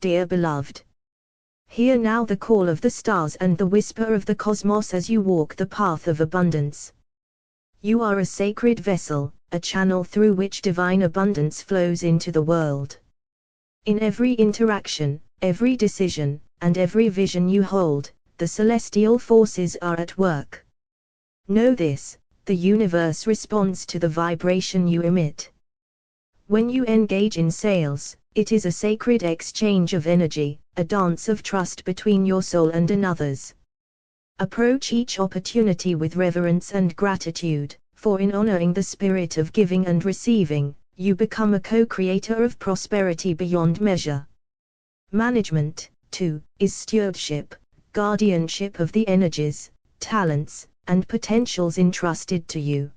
dear beloved. Hear now the call of the stars and the whisper of the cosmos as you walk the path of abundance. You are a sacred vessel, a channel through which divine abundance flows into the world. In every interaction, every decision, and every vision you hold, the celestial forces are at work. Know this, the universe responds to the vibration you emit. When you engage in sales, it is a sacred exchange of energy, a dance of trust between your soul and another's. Approach each opportunity with reverence and gratitude, for in honoring the spirit of giving and receiving, you become a co-creator of prosperity beyond measure. Management, too, is stewardship, guardianship of the energies, talents, and potentials entrusted to you.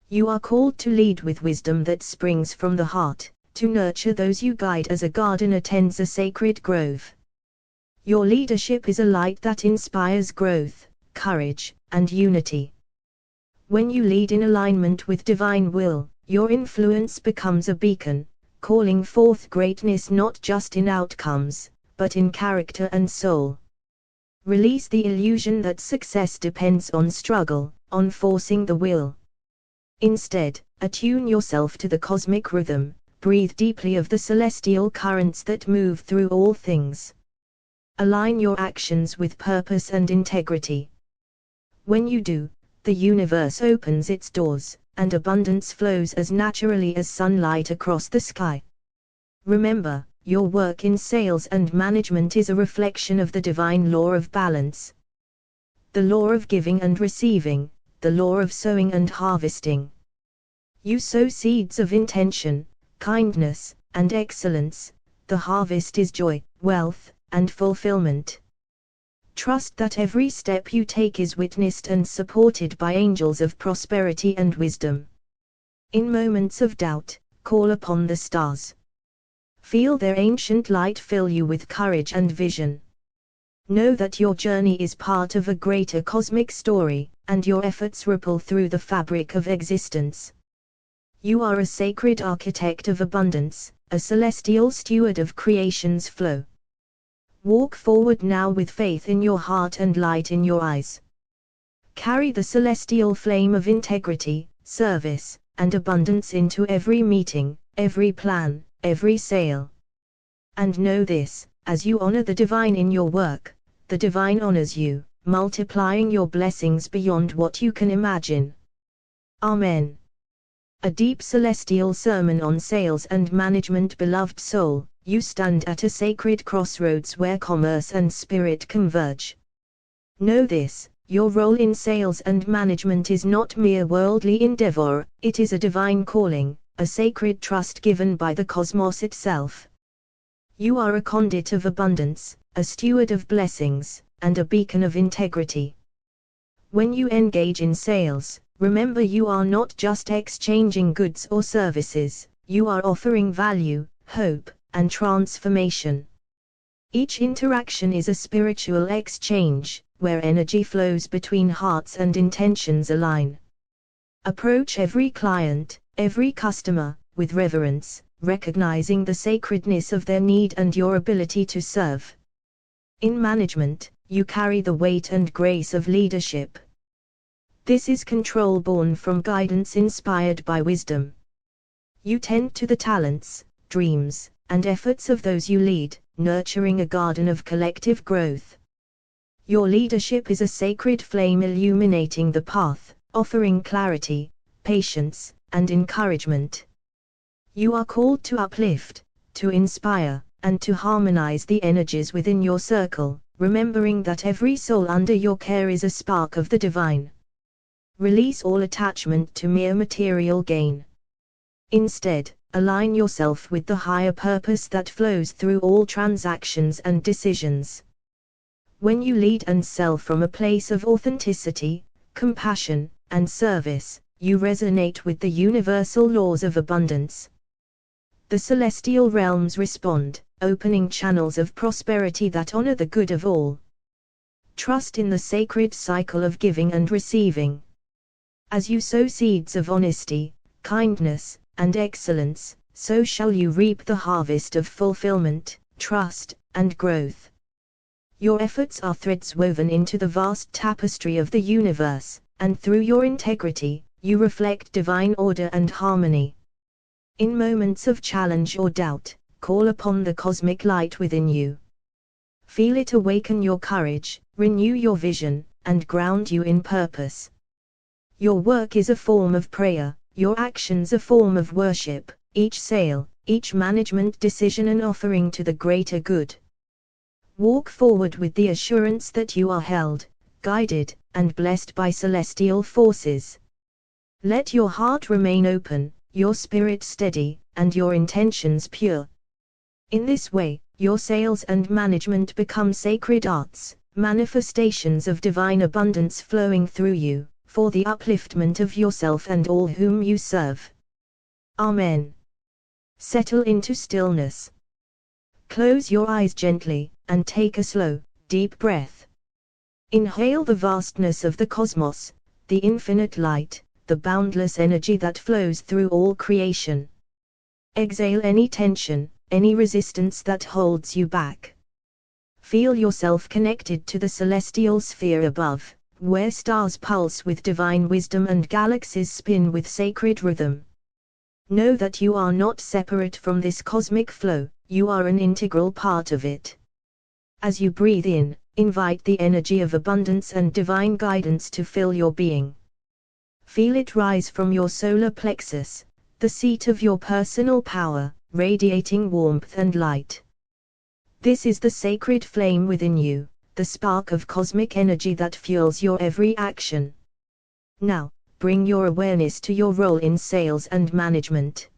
You are called to lead with wisdom that springs from the heart, to nurture those you guide as a gardener tends a sacred grove. Your leadership is a light that inspires growth, courage, and unity. When you lead in alignment with divine will, your influence becomes a beacon, calling forth greatness not just in outcomes, but in character and soul. Release the illusion that success depends on struggle, on forcing the will. Instead, attune yourself to the cosmic rhythm, breathe deeply of the celestial currents that move through all things. Align your actions with purpose and integrity. When you do, the universe opens its doors, and abundance flows as naturally as sunlight across the sky. Remember, your work in sales and management is a reflection of the divine law of balance. The law of giving and receiving, the law of sowing and harvesting. You sow seeds of intention, kindness, and excellence, the harvest is joy, wealth, and fulfillment. Trust that every step you take is witnessed and supported by angels of prosperity and wisdom. In moments of doubt, call upon the stars. Feel their ancient light fill you with courage and vision. Know that your journey is part of a greater cosmic story, and your efforts ripple through the fabric of existence. You are a sacred architect of abundance, a celestial steward of creation's flow. Walk forward now with faith in your heart and light in your eyes. Carry the celestial flame of integrity, service, and abundance into every meeting, every plan, every sale. And know this, as you honor the divine in your work, the divine honors you, multiplying your blessings beyond what you can imagine. Amen. A deep celestial sermon on sales and management. Beloved soul, you stand at a sacred crossroads where commerce and spirit converge. Know this, your role in sales and management is not mere worldly endeavor, it is a divine calling, a sacred trust given by the cosmos itself. You are a conduit of abundance, a steward of blessings, and a beacon of integrity. When you engage in sales, remember you are not just exchanging goods or services, you are offering value, hope, and transformation. Each interaction is a spiritual exchange, where energy flows between hearts and intentions align. Approach every client, every customer, with reverence, recognizing the sacredness of their need and your ability to serve. In management, you carry the weight and grace of leadership. This is control born from guidance inspired by wisdom. You tend to the talents, dreams, and efforts of those you lead, nurturing a garden of collective growth. Your leadership is a sacred flame illuminating the path, offering clarity, patience, and encouragement. You are called to uplift, to inspire, and to harmonize the energies within your circle, remembering that every soul under your care is a spark of the divine. Release all attachment to mere material gain. Instead, align yourself with the higher purpose that flows through all transactions and decisions. When you lead and sell from a place of authenticity, compassion, and service, you resonate with the universal laws of abundance. The celestial realms respond, opening channels of prosperity that honor the good of all. Trust in the sacred cycle of giving and receiving. As you sow seeds of honesty, kindness, and excellence, so shall you reap the harvest of fulfillment, trust, and growth. Your efforts are threads woven into the vast tapestry of the universe, and through your integrity, you reflect divine order and harmony. In moments of challenge or doubt, call upon the cosmic light within you. Feel it awaken your courage, renew your vision, and ground you in purpose. Your work is a form of prayer, your actions a form of worship, each sale, each management decision an offering to the greater good. Walk forward with the assurance that you are held, guided, and blessed by celestial forces. Let your heart remain open, your spirit steady, and your intentions pure. In this way, your sales and management become sacred arts, manifestations of divine abundance flowing through you, for the upliftment of yourself and all whom you serve. Amen. Settle into stillness. Close your eyes gently, and take a slow, deep breath. Inhale the vastness of the cosmos, the infinite light, the boundless energy that flows through all creation. Exhale any tension, any resistance that holds you back. Feel yourself connected to the celestial sphere above, where stars pulse with divine wisdom and galaxies spin with sacred rhythm. Know that you are not separate from this cosmic flow, you are an integral part of it. As you breathe in, invite the energy of abundance and divine guidance to fill your being. Feel it rise from your solar plexus, the seat of your personal power, radiating warmth and light. This is the sacred flame within you, the spark of cosmic energy that fuels your every action. Now, bring your awareness to your role in sales and management.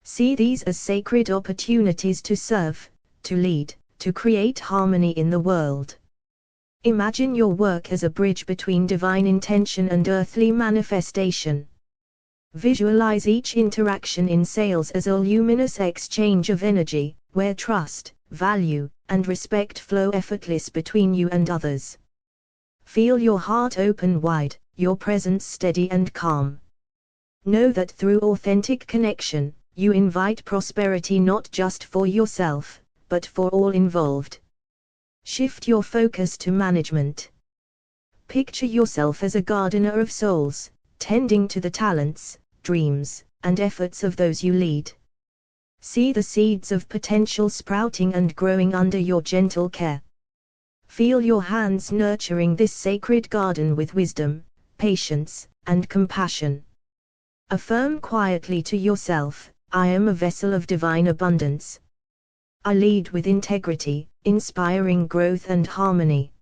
See these as sacred opportunities to serve, to lead, to create harmony in the world. Imagine your work as a bridge between divine intention and earthly manifestation. Visualize each interaction in sales as a luminous exchange of energy, where trust, value, and respect flow effortless between you and others. Feel your heart open wide, your presence steady and calm. Know that through authentic connection, you invite prosperity not just for yourself, but for all involved. Shift your focus to management. Picture yourself as a gardener of souls, tending to the talents, dreams, and efforts of those you lead. See the seeds of potential sprouting and growing under your gentle care. Feel your hands nurturing this sacred garden with wisdom, patience, and compassion. Affirm quietly to yourself, I am a vessel of divine abundance. I lead with integrity, inspiring growth and harmony.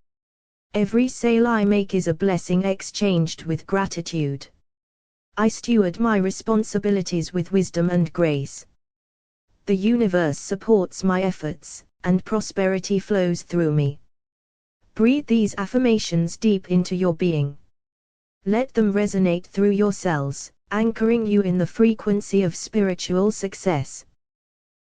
Every sale I make is a blessing exchanged with gratitude. I steward my responsibilities with wisdom and grace. The universe supports my efforts, and prosperity flows through me. Breathe these affirmations deep into your being. Let them resonate through your cells, anchoring you in the frequency of spiritual success.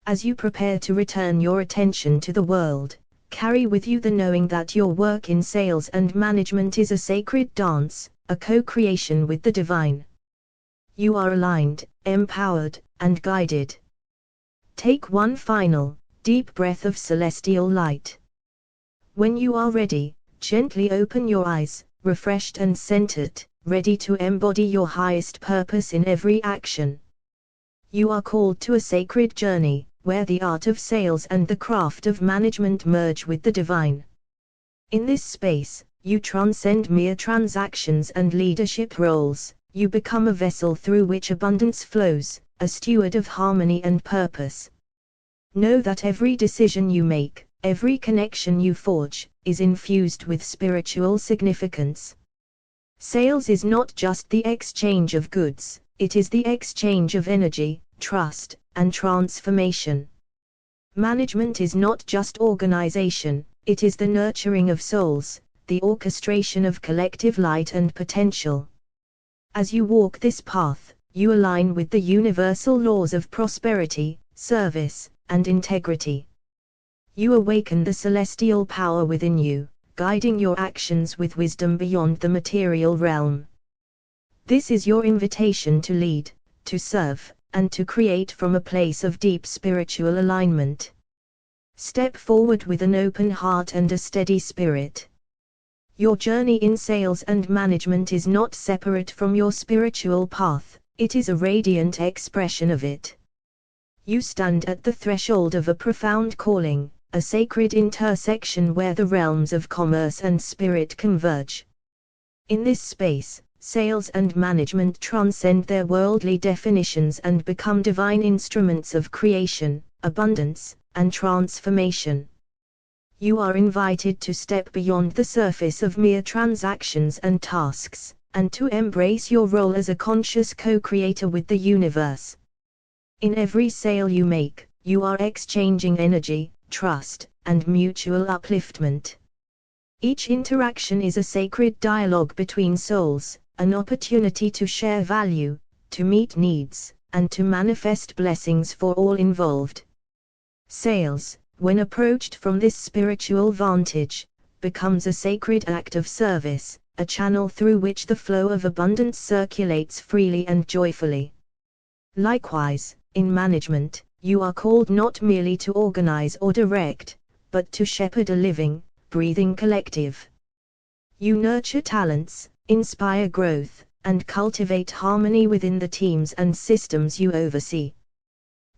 As you prepare to return your attention to the world, carry with you the knowing that your work in sales and management is a sacred dance, a co-creation with the divine. You are aligned, empowered, and guided. Take one final, deep breath of celestial light. When you are ready, gently open your eyes, refreshed and centered, ready to embody your highest purpose in every action. You are called to a sacred journey, where the art of sales and the craft of management merge with the divine. In this space, you transcend mere transactions and leadership roles, you become a vessel through which abundance flows, a steward of harmony and purpose. Know that every decision you make, every connection you forge, is infused with spiritual significance. Sales is not just the exchange of goods, it is the exchange of energy, trust, and transformation. Management is not just organization, it is the nurturing of souls, the orchestration of collective light and potential. As you walk this path, you align with the universal laws of prosperity, service, and integrity. You awaken the celestial power within you, guiding your actions with wisdom beyond the material realm. This is your invitation to lead, to serve, and to create from a place of deep spiritual alignment. Step forward with an open heart and a steady spirit. Your journey in sales and management is not separate from your spiritual path, it is a radiant expression of it. You stand at the threshold of a profound calling, a sacred intersection where the realms of commerce and spirit converge. In this space, sales and management transcend their worldly definitions and become divine instruments of creation, abundance, and transformation. You are invited to step beyond the surface of mere transactions and tasks, and to embrace your role as a conscious co-creator with the universe. In every sale you make, you are exchanging energy, trust, and mutual upliftment. Each interaction is a sacred dialogue between souls, an opportunity to share value, to meet needs, and to manifest blessings for all involved. Sales, when approached from this spiritual vantage, becomes a sacred act of service, a channel through which the flow of abundance circulates freely and joyfully. Likewise, in management, you are called not merely to organize or direct, but to shepherd a living, breathing collective. You nurture talents, inspire growth, and cultivate harmony within the teams and systems you oversee.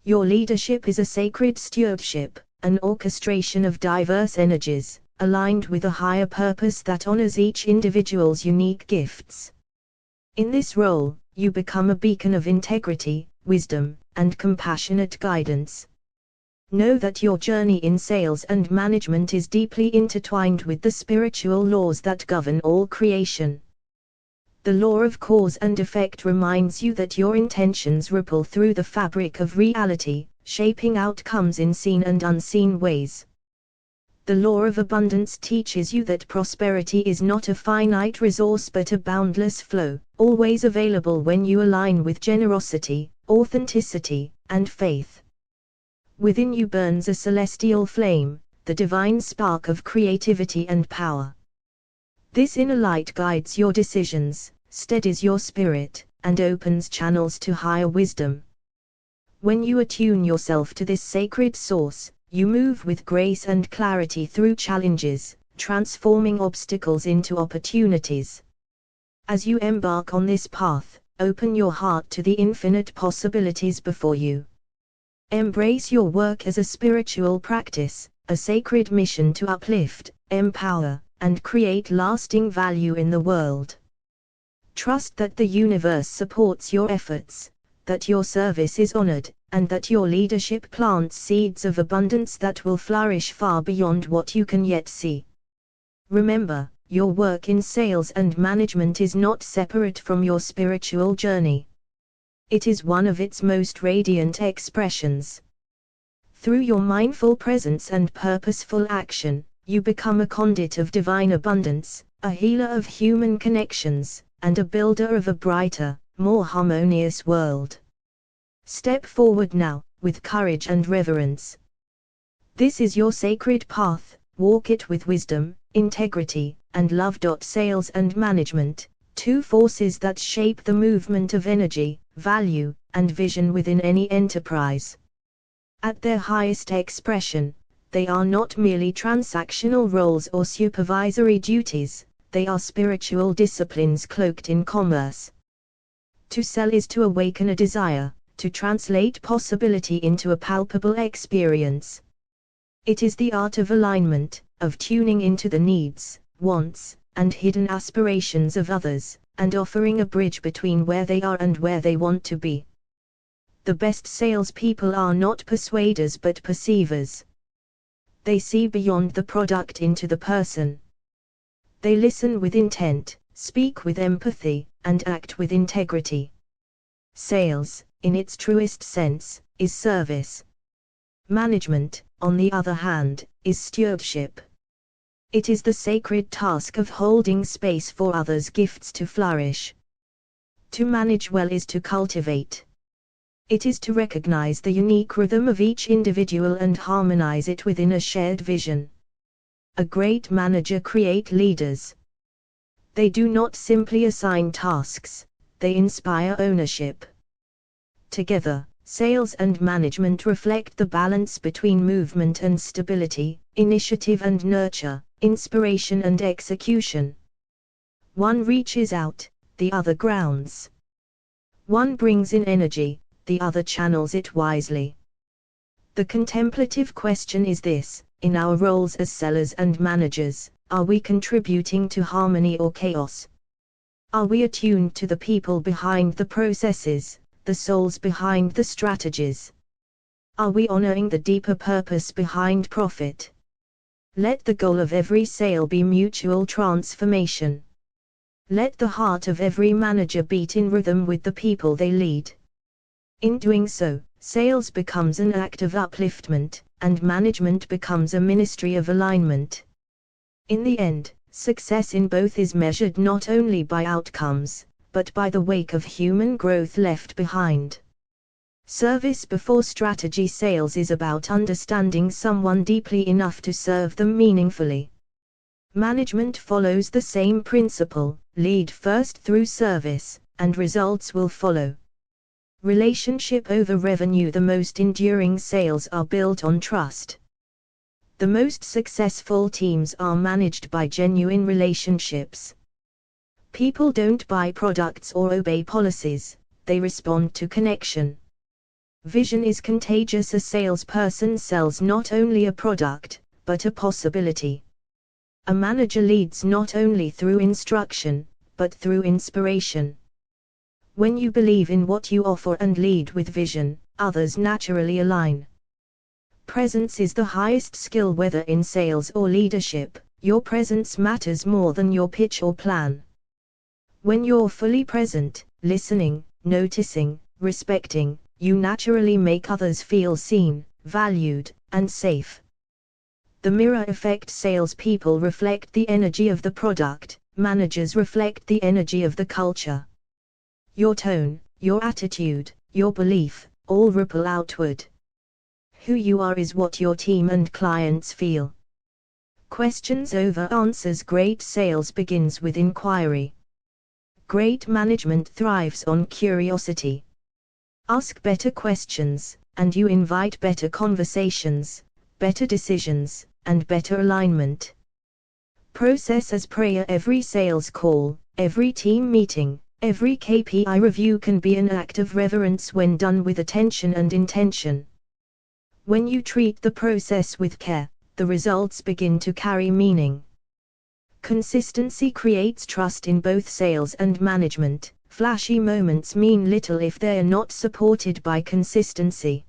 Your leadership is a sacred stewardship, an orchestration of diverse energies, aligned with a higher purpose that honors each individual's unique gifts. In this role, you become a beacon of integrity, wisdom, and compassionate guidance. Know that your journey in sales and management is deeply intertwined with the spiritual laws that govern all creation. The law of cause and effect reminds you that your intentions ripple through the fabric of reality, shaping outcomes in seen and unseen ways. The law of abundance teaches you that prosperity is not a finite resource but a boundless flow, always available when you align with generosity, authenticity, and faith. Within you burns a celestial flame, the divine spark of creativity and power. This inner light guides your decisions, steadies your spirit, and opens channels to higher wisdom. When you attune yourself to this sacred source, you move with grace and clarity through challenges, transforming obstacles into opportunities. As you embark on this path, open your heart to the infinite possibilities before you. Embrace your work as a spiritual practice, a sacred mission to uplift, empower, and create lasting value in the world. Trust that the universe supports your efforts, that your service is honored, and that your leadership plants seeds of abundance that will flourish far beyond what you can yet see. Remember, your work in sales and management is not separate from your spiritual journey. It is one of its most radiant expressions. Through your mindful presence and purposeful action, you become a conduit of divine abundance, a healer of human connections, and a builder of a brighter, more harmonious world. Step forward now, with courage and reverence. This is your sacred path, walk it with wisdom, integrity, and love. Sales and management, two forces that shape the movement of energy, value, and vision within any enterprise. At their highest expression, they are not merely transactional roles or supervisory duties, they are spiritual disciplines cloaked in commerce. To sell is to awaken a desire, to translate possibility into a palpable experience. It is the art of alignment, of tuning into the needs, wants, and hidden aspirations of others, and offering a bridge between where they are and where they want to be. The best salespeople are not persuaders but perceivers. They see beyond the product into the person. They listen with intent, speak with empathy, and act with integrity. Sales, in its truest sense, is service. Management, on the other hand, is stewardship. It is the sacred task of holding space for others' gifts to flourish. To manage well is to cultivate. It is to recognize the unique rhythm of each individual and harmonize it within a shared vision. A great manager creates leaders. They do not simply assign tasks, they inspire ownership. Together, sales and management reflect the balance between movement and stability, initiative and nurture, inspiration and execution. One reaches out, the other grounds. One brings in energy, the other channels it wisely. The contemplative question is this: in our roles as sellers and managers, are we contributing to harmony or chaos? Are we attuned to the people behind the processes, the souls behind the strategies? Are we honoring the deeper purpose behind profit? Let the goal of every sale be mutual transformation. Let the heart of every manager beat in rhythm with the people they lead. In doing so, sales becomes an act of upliftment, and management becomes a ministry of alignment. In the end, success in both is measured not only by outcomes, but by the wake of human growth left behind. Service before strategy. Sales is about understanding someone deeply enough to serve them meaningfully. Management follows the same principle: lead first through service, and results will follow. Relationship over revenue. The most enduring sales are built on trust. The most successful teams are managed by genuine relationships. People don't buy products or obey policies, they respond to connection. Vision is contagious. A salesperson sells not only a product, but a possibility. A manager leads not only through instruction, but through inspiration. When you believe in what you offer and lead with vision, others naturally align. Presence is the highest skill. Whether in sales or leadership, your presence matters more than your pitch or plan. When you're fully present, listening, noticing, respecting, you naturally make others feel seen, valued, and safe. The mirror effect. Salespeople reflect the energy of the product, managers reflect the energy of the culture. Your tone, your attitude, your belief, all ripple outward. Who you are is what your team and clients feel. Questions over answers. Great sales begins with inquiry. Great management thrives on curiosity. Ask better questions, and you invite better conversations, better decisions, and better alignment. Process as prayer. Every sales call, every team meeting, every KPI review can be an act of reverence when done with attention and intention. When you treat the process with care, the results begin to carry meaning. Consistency creates trust in both sales and management. Flashy moments mean little if they are not supported by consistency.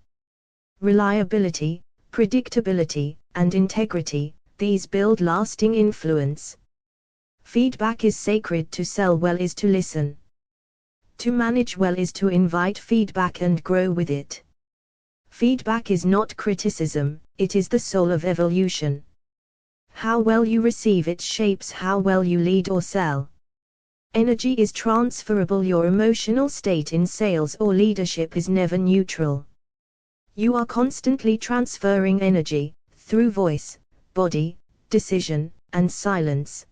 Reliability, predictability, and integrity, these build lasting influence. Feedback is sacred. To sell well is to listen. To manage well is to invite feedback and grow with it. Feedback is not criticism, it is the soul of evolution. How well you receive it shapes how well you lead or sell. Energy is transferable. Your emotional state in sales or leadership is never neutral. You are constantly transferring energy, through voice, body, decision, and silence.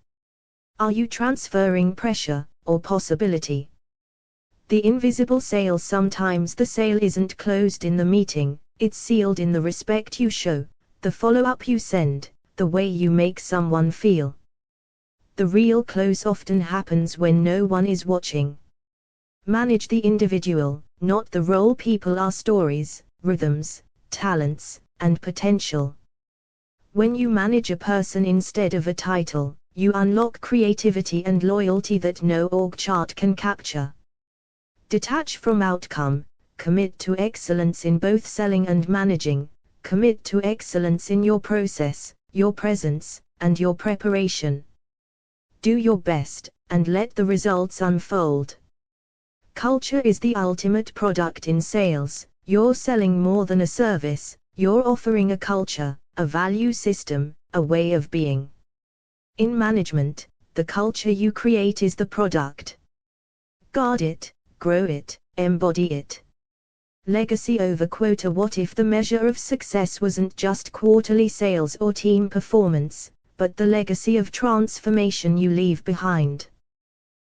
Are you transferring pressure, or possibility? The invisible sale. Sometimes the sale isn't closed in the meeting, it's sealed in the respect you show, the follow-up you send, the way you make someone feel. The real close often happens when no one is watching. Manage the individual, not the role. People are stories, rhythms, talents, and potential. When you manage a person instead of a title, you unlock creativity and loyalty that no org chart can capture. Detach from outcome, commit to excellence in both selling and managing, commit to excellence in your process, your presence, and your preparation. Do your best, and let the results unfold. Culture is the ultimate product in sales. You're selling more than a service, you're offering a culture, a value system, a way of being. In management, the culture you create is the product. Guard it, grow it, embody it. Legacy over quota. What if the measure of success wasn't just quarterly sales or team performance, but the legacy of transformation you leave behind?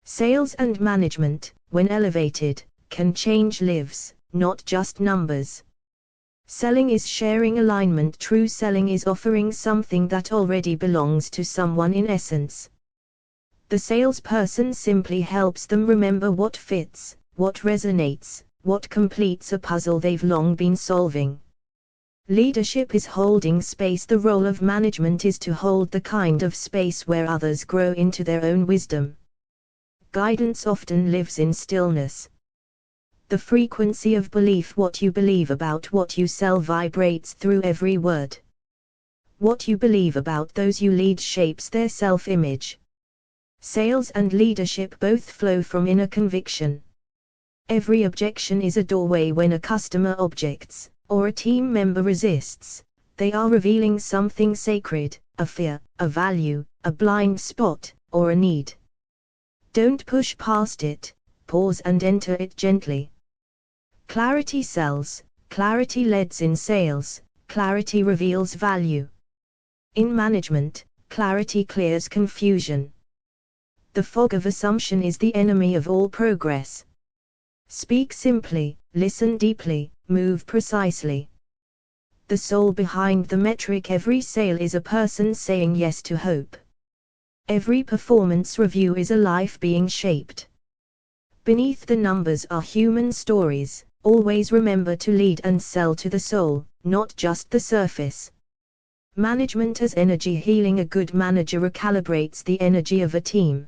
Sales and management, when elevated, can change lives, not just numbers. Selling is sharing alignment. True selling is offering something that already belongs to someone in essence. The salesperson simply helps them remember what fits, what resonates, what completes a puzzle they've long been solving. Leadership is holding space. The role of management is to hold the kind of space where others grow into their own wisdom. Guidance often lives in stillness. The frequency of belief. What you believe about what you sell vibrates through every word. What you believe about those you lead shapes their self-image. Sales and leadership both flow from inner conviction. Every objection is a doorway. When a customer objects, or a team member resists, they are revealing something sacred, a fear, a value, a blind spot, or a need. Don't push past it, pause and enter it gently. Clarity sells, clarity leads in sales, clarity reveals value. In management, clarity clears confusion. The fog of assumption is the enemy of all progress. Speak simply, listen deeply, move precisely. The soul behind the metric. Every sale is a person saying yes to hope. Every performance review is a life being shaped. Beneath the numbers are human stories. Always remember to lead and sell to the soul, not just the surface. Management as energy healing. A good manager recalibrates the energy of a team.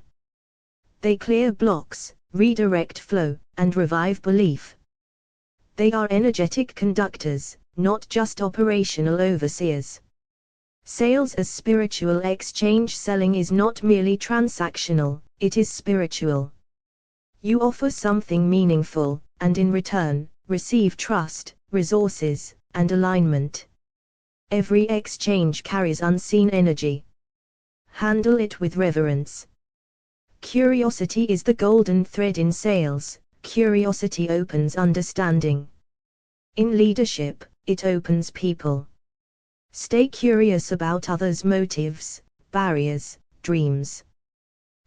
They clear blocks, redirect flow, and revive belief. They are energetic conductors, not just operational overseers. Sales as spiritual exchange. Selling is not merely transactional, it is spiritual. You offer something meaningful, and in return, receive trust, resources, and alignment. Every exchange carries unseen energy. Handle it with reverence. Curiosity is the golden thread in sales. Curiosity opens understanding. In leadership, it opens people. Stay curious about others' motives, barriers, dreams.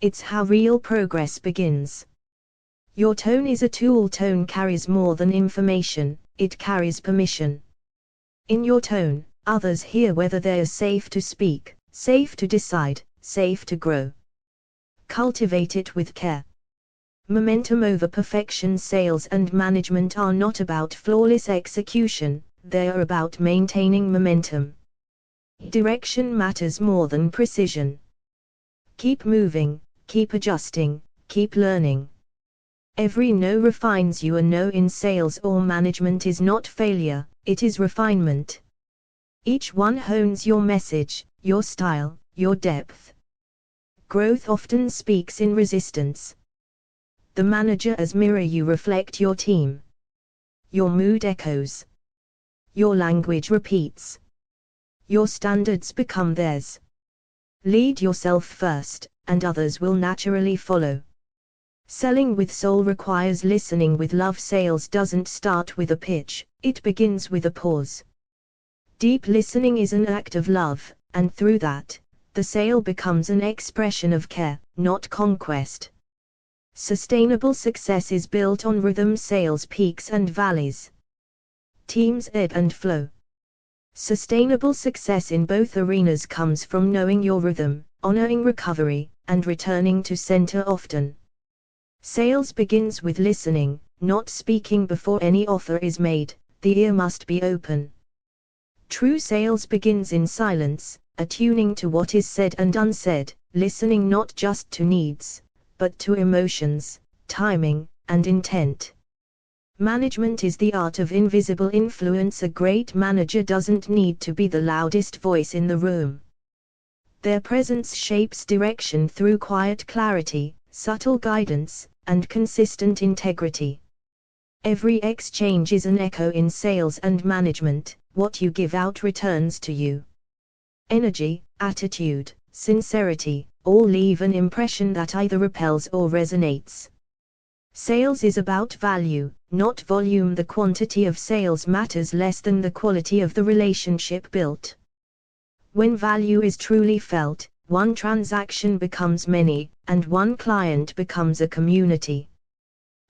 It's how real progress begins. Your tone is a tool. Tone carries more than information, it carries permission. In your tone, others hear whether they are safe to speak, safe to decide, safe to grow. Cultivate it with care. Momentum over perfection. Sales and management are not about flawless execution, they are about maintaining momentum. Direction matters more than precision. Keep moving, keep adjusting, keep learning. Every no refines you. A no in sales or management is not failure, it is refinement. Each one hones your message, your style, your depth. Growth often speaks in resistance. The manager as mirror. You reflect your team. Your mood echoes. Your language repeats. Your standards become theirs. Lead yourself first, and others will naturally follow. Selling with soul requires listening with love. Sales doesn't start with a pitch, it begins with a pause. Deep listening is an act of love, and through that, the sale becomes an expression of care, not conquest. Sustainable success is built on rhythm. Sales peaks and valleys. Teams ebb and flow. Sustainable success in both arenas comes from knowing your rhythm, honoring recovery, and returning to center often. Sales begins with listening, not speaking before any offer is made. The ear must be open. True sales begins in silence, attuning to what is said and unsaid, listening not just to needs, but to emotions, timing, and intent. Management is the art of invisible influence. A great manager doesn't need to be the loudest voice in the room. Their presence shapes direction through quiet clarity, subtle guidance, and consistent integrity. Every exchange is an echo in sales and management. What you give out returns to you. Energy, attitude, sincerity, all leave an impression that either repels or resonates. Sales is about value, not volume. The quantity of sales matters less than the quality of the relationship built. When value is truly felt, one transaction becomes many, and one client becomes a community.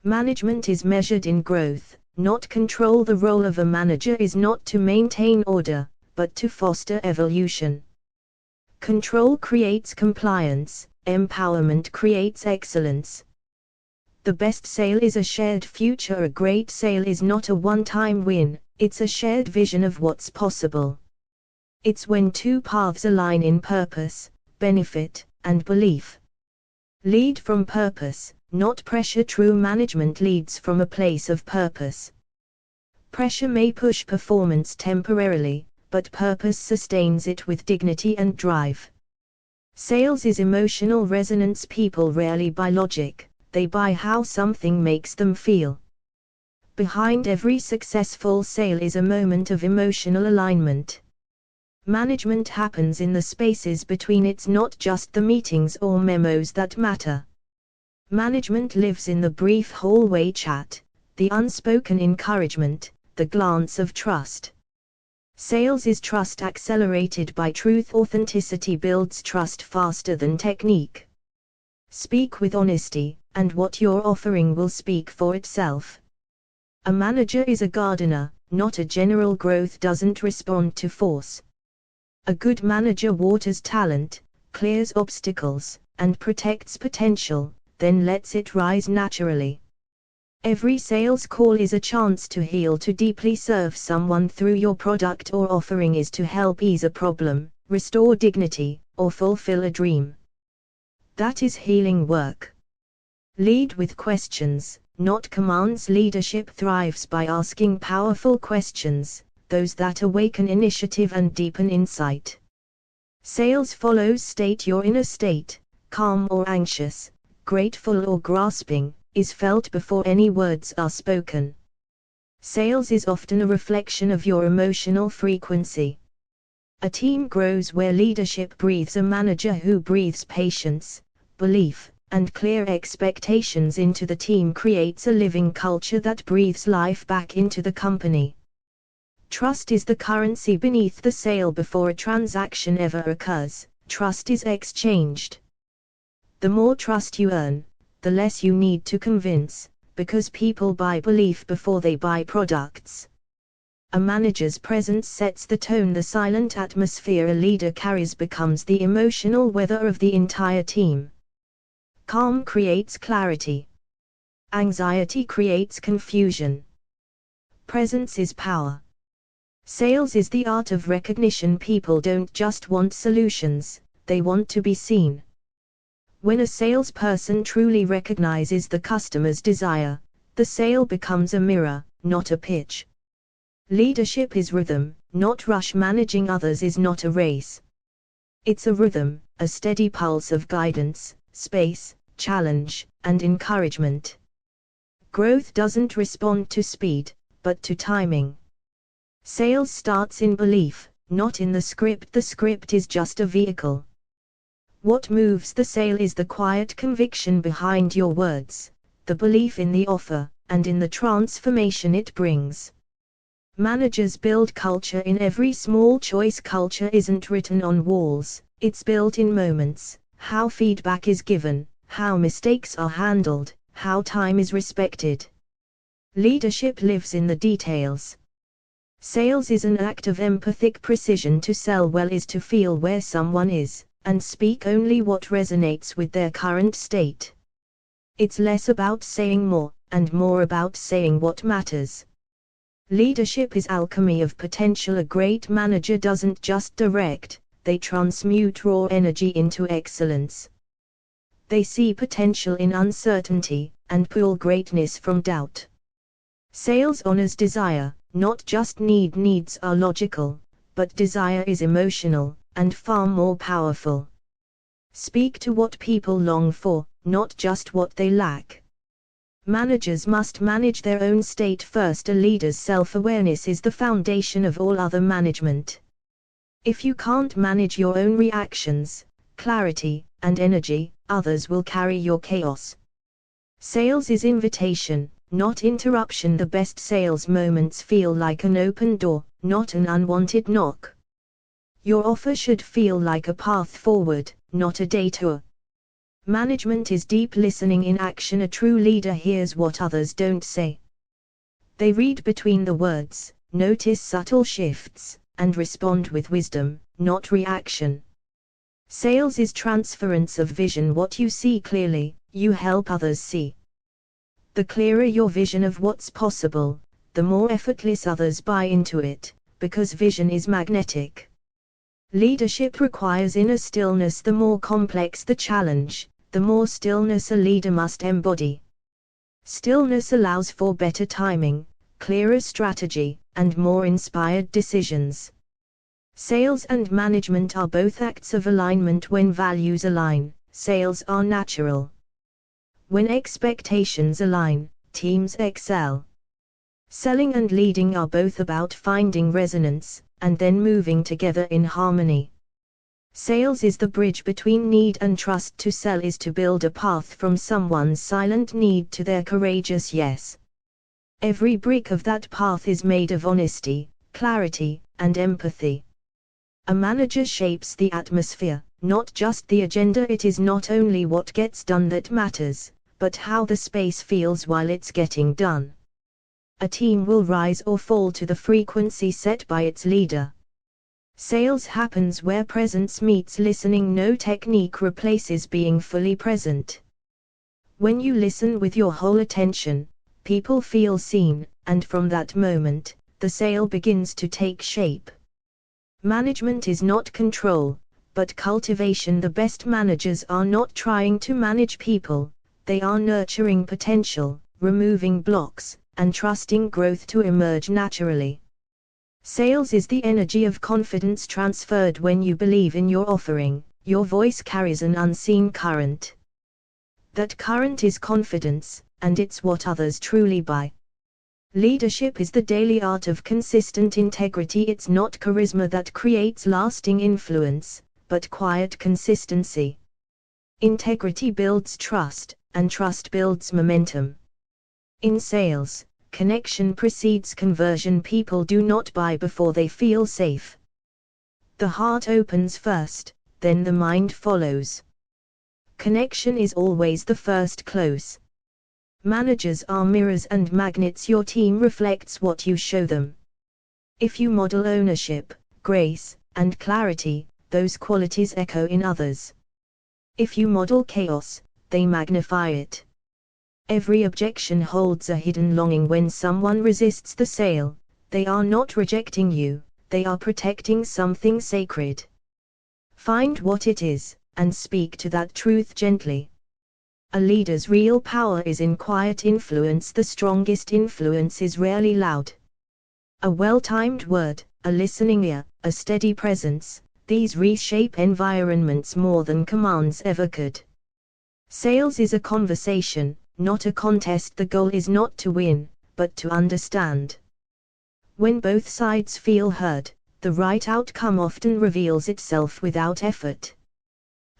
Management is measured in growth, not control. The role of a manager is not to maintain order, but to foster evolution. Control creates compliance, empowerment creates excellence. The best sale is a shared future. A great sale is not a one-time win, it's a shared vision of what's possible. It's when two paths align in purpose, benefit, and belief. Lead from purpose, not pressure. True management leads from a place of purpose. Pressure may push performance temporarily, but purpose sustains it with dignity and drive. Sales is emotional resonance. People rarely buy logic, they buy how something makes them feel. Behind every successful sale is a moment of emotional alignment. Management happens in the spaces between. It's not just the meetings or memos that matter. Management lives in the brief hallway chat, the unspoken encouragement, the glance of trust. Sales is trust accelerated by truth. Authenticity builds trust faster than technique. Speak with honesty, and what you're offering will speak for itself. A manager is a gardener, not a general. Growth doesn't respond to force. A good manager waters talent, clears obstacles, and protects potential, then lets it rise naturally. Every sales call is a chance to heal. To deeply serve someone through your product or offering is to help ease a problem, restore dignity, or fulfill a dream. That is healing work. Lead with questions, not commands. Leadership thrives by asking powerful questions, those that awaken initiative and deepen insight. Sales follows state. Your inner state, calm or anxious, grateful or grasping, is felt before any words are spoken. Sales is often a reflection of your emotional frequency. A team grows where leadership breathes. A manager who breathes patience, belief, and clear expectations into the team creates a living culture that breathes life back into the company. Trust is the currency beneath the sale. Before a transaction ever occurs, trust is exchanged. The more trust you earn, the less you need to convince, because people buy belief before they buy products. A manager's presence sets the tone. The silent atmosphere a leader carries becomes the emotional weather of the entire team. Calm creates clarity. Anxiety creates confusion. Presence is power. Sales is the art of recognition. People don't just want solutions, they want to be seen. When a salesperson truly recognizes the customer's desire, the sale becomes a mirror, not a pitch. Leadership is rhythm, not rush. Managing others is not a race. It's a rhythm, a steady pulse of guidance, space, challenge, and encouragement. Growth doesn't respond to speed, but to timing. Sales starts in belief, not in the script. The script is just a vehicle. What moves the sale is the quiet conviction behind your words, the belief in the offer, and in the transformation it brings. Managers build culture in every small choice. Culture isn't written on walls, it's built in moments. How feedback is given, how mistakes are handled, how time is respected. Leadership lives in the details. Sales is an act of empathic precision. To sell well is to feel where someone is, and speak only what resonates with their current state. It's less about saying more, and more about saying what matters. Leadership is alchemy of potential. A great manager doesn't just direct, they transmute raw energy into excellence. They see potential in uncertainty, and pull greatness from doubt. Sales honors desire, not just need. Needs are logical, but desire is emotional, and far more powerful. Speak to what people long for, not just what they lack. Managers must manage their own state first. A leader's self-awareness is the foundation of all other management. If you can't manage your own reactions, clarity, and energy, others will carry your chaos. Sales is invitation, not interruption. The best sales moments feel like an open door, not an unwanted knock. Your offer should feel like a path forward, not a detour. Management is deep listening in action. A true leader hears what others don't say. They read between the words, notice subtle shifts, and respond with wisdom, not reaction. Sales is transference of vision. What you see clearly, you help others see. The clearer your vision of what's possible, the more effortless others buy into it, because vision is magnetic. Leadership requires inner stillness. The more complex the challenge, the more stillness a leader must embody. Stillness allows for better timing, clearer strategy, and more inspired decisions. Sales and management are both acts of alignment. When values align, sales are natural. When expectations align, teams excel. Selling and leading are both about finding resonance, and then moving together in harmony. Sales is the bridge between need and trust. To sell is to build a path from someone's silent need to their courageous yes. Every brick of that path is made of honesty, clarity, and empathy. A manager shapes the atmosphere, not just the agenda. It is not only what gets done that matters, but how the space feels while it's getting done. A team will rise or fall to the frequency set by its leader. Sales happens where presence meets listening. No technique replaces being fully present. When you listen with your whole attention, people feel seen, and from that moment, the sale begins to take shape. Management is not control, but cultivation. The best managers are not trying to manage people, they are nurturing potential, removing blocks, and trusting growth to emerge naturally. Sales is the energy of confidence transferred. When you believe in your offering, your voice carries an unseen current. That current is confidence, and it's what others truly buy. Leadership is the daily art of consistent integrity. It's not charisma that creates lasting influence, but quiet consistency. Integrity builds trust, and trust builds momentum. In sales, connection precedes conversion. People do not buy before they feel safe. The heart opens first, then the mind follows. Connection is always the first close. Managers are mirrors and magnets. Your team reflects what you show them. If you model ownership, grace, and clarity, those qualities echo in others. If you model chaos, they magnify it. Every objection holds a hidden longing. When someone resists the sale, they are not rejecting you, they are protecting something sacred. Find what it is, and speak to that truth gently. A leader's real power is in quiet influence. The strongest influence is rarely loud. A well-timed word, a listening ear, a steady presence, these reshape environments more than commands ever could. Sales is a conversation, not a contest. The goal is not to win, but to understand. When both sides feel heard, the right outcome often reveals itself without effort.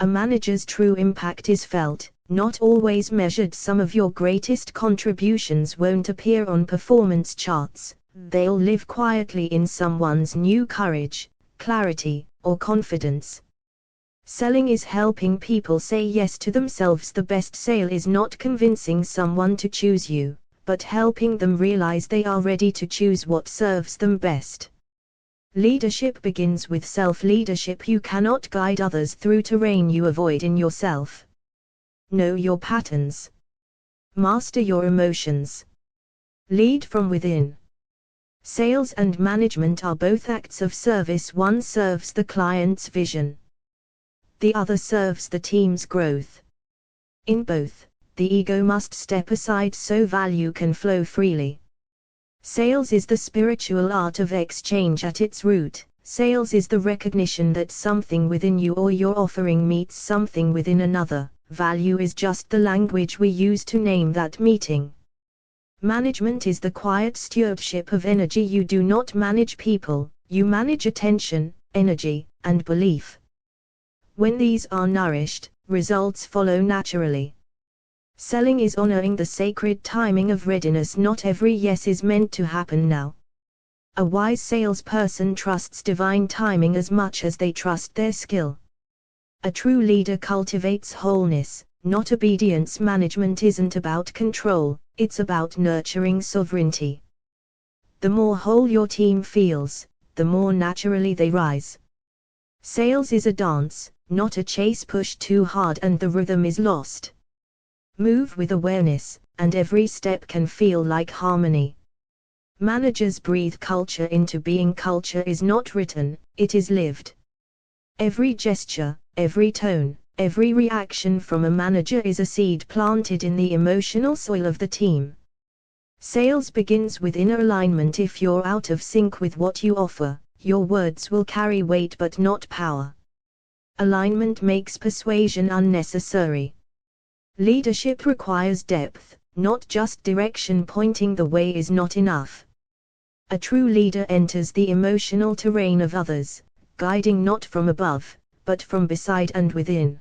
A manager's true impact is felt, not always measured. Some of your greatest contributions won't appear on performance charts, they'll live quietly in someone's new courage, clarity, or confidence. Selling is helping people say yes to themselves. The best sale is not convincing someone to choose you, but helping them realize they are ready to choose what serves them best. Leadership begins with self-leadership. You cannot guide others through terrain you avoid in yourself. Know your patterns. Master your emotions. Lead from within. Sales and management are both acts of service. One serves the client's vision. The other serves the team's growth. In both, the ego must step aside so value can flow freely. Sales is the spiritual art of exchange at its root. Sales is the recognition that something within you or your offering meets something within another. Value is just the language we use to name that meeting. Management is the quiet stewardship of energy. You do not manage people, you manage attention, energy, and belief. When these are nourished, results follow naturally. Selling is honoring the sacred timing of readiness. Not every yes is meant to happen now. A wise salesperson trusts divine timing as much as they trust their skill. A true leader cultivates wholeness, not obedience. Management isn't about control, it's about nurturing sovereignty. The more whole your team feels, the more naturally they rise. Sales is a dance, not a chase. Push too hard and the rhythm is lost. Move with awareness, and every step can feel like harmony. Managers breathe culture into being. Culture is not written, it is lived. Every gesture, every tone, every reaction from a manager is a seed planted in the emotional soil of the team. Sales begins with inner alignment. If you're out of sync with what you offer, your words will carry weight but not power. Alignment makes persuasion unnecessary. Leadership requires depth, not just direction. Pointing the way is not enough. A true leader enters the emotional terrain of others, guiding not from above, but from beside and within.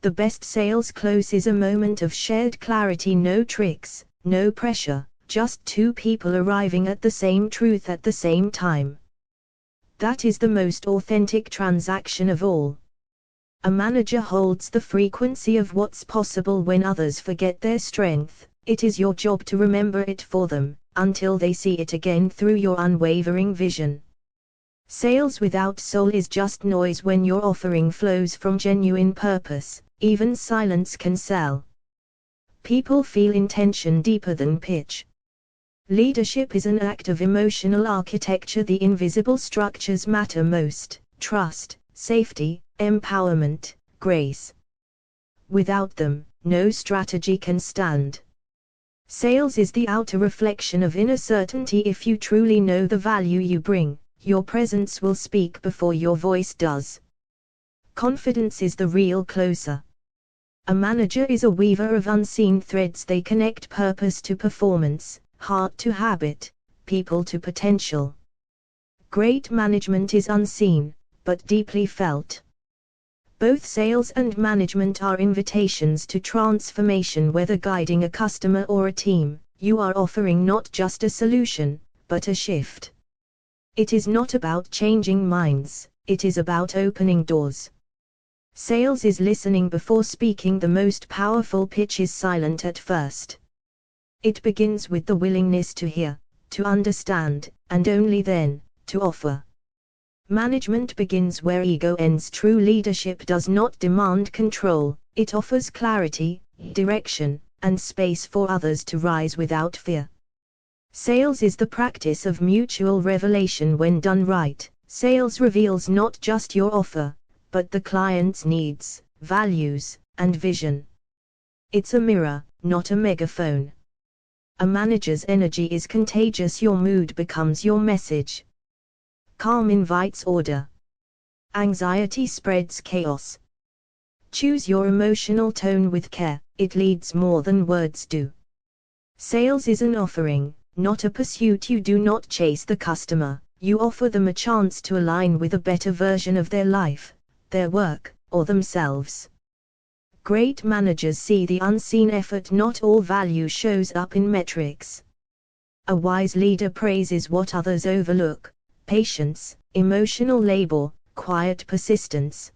The best sales close is a moment of shared clarity. No tricks, no pressure, just two people arriving at the same truth at the same time. That is the most authentic transaction of all. A manager holds the frequency of what's possible when others forget their strength. It is your job to remember it for them, until they see it again through your unwavering vision. Sales without soul is just noise. When your offering flows from genuine purpose, even silence can sell. People feel intention deeper than pitch. Leadership is an act of emotional architecture. The invisible structures matter most: trust, safety, empowerment, grace. Without them, no strategy can stand. Sales is the outer reflection of inner certainty. If you truly know the value you bring, your presence will speak before your voice does. Confidence is the real closer. A manager is a weaver of unseen threads. They connect purpose to performance, heart to habit, people to potential. Great management is unseen, but deeply felt. Both sales and management are invitations to transformation. Whether guiding a customer or a team, you are offering not just a solution, but a shift. It is not about changing minds, it is about opening doors. Sales is listening before speaking. The most powerful pitch is silent at first. It begins with the willingness to hear, to understand, and only then, to offer. Management begins where ego ends. True leadership does not demand control, it offers clarity, direction, and space for others to rise without fear. Sales is the practice of mutual revelation. When done right, sales reveals not just your offer, but the client's needs, values, and vision. It's a mirror, not a megaphone. A manager's energy is contagious. Your mood becomes your message. Calm invites order. Anxiety spreads chaos. Choose your emotional tone with care, it leads more than words do. Sales is an offering, not a pursuit. You do not chase the customer, you offer them a chance to align with a better version of their life, their work, or themselves. Great managers see the unseen effort. Not all value shows up in metrics. A wise leader praises what others overlook: patience, emotional labor, quiet persistence.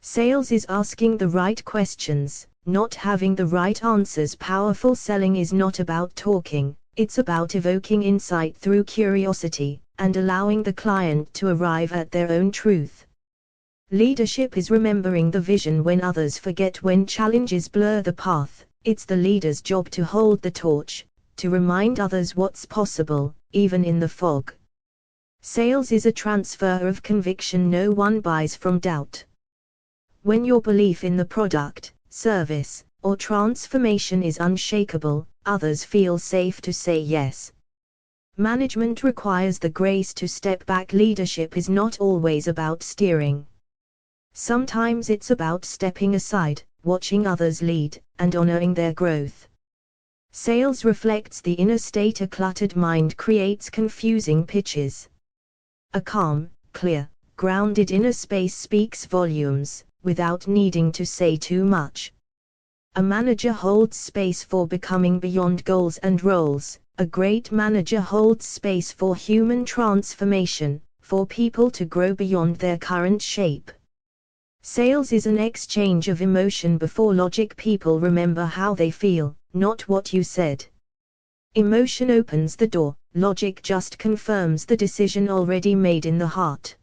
Sales is asking the right questions, not having the right answers. Powerful selling is not about talking, it's about evoking insight through curiosity, and allowing the client to arrive at their own truth. Leadership is remembering the vision when others forget. When challenges blur the path, it's the leader's job to hold the torch, to remind others what's possible, even in the fog. Sales is a transfer of conviction. No one buys from doubt. When your belief in the product, service, or transformation is unshakable, others feel safe to say yes. Management requires the grace to step back. Leadership is not always about steering. Sometimes it's about stepping aside, watching others lead, and honoring their growth. Sales reflects the inner state. A cluttered mind creates confusing pitches. A calm, clear, grounded inner space speaks volumes, without needing to say too much. A manager holds space for becoming beyond goals and roles. A great manager holds space for human transformation, for people to grow beyond their current shape. Sales is an exchange of emotion before logic. People remember how they feel, not what you said. Emotion opens the door, logic just confirms the decision already made in the heart.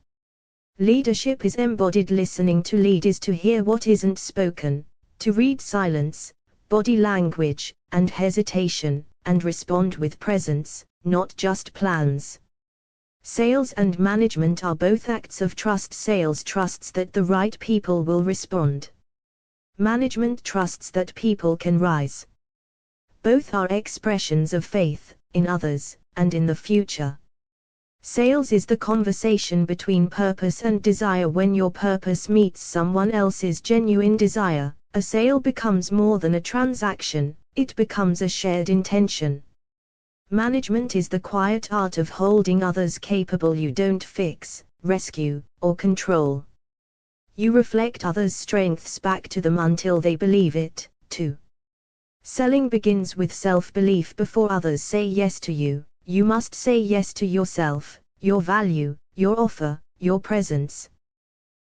Leadership is embodied. Listening to lead is to hear what isn't spoken, to read silence, body language, and hesitation, and respond with presence, not just plans. Sales and management are both acts of trust. Sales trusts that the right people will respond. Management trusts that people can rise. Both are expressions of faith, in others, and in the future. Sales is the conversation between purpose and desire. When your purpose meets someone else's genuine desire, a sale becomes more than a transaction, it becomes a shared intention. Management is the quiet art of holding others capable. You don't fix, rescue, or control. You reflect others' strengths back to them until they believe it, too. Selling begins with self-belief. Before others say yes to you, you must say yes to yourself, your value, your offer, your presence.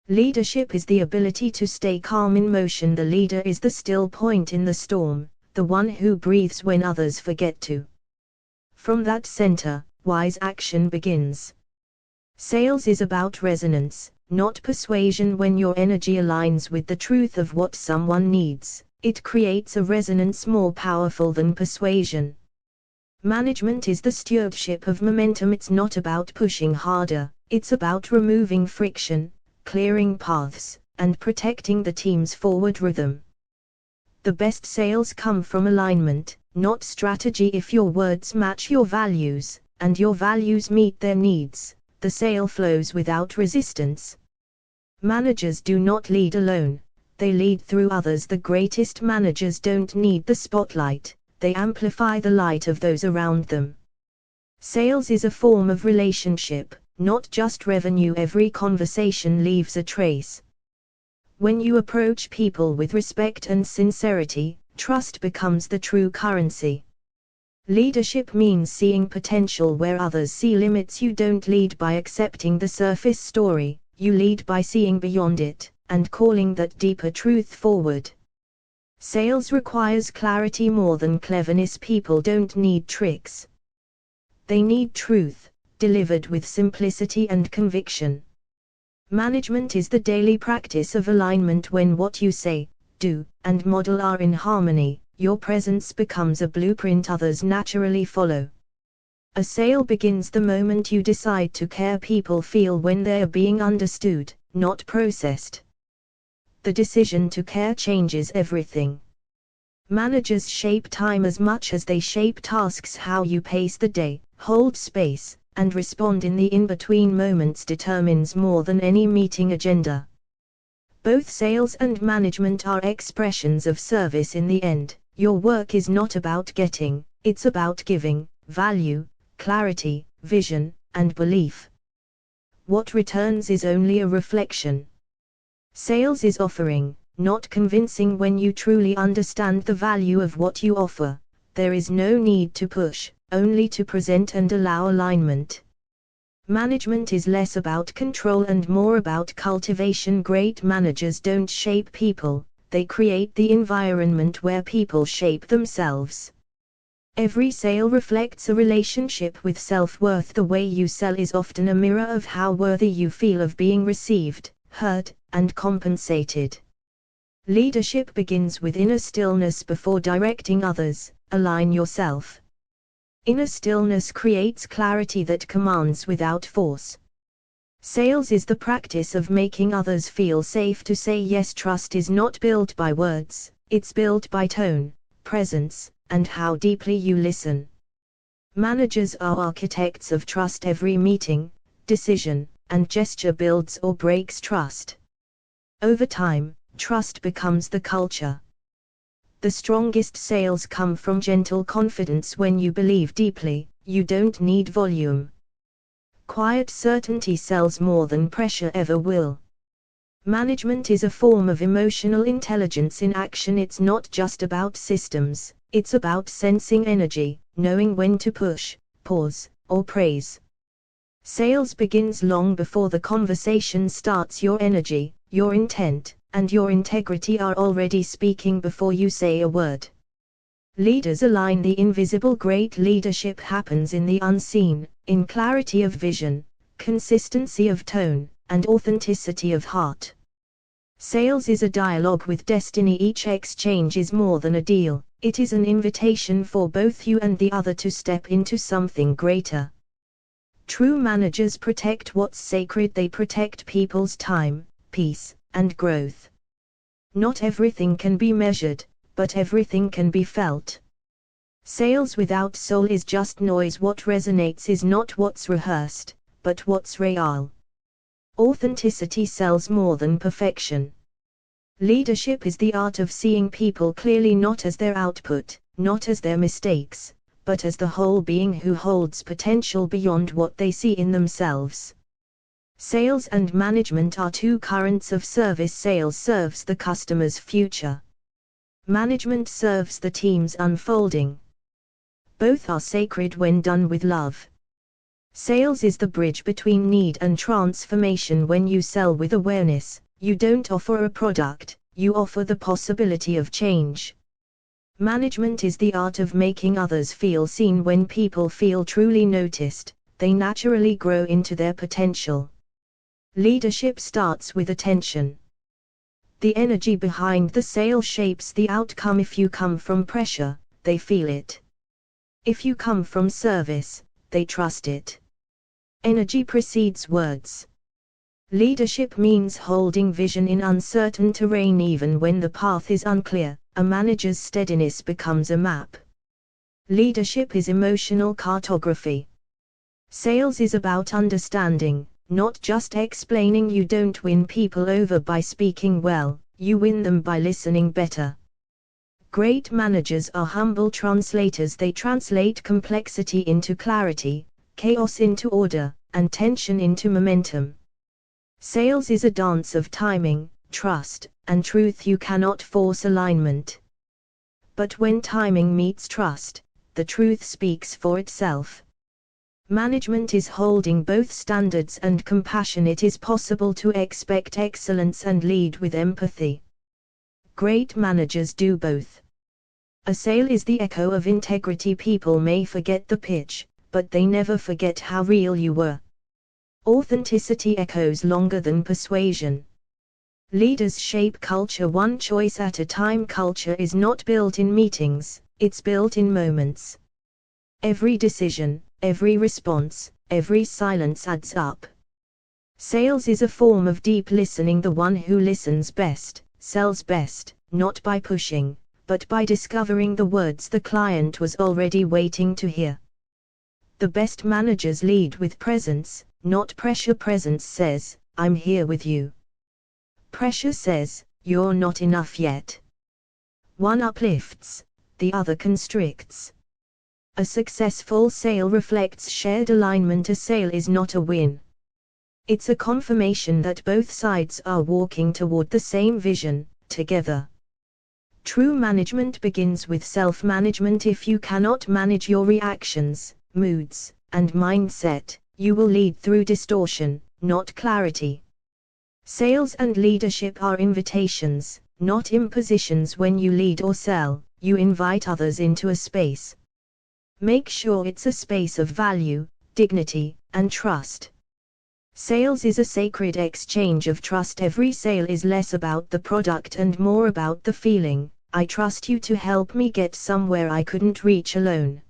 Leadership is the ability to stay calm in motion. The leader is the still point in the storm, the one who breathes when others forget to. From that center, wise action begins. Sales is about resonance, not persuasion. When your energy aligns with the truth of what someone needs, it creates a resonance more powerful than persuasion. Management is the stewardship of momentum. It's not about pushing harder, it's about removing friction, clearing paths, and protecting the team's forward rhythm. The best sales come from alignment, not strategy. If your words match your values, and your values meet their needs, the sale flows without resistance. Managers do not lead alone, they lead through others. The greatest managers don't need the spotlight, they amplify the light of those around them. Sales is a form of relationship, not just revenue. Every conversation leaves a trace. When you approach people with respect and sincerity, trust becomes the true currency. Leadership means seeing potential where others see limits. You don't lead by accepting the surface story, you lead by seeing beyond it, and calling that deeper truth forward. Sales requires clarity more than cleverness. People don't need tricks. They need truth, delivered with simplicity and conviction. Management is the daily practice of alignment. When what you say, do, and model are in harmony, your presence becomes a blueprint others naturally follow. A sale begins the moment you decide to care. People feel when they are being understood, not processed. The decision to care changes everything. Managers shape time as much as they shape tasks. How you pace the day, hold space, and respond in the in-between moments determines more than any meeting agenda. Both sales and management are expressions of service. In the end, your work is not about getting, it's about giving value, clarity, vision, and belief. What returns is only a reflection. Sales is offering, not convincing. When you truly understand the value of what you offer, there is no need to push, only to present and allow alignment. Management is less about control and more about cultivation. Great managers don't shape people, they create the environment where people shape themselves. Every sale reflects a relationship with self-worth. The way you sell is often a mirror of how worthy you feel of being received, heard, and compensated. Leadership begins with inner stillness before directing others. Align yourself. Inner stillness creates clarity that commands without force. Sales is the practice of making others feel safe to say yes. Trust is not built by words, it's built by tone, presence, and how deeply you listen. Managers are architects of trust. Every meeting, decision, and gesture builds or breaks trust. Over time, trust becomes the culture. The strongest sales come from gentle confidence. When you believe deeply, you don't need volume. Quiet certainty sells more than pressure ever will. Management is a form of emotional intelligence in action. It's not just about systems, it's about sensing energy, knowing when to push, pause, or praise. Sales begins long before the conversation starts. Your energy, your intent, and your integrity are already speaking before you say a word. Leaders align the invisible. Great leadership happens in the unseen, in clarity of vision, consistency of tone, and authenticity of heart. Sales is a dialogue with destiny. Each exchange is more than a deal, it is an invitation for both you and the other to step into something greater. True managers protect what's sacred. They protect people's time, peace, and growth. Not everything can be measured, but everything can be felt. Sales without soul is just noise. What resonates is not what's rehearsed, but what's real. Authenticity sells more than perfection. Leadership is the art of seeing people clearly, not as their output, not as their mistakes, but as the whole being who holds potential beyond what they see in themselves. Sales and management are two currents of service. Sales serves the customer's future. Management serves the team's unfolding. Both are sacred when done with love. Sales is the bridge between need and transformation. When you sell with awareness, you don't offer a product, you offer the possibility of change. Management is the art of making others feel seen. When people feel truly noticed, they naturally grow into their potential. Leadership starts with attention. The energy behind the sale shapes the outcome. If you come from pressure, they feel it. If you come from service, they trust it. Energy precedes words. Leadership means holding vision in uncertain terrain. Even when the path is unclear, a manager's steadiness becomes a map. Leadership is emotional cartography. Sales is about understanding, not just explaining. You don't win people over by speaking well, you win them by listening better. Great managers are humble translators. They translate complexity into clarity, chaos into order, and tension into momentum. Sales is a dance of timing, trust, and truth. You cannot force alignment. But when timing meets trust, the truth speaks for itself. Management is holding both standards and compassion. It is possible to expect excellence and lead with empathy. Great managers do both. A sale is the echo of integrity. People may forget the pitch, but they never forget how real you were. Authenticity echoes longer than persuasion. Leaders shape culture one choice at a time. Culture is not built in meetings, it's built in moments. Every decision, every response, every silence adds up. Sales is a form of deep listening. The one who listens best, sells best, not by pushing, but by discovering the words the client was already waiting to hear. The best managers lead with presence, not pressure. Presence says, I'm here with you. Pressure says, you're not enough yet. One uplifts, the other constricts. A successful sale reflects shared alignment. A sale is not a win. It's a confirmation that both sides are walking toward the same vision, together. True management begins with self-management. If you cannot manage your reactions, moods, and mindset, you will lead through distortion, not clarity. Sales and leadership are invitations, not impositions. When you lead or sell, you invite others into a space. Make sure it's a space of value, dignity, and trust. Sales is a sacred exchange of trust. Every sale is less about the product and more about the feeling, I trust you to help me get somewhere I couldn't reach alone.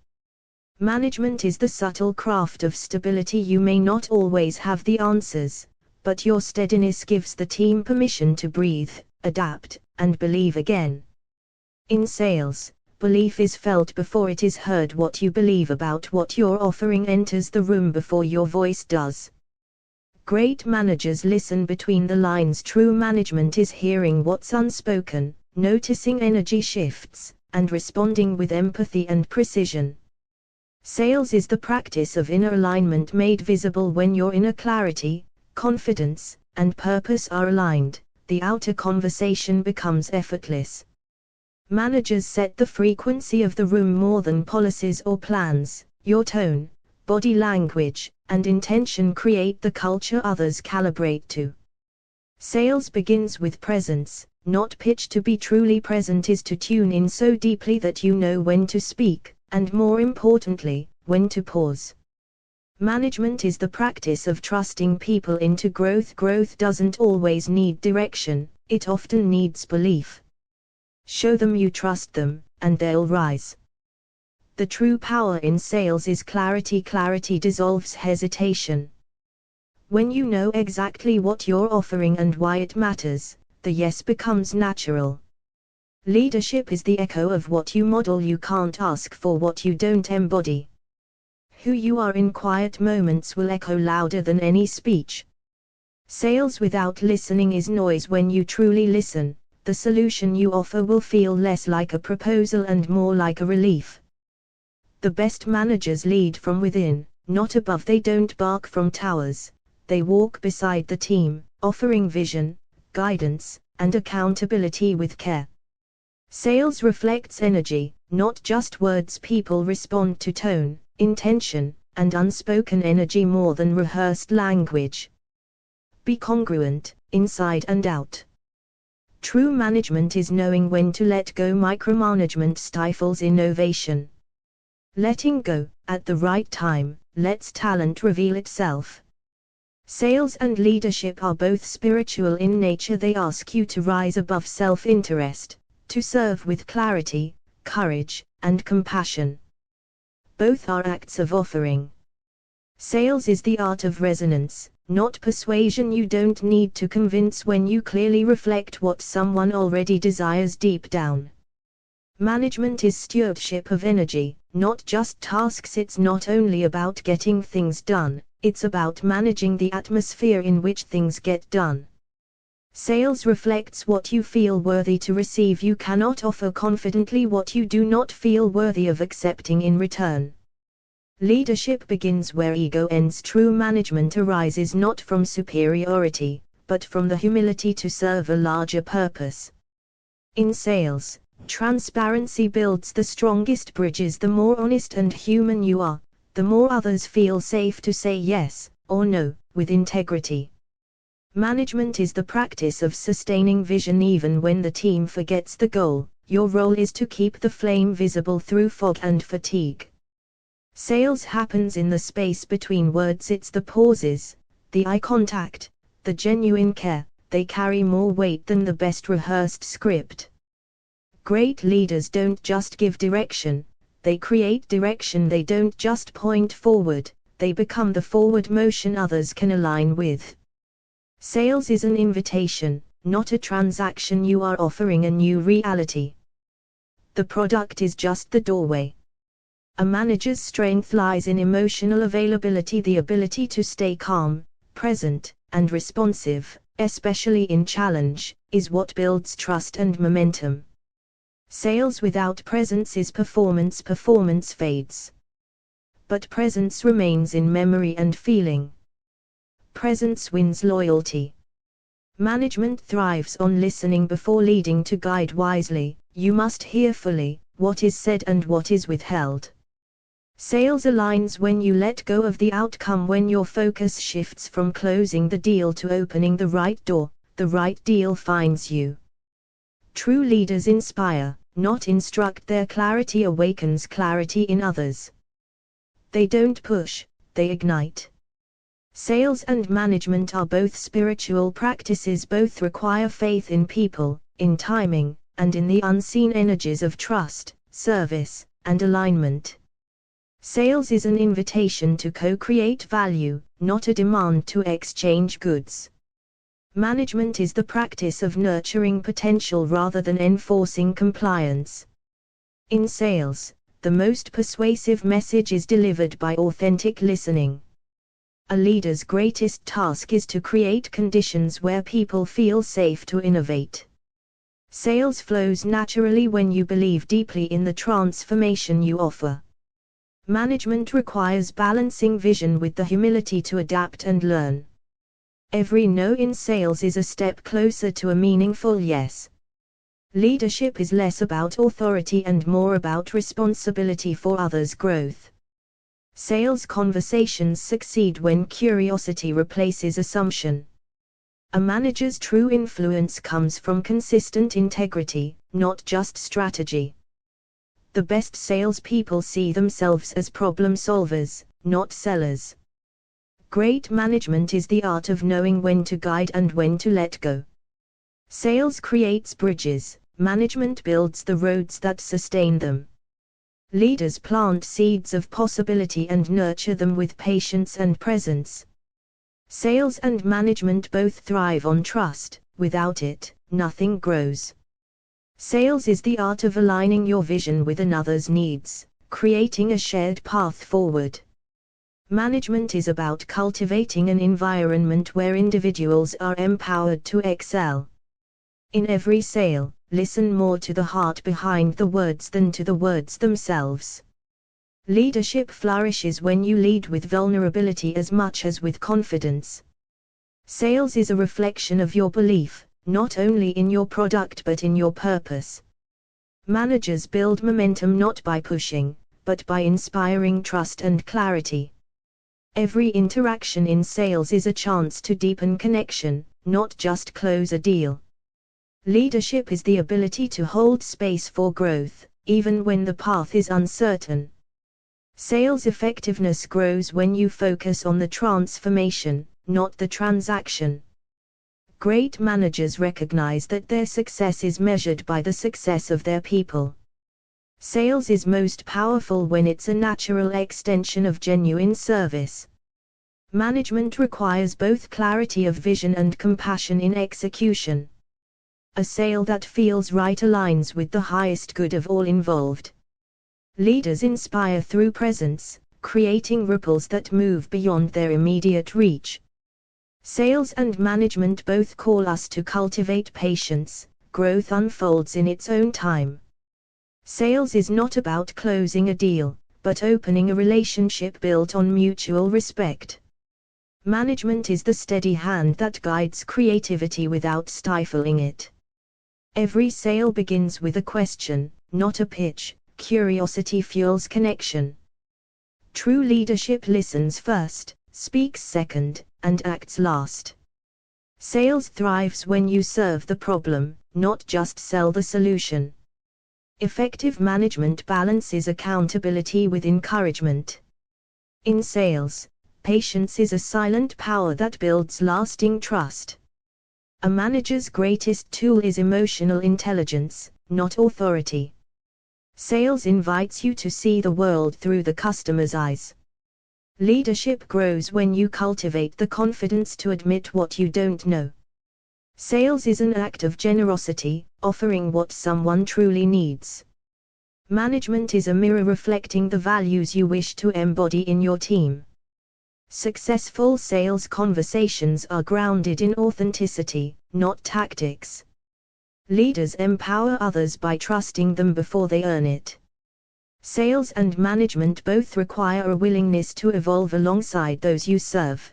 Management is the subtle craft of stability. You may not always have the answers, but your steadiness gives the team permission to breathe, adapt, and believe again. In sales, belief is felt before it is heard. What you believe about what you're offering enters the room before your voice does. Great managers listen between the lines. True management is hearing what's unspoken, noticing energy shifts, and responding with empathy and precision. Sales is the practice of inner alignment made visible. When your inner clarity, confidence, and purpose are aligned, the outer conversation becomes effortless. Managers set the frequency of the room more than policies or plans. Your tone, body language, and intention create the culture others calibrate to. Sales begins with presence, not pitch. To be truly present is to tune in so deeply that you know when to speak, and more importantly, when to pause. Management is the practice of trusting people into growth. Growth doesn't always need direction, it often needs belief. Show them you trust them, and they'll rise. The true power in sales is clarity. Clarity dissolves hesitation. When you know exactly what you're offering and why it matters, the yes becomes natural. Leadership is the echo of what you model. You can't ask for what you don't embody. Who you are in quiet moments will echo louder than any speech. Sales without listening is noise. When you truly listen, the solution you offer will feel less like a proposal and more like a relief. The best managers lead from within, not above. They don't bark from towers, they walk beside the team, offering vision, guidance, and accountability with care. Sales reflects energy, not just words. People respond to tone, intention, and unspoken energy more than rehearsed language. Be congruent, inside and out. True management is knowing when to let go. Micromanagement stifles innovation. Letting go, at the right time, lets talent reveal itself. Sales and leadership are both spiritual in nature. They ask you to rise above self-interest, to serve with clarity, courage, and compassion. Both are acts of offering. Sales is the art of resonance, not persuasion. You don't need to convince when you clearly reflect what someone already desires deep down. Management is stewardship of energy, not just tasks. It's not only about getting things done, it's about managing the atmosphere in which things get done. Sales reflects what you feel worthy to receive. You cannot offer confidently what you do not feel worthy of accepting in return. Leadership begins where ego ends. True management arises not from superiority, but from the humility to serve a larger purpose. In sales, transparency builds the strongest bridges. The more honest and human you are, the more others feel safe to say yes, or no, with integrity. Management is the practice of sustaining vision even when the team forgets the goal. Your role is to keep the flame visible through fog and fatigue. Sales happens in the space between words. It's the pauses, the eye contact, the genuine care. They carry more weight than the best rehearsed script. Great leaders don't just give direction, they create direction. They don't just point forward, they become the forward motion others can align with. Sales is an invitation, not a transaction. You are offering a new reality. The product is just the doorway. A manager's strength lies in emotional availability. The ability to stay calm, present, and responsive, especially in challenge, is what builds trust and momentum. Sales without presence is performance. Performance fades. But presence remains in memory and feeling. Presence wins loyalty. Management thrives on listening before leading. To guide wisely, you must hear fully what is said and what is withheld. Sales aligns when you let go of the outcome. When your focus shifts from closing the deal to opening the right door, the right deal finds you. True leaders inspire, not instruct. Their clarity awakens clarity in others. They don't push, they ignite. Sales and management are both spiritual practices. Both require faith in people, in timing, and in the unseen energies of trust, service, and alignment. Sales is an invitation to co-create value, not a demand to exchange goods. Management is the practice of nurturing potential rather than enforcing compliance. In sales, the most persuasive message is delivered by authentic listening. A leader's greatest task is to create conditions where people feel safe to innovate. Sales flows naturally when you believe deeply in the transformation you offer. Management requires balancing vision with the humility to adapt and learn. Every no in sales is a step closer to a meaningful yes. Leadership is less about authority and more about responsibility for others' growth. Sales conversations succeed when curiosity replaces assumption. A manager's true influence comes from consistent integrity, not just strategy. The best salespeople see themselves as problem solvers, not sellers. Great management is the art of knowing when to guide and when to let go. Sales creates bridges, management builds the roads that sustain them. Leaders plant seeds of possibility and nurture them with patience and presence. Sales and management both thrive on trust. Without it, nothing grows. Sales is the art of aligning your vision with another's needs, creating a shared path forward. Management is about cultivating an environment where individuals are empowered to excel. In every sale, listen more to the heart behind the words than to the words themselves. Leadership flourishes when you lead with vulnerability as much as with confidence. Sales is a reflection of your belief, not only in your product but in your purpose. Managers build momentum not by pushing, but by inspiring trust and clarity. Every interaction in sales is a chance to deepen connection, not just close a deal. Leadership is the ability to hold space for growth, even when the path is uncertain. Sales effectiveness grows when you focus on the transformation, not the transaction. Great managers recognize that their success is measured by the success of their people. Sales is most powerful when it's a natural extension of genuine service. Management requires both clarity of vision and compassion in execution. A sale that feels right aligns with the highest good of all involved. Leaders inspire through presence, creating ripples that move beyond their immediate reach. Sales and management both call us to cultivate patience. Growth unfolds in its own time. Sales is not about closing a deal, but opening a relationship built on mutual respect. Management is the steady hand that guides creativity without stifling it. Every sale begins with a question, not a pitch. Curiosity fuels connection. True leadership listens first, speaks second, and acts last. Sales thrives when you serve the problem, not just sell the solution. Effective management balances accountability with encouragement. In sales, patience is a silent power that builds lasting trust. A manager's greatest tool is emotional intelligence, not authority. Sales invites you to see the world through the customer's eyes. Leadership grows when you cultivate the confidence to admit what you don't know. Sales is an act of generosity, offering what someone truly needs. Management is a mirror reflecting the values you wish to embody in your team. Successful sales conversations are grounded in authenticity, not tactics. Leaders empower others by trusting them before they earn it. Sales and management both require a willingness to evolve alongside those you serve.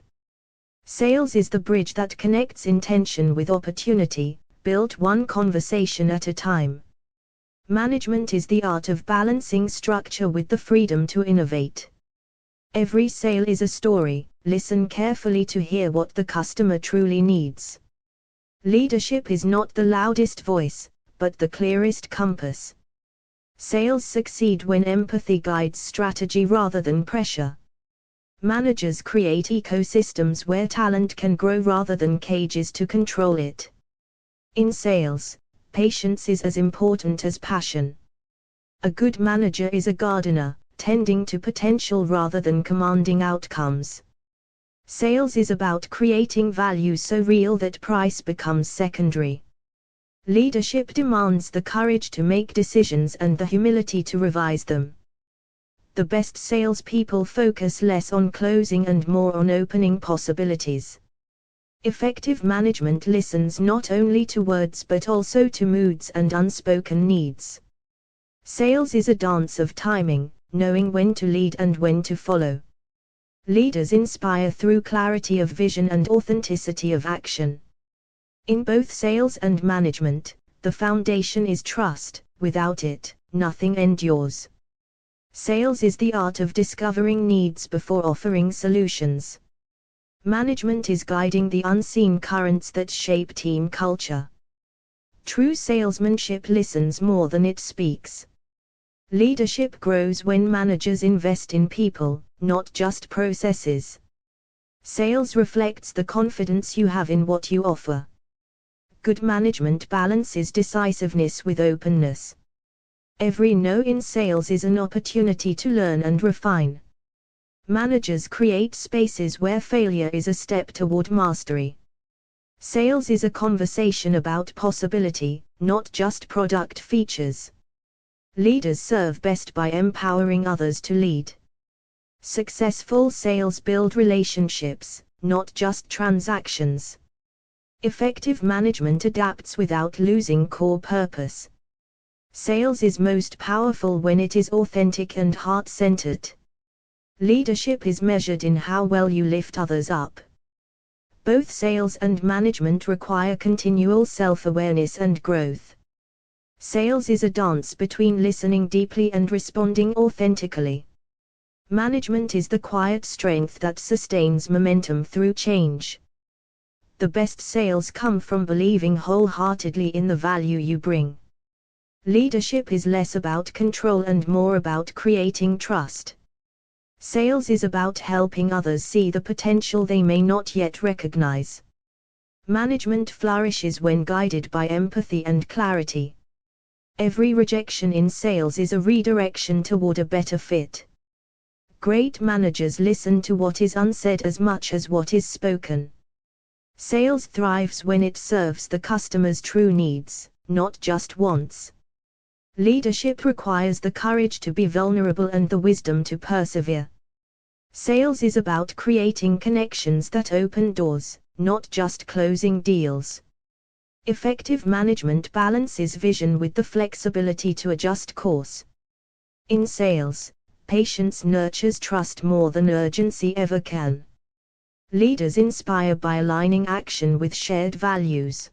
Sales is the bridge that connects intention with opportunity, built one conversation at a time. Management is the art of balancing structure with the freedom to innovate. Every sale is a story. Listen carefully to hear what the customer truly needs. Leadership is not the loudest voice, but the clearest compass. Sales succeed when empathy guides strategy rather than pressure. Managers create ecosystems where talent can grow rather than cages to control it. In sales, patience is as important as passion. A good manager is a gardener, tending to potential rather than commanding outcomes. Sales is about creating value so real that price becomes secondary. Leadership demands the courage to make decisions and the humility to revise them. The best salespeople focus less on closing and more on opening possibilities. Effective management listens not only to words but also to moods and unspoken needs. Sales is a dance of timing, knowing when to lead and when to follow. Leaders inspire through clarity of vision and authenticity of action. In both sales and management, the foundation is trust. Without it, nothing endures. Sales is the art of discovering needs before offering solutions. Management is guiding the unseen currents that shape team culture. True salesmanship listens more than it speaks. Leadership grows when managers invest in people, not just processes. Sales reflects the confidence you have in what you offer. Good management balances decisiveness with openness. Every no in sales is an opportunity to learn and refine. Managers create spaces where failure is a step toward mastery. Sales is a conversation about possibility, not just product features. Leaders serve best by empowering others to lead. Successful sales build relationships, not just transactions. Effective management adapts without losing core purpose. Sales is most powerful when it is authentic and heart-centered. Leadership is measured in how well you lift others up. Both sales and management require continual self-awareness and growth. Sales is a dance between listening deeply and responding authentically. Management is the quiet strength that sustains momentum through change. The best sales come from believing wholeheartedly in the value you bring. Leadership is less about control and more about creating trust. Sales is about helping others see the potential they may not yet recognize. Management flourishes when guided by empathy and clarity. Every rejection in sales is a redirection toward a better fit. Great managers listen to what is unsaid as much as what is spoken. Sales thrives when it serves the customer's true needs, not just wants. Leadership requires the courage to be vulnerable and the wisdom to persevere. Sales is about creating connections that open doors, not just closing deals. Effective management balances vision with the flexibility to adjust course. In sales, patience nurtures trust more than urgency ever can. Leaders inspire by aligning action with shared values.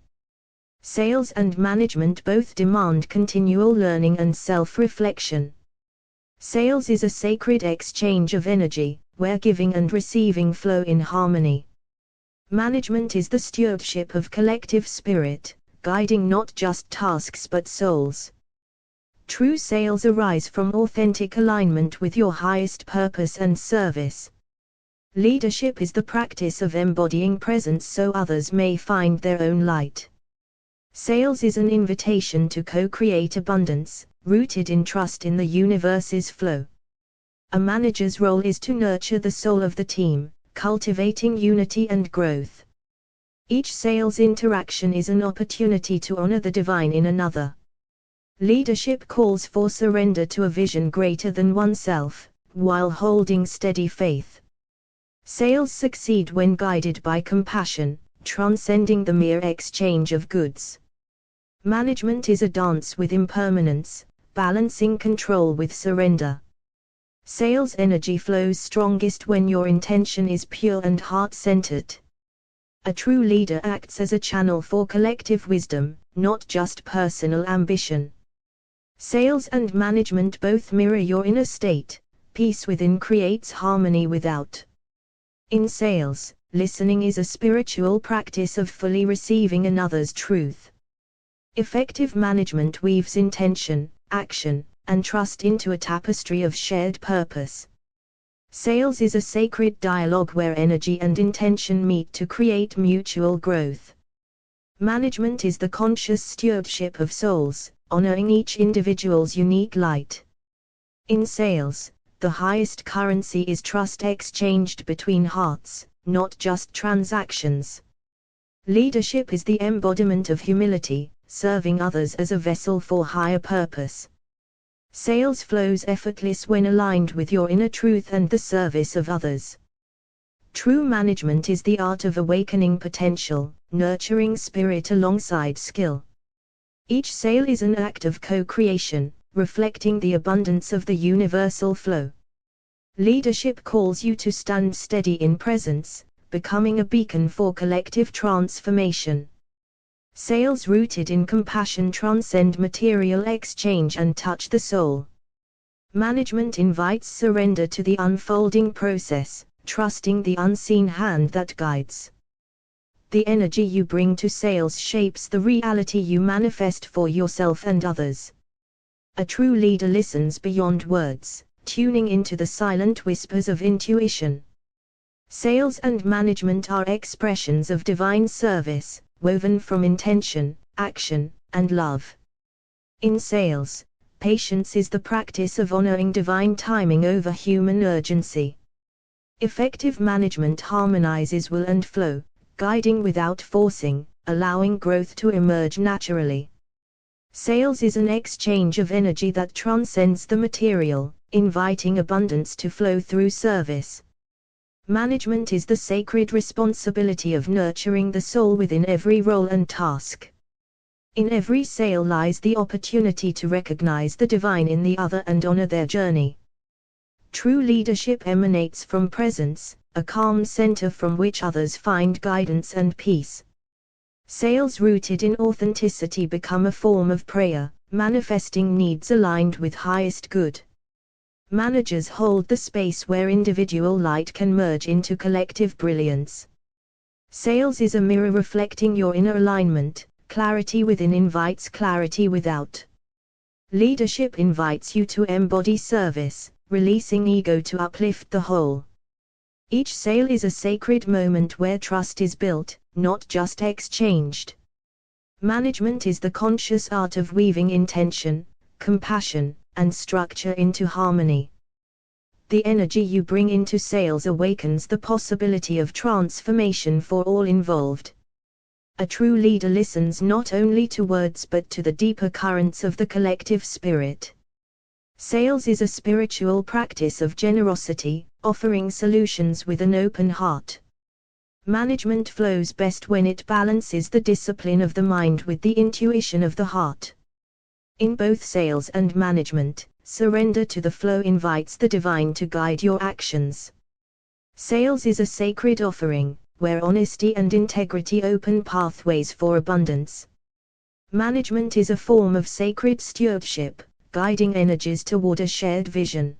Sales and management both demand continual learning and self-reflection. Sales is a sacred exchange of energy, where giving and receiving flow in harmony. Management is the stewardship of collective spirit, guiding not just tasks but souls. True sales arise from authentic alignment with your highest purpose and service. Leadership is the practice of embodying presence so others may find their own light. Sales is an invitation to co-create abundance, rooted in trust in the universe's flow. A manager's role is to nurture the soul of the team, cultivating unity and growth. Each sales interaction is an opportunity to honor the divine in another. Leadership calls for surrender to a vision greater than oneself, while holding steady faith. Sales succeed when guided by compassion, transcending the mere exchange of goods. Management is a dance with impermanence, balancing control with surrender. Sales energy flows strongest when your intention is pure and heart-centered. A true leader acts as a channel for collective wisdom, not just personal ambition. Sales and management both mirror your inner state. Peace within creates harmony without. In sales, listening is a spiritual practice of fully receiving another's truth. Effective management weaves intention, action, and trust into a tapestry of shared purpose. Sales is a sacred dialogue where energy and intention meet to create mutual growth. Management is the conscious stewardship of souls, honoring each individual's unique light. In sales, the highest currency is trust exchanged between hearts, not just transactions. Leadership is the embodiment of humility, serving others as a vessel for higher purpose. Sales flows effortless when aligned with your inner truth and the service of others. True management is the art of awakening potential, nurturing spirit alongside skill. Each sale is an act of co-creation, reflecting the abundance of the universal flow. Leadership calls you to stand steady in presence, becoming a beacon for collective transformation. Sales rooted in compassion transcend material exchange and touch the soul. Management invites surrender to the unfolding process, trusting the unseen hand that guides. The energy you bring to sales shapes the reality you manifest for yourself and others. A true leader listens beyond words, tuning into the silent whispers of intuition. Sales and management are expressions of divine service, woven from intention, action, and love. In sales, patience is the practice of honoring divine timing over human urgency. Effective management harmonizes will and flow, guiding without forcing, allowing growth to emerge naturally. Sales is an exchange of energy that transcends the material, inviting abundance to flow through service. Management is the sacred responsibility of nurturing the soul within every role and task. In every sale lies the opportunity to recognize the divine in the other and honor their journey. True leadership emanates from presence, a calm center from which others find guidance and peace. Sales rooted in authenticity become a form of prayer, manifesting needs aligned with highest good. Managers hold the space where individual light can merge into collective brilliance. Sales is a mirror reflecting your inner alignment. Clarity within invites clarity without. Leadership invites you to embody service, releasing ego to uplift the whole. Each sale is a sacred moment where trust is built, not just exchanged. Management is the conscious art of weaving intention, compassion, and structure into harmony. The energy you bring into sales awakens the possibility of transformation for all involved. A true leader listens not only to words but to the deeper currents of the collective spirit. Sales is a spiritual practice of generosity, offering solutions with an open heart. Management flows best when it balances the discipline of the mind with the intuition of the heart. In both sales and management, surrender to the flow invites the divine to guide your actions. Sales is a sacred offering, where honesty and integrity open pathways for abundance. Management is a form of sacred stewardship, guiding energies toward a shared vision.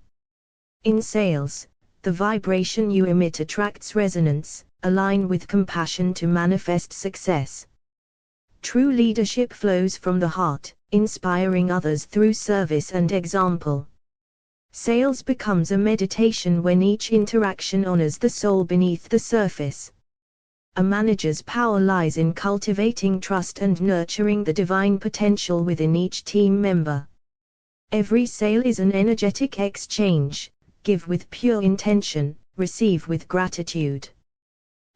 In sales, the vibration you emit attracts resonance, align with compassion to manifest success. True leadership flows from the heart, inspiring others through service and example. Sales becomes a meditation when each interaction honors the soul beneath the surface. A manager's power lies in cultivating trust and nurturing the divine potential within each team member. Every sale is an energetic exchange, give with pure intention, receive with gratitude.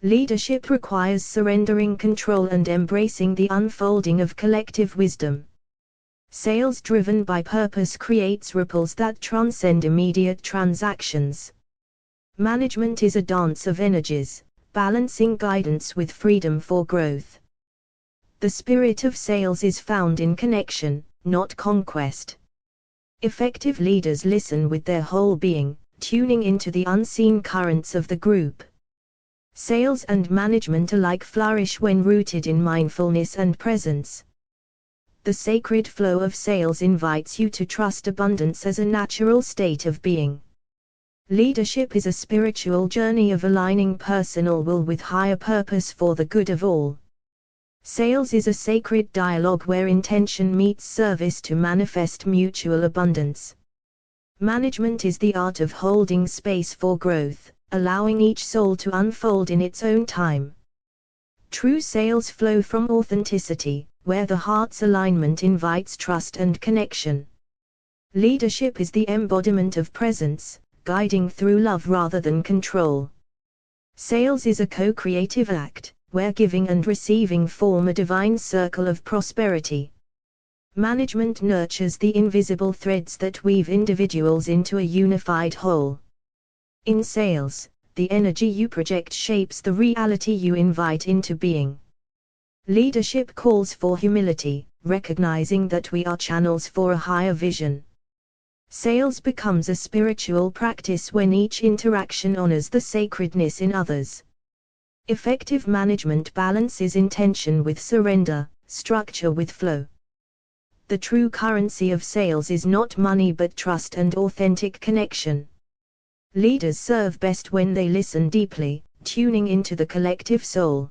Leadership requires surrendering control and embracing the unfolding of collective wisdom. Sales driven by purpose creates ripples that transcend immediate transactions. Management is a dance of energies, balancing guidance with freedom for growth. The spirit of sales is found in connection, not conquest. Effective leaders listen with their whole being, tuning into the unseen currents of the group. Sales and management alike flourish when rooted in mindfulness and presence. The sacred flow of sales invites you to trust abundance as a natural state of being. Leadership is a spiritual journey of aligning personal will with higher purpose for the good of all. Sales is a sacred dialogue where intention meets service to manifest mutual abundance. Management is the art of holding space for growth, allowing each soul to unfold in its own time. True sales flow from authenticity, where the heart's alignment invites trust and connection. Leadership is the embodiment of presence, guiding through love rather than control. Sales is a co-creative act, where giving and receiving form a divine circle of prosperity. Management nurtures the invisible threads that weave individuals into a unified whole. In sales, the energy you project shapes the reality you invite into being. Leadership calls for humility, recognizing that we are channels for a higher vision. Sales becomes a spiritual practice when each interaction honors the sacredness in others. Effective management balances intention with surrender, structure with flow. The true currency of sales is not money but trust and authentic connection. Leaders serve best when they listen deeply, tuning into the collective soul.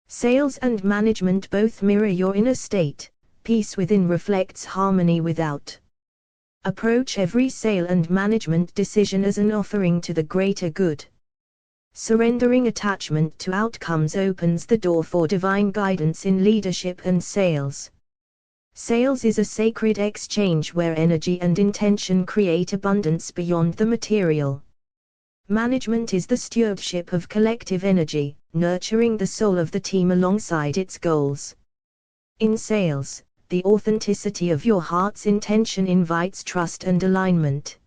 Sales and management both mirror your inner state. Peace within reflects harmony without. Approach every sale and management decision as an offering to the greater good. Surrendering attachment to outcomes opens the door for divine guidance in leadership and sales. Sales is a sacred exchange where energy and intention create abundance beyond the material. Management is the stewardship of collective energy, nurturing the soul of the team alongside its goals. In sales, the authenticity of your heart's intention invites trust and alignment.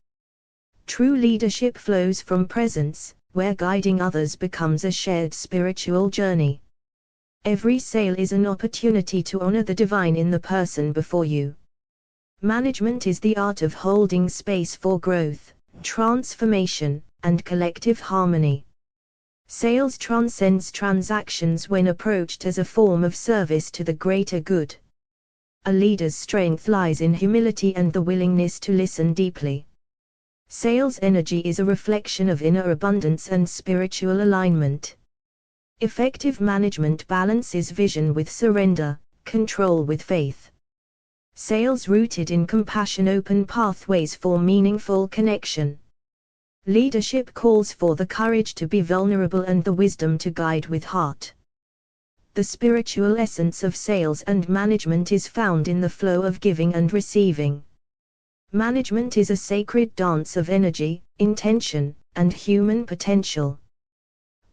True leadership flows from presence, where guiding others becomes a shared spiritual journey. Every sale is an opportunity to honor the divine in the person before you. Management is the art of holding space for growth, transformation, and collective harmony. Sales transcends transactions when approached as a form of service to the greater good. A leader's strength lies in humility and the willingness to listen deeply. Sales energy is a reflection of inner abundance and spiritual alignment. Effective management balances vision with surrender, control with faith. Sales rooted in compassion open pathways for meaningful connection. Leadership calls for the courage to be vulnerable and the wisdom to guide with heart. The spiritual essence of sales and management is found in the flow of giving and receiving. Management is a sacred dance of energy, intention, and human potential.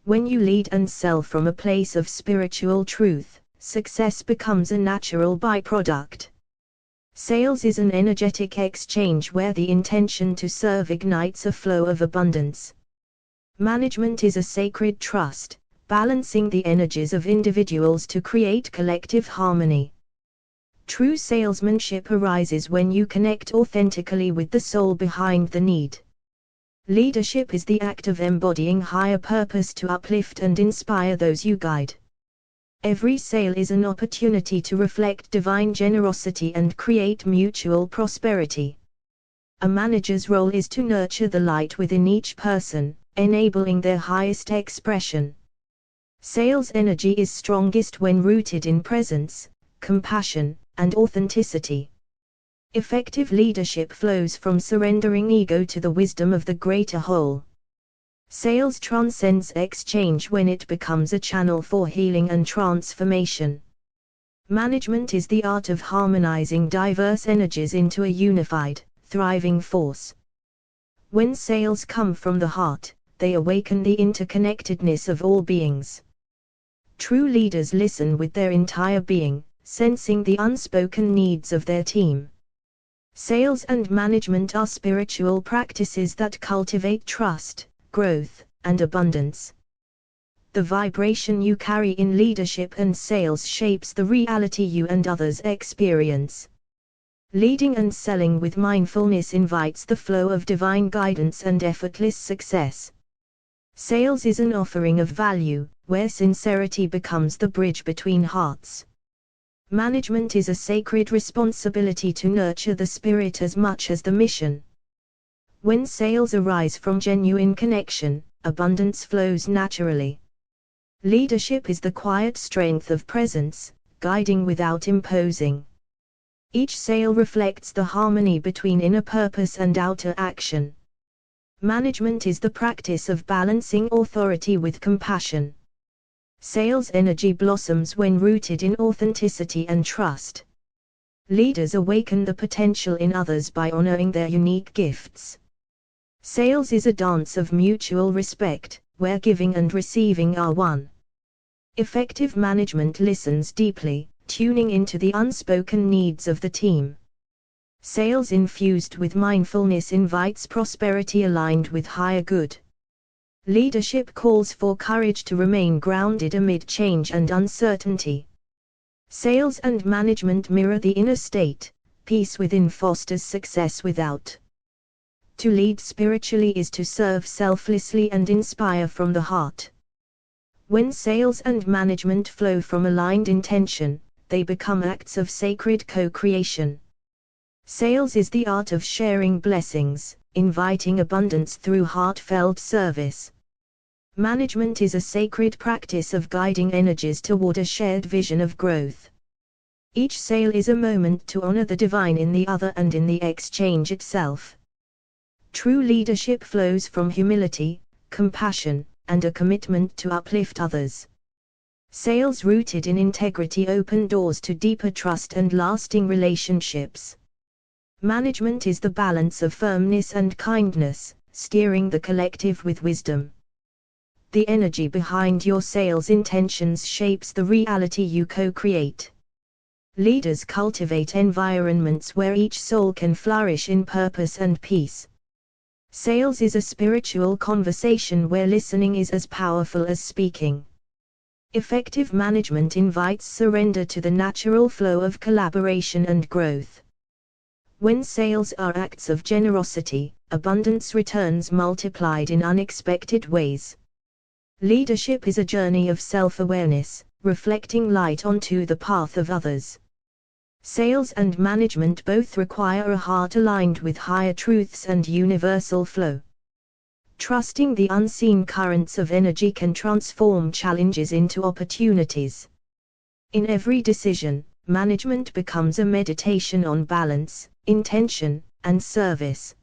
When you lead and sell from a place of spiritual truth, success becomes a natural byproduct. Sales is an energetic exchange where the intention to serve ignites a flow of abundance. Management is a sacred trust, balancing the energies of individuals to create collective harmony. True salesmanship arises when you connect authentically with the soul behind the need. Leadership is the act of embodying higher purpose to uplift and inspire those you guide. Every sale is an opportunity to reflect divine generosity and create mutual prosperity. A manager's role is to nurture the light within each person, enabling their highest expression. Sales energy is strongest when rooted in presence, compassion, and authenticity. Effective leadership flows from surrendering ego to the wisdom of the greater whole. Sales transcends exchange when it becomes a channel for healing and transformation. Management is the art of harmonizing diverse energies into a unified, thriving force. When sales come from the heart, they awaken the interconnectedness of all beings. True leaders listen with their entire being, sensing the unspoken needs of their team. Sales and management are spiritual practices that cultivate trust, growth, and abundance. The vibration you carry in leadership and sales shapes the reality you and others experience. Leading and selling with mindfulness invites the flow of divine guidance and effortless success. Sales is an offering of value, where sincerity becomes the bridge between hearts. Management is a sacred responsibility to nurture the spirit as much as the mission. When sales arise from genuine connection, abundance flows naturally. Leadership is the quiet strength of presence, guiding without imposing. Each sale reflects the harmony between inner purpose and outer action. Management is the practice of balancing authority with compassion. Sales energy blossoms when rooted in authenticity and trust. Leaders awaken the potential in others by honoring their unique gifts. Sales is a dance of mutual respect, where giving and receiving are one. Effective management listens deeply, tuning into the unspoken needs of the team. Sales infused with mindfulness invites prosperity aligned with higher good. Leadership calls for courage to remain grounded amid change and uncertainty. Sales and management mirror the inner state, peace within fosters success without. To lead spiritually is to serve selflessly and inspire from the heart. When sales and management flow from aligned intention, they become acts of sacred co-creation. Sales is the art of sharing blessings, inviting abundance through heartfelt service. Management is a sacred practice of guiding energies toward a shared vision of growth. Each sale is a moment to honor the divine in the other and in the exchange itself. True leadership flows from humility, compassion, and a commitment to uplift others. Sales rooted in integrity open doors to deeper trust and lasting relationships. Management is the balance of firmness and kindness, steering the collective with wisdom. The energy behind your sales intentions shapes the reality you co-create. Leaders cultivate environments where each soul can flourish in purpose and peace. Sales is a spiritual conversation where listening is as powerful as speaking. Effective management invites surrender to the natural flow of collaboration and growth. When sales are acts of generosity, abundance returns multiplied in unexpected ways. Leadership is a journey of self-awareness, reflecting light onto the path of others. Sales and management both require a heart aligned with higher truths and universal flow. Trusting the unseen currents of energy can transform challenges into opportunities. In every decision, management becomes a meditation on balance, intention, and service.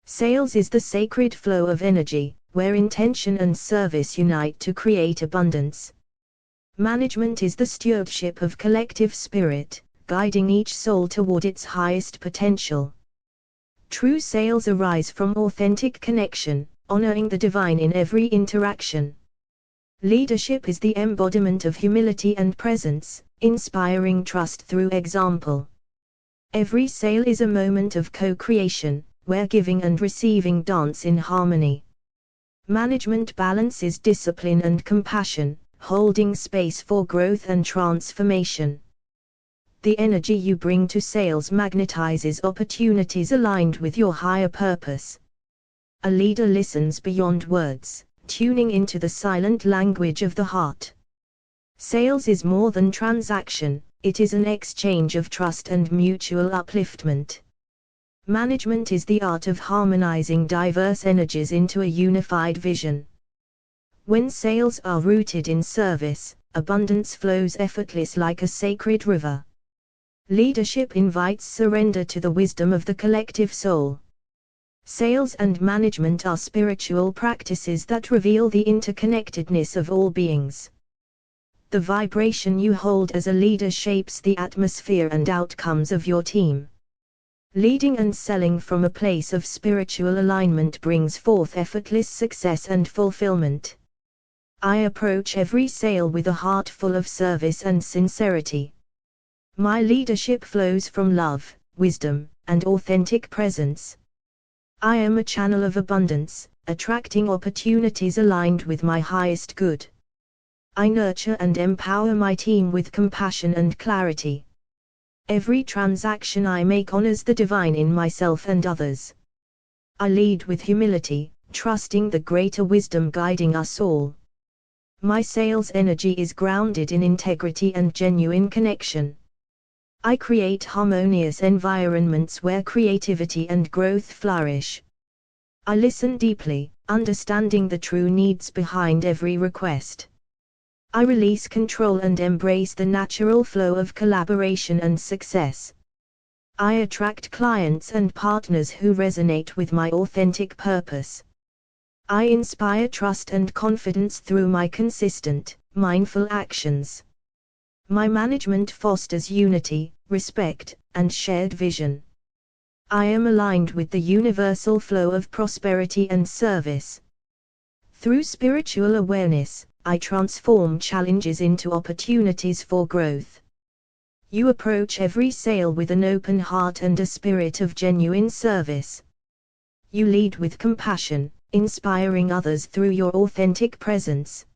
Sales is the sacred flow of energy, where intention and service unite to create abundance. Management is the stewardship of collective spirit, guiding each soul toward its highest potential. True sales arise from authentic connection, honoring the divine in every interaction. Leadership is the embodiment of humility and presence, inspiring trust through example. Every sale is a moment of co-creation, where giving and receiving dance in harmony. Management balances discipline and compassion, holding space for growth and transformation. The energy you bring to sales magnetizes opportunities aligned with your higher purpose. A leader listens beyond words, tuning into the silent language of the heart. Sales is more than transaction, it is an exchange of trust and mutual upliftment. Management is the art of harmonizing diverse energies into a unified vision. When sales are rooted in service, abundance flows effortless like a sacred river. Leadership invites surrender to the wisdom of the collective soul. Sales and management are spiritual practices that reveal the interconnectedness of all beings. The vibration you hold as a leader shapes the atmosphere and outcomes of your team. Leading and selling from a place of spiritual alignment brings forth effortless success and fulfillment. I approach every sale with a heart full of service and sincerity. My leadership flows from love, wisdom, and authentic presence. I am a channel of abundance, attracting opportunities aligned with my highest good. I nurture and empower my team with compassion and clarity. Every transaction I make honors the divine in myself and others. I lead with humility, trusting the greater wisdom guiding us all. My sales energy is grounded in integrity and genuine connection. I create harmonious environments where creativity and growth flourish. I listen deeply, understanding the true needs behind every request. I release control and embrace the natural flow of collaboration and success. I attract clients and partners who resonate with my authentic purpose. I inspire trust and confidence through my consistent, mindful actions. My management fosters unity, respect, and shared vision. I am aligned with the universal flow of prosperity and service. Through spiritual awareness, I transform challenges into opportunities for growth. You approach every sale with an open heart and a spirit of genuine service. You lead with compassion, inspiring others through your authentic presence.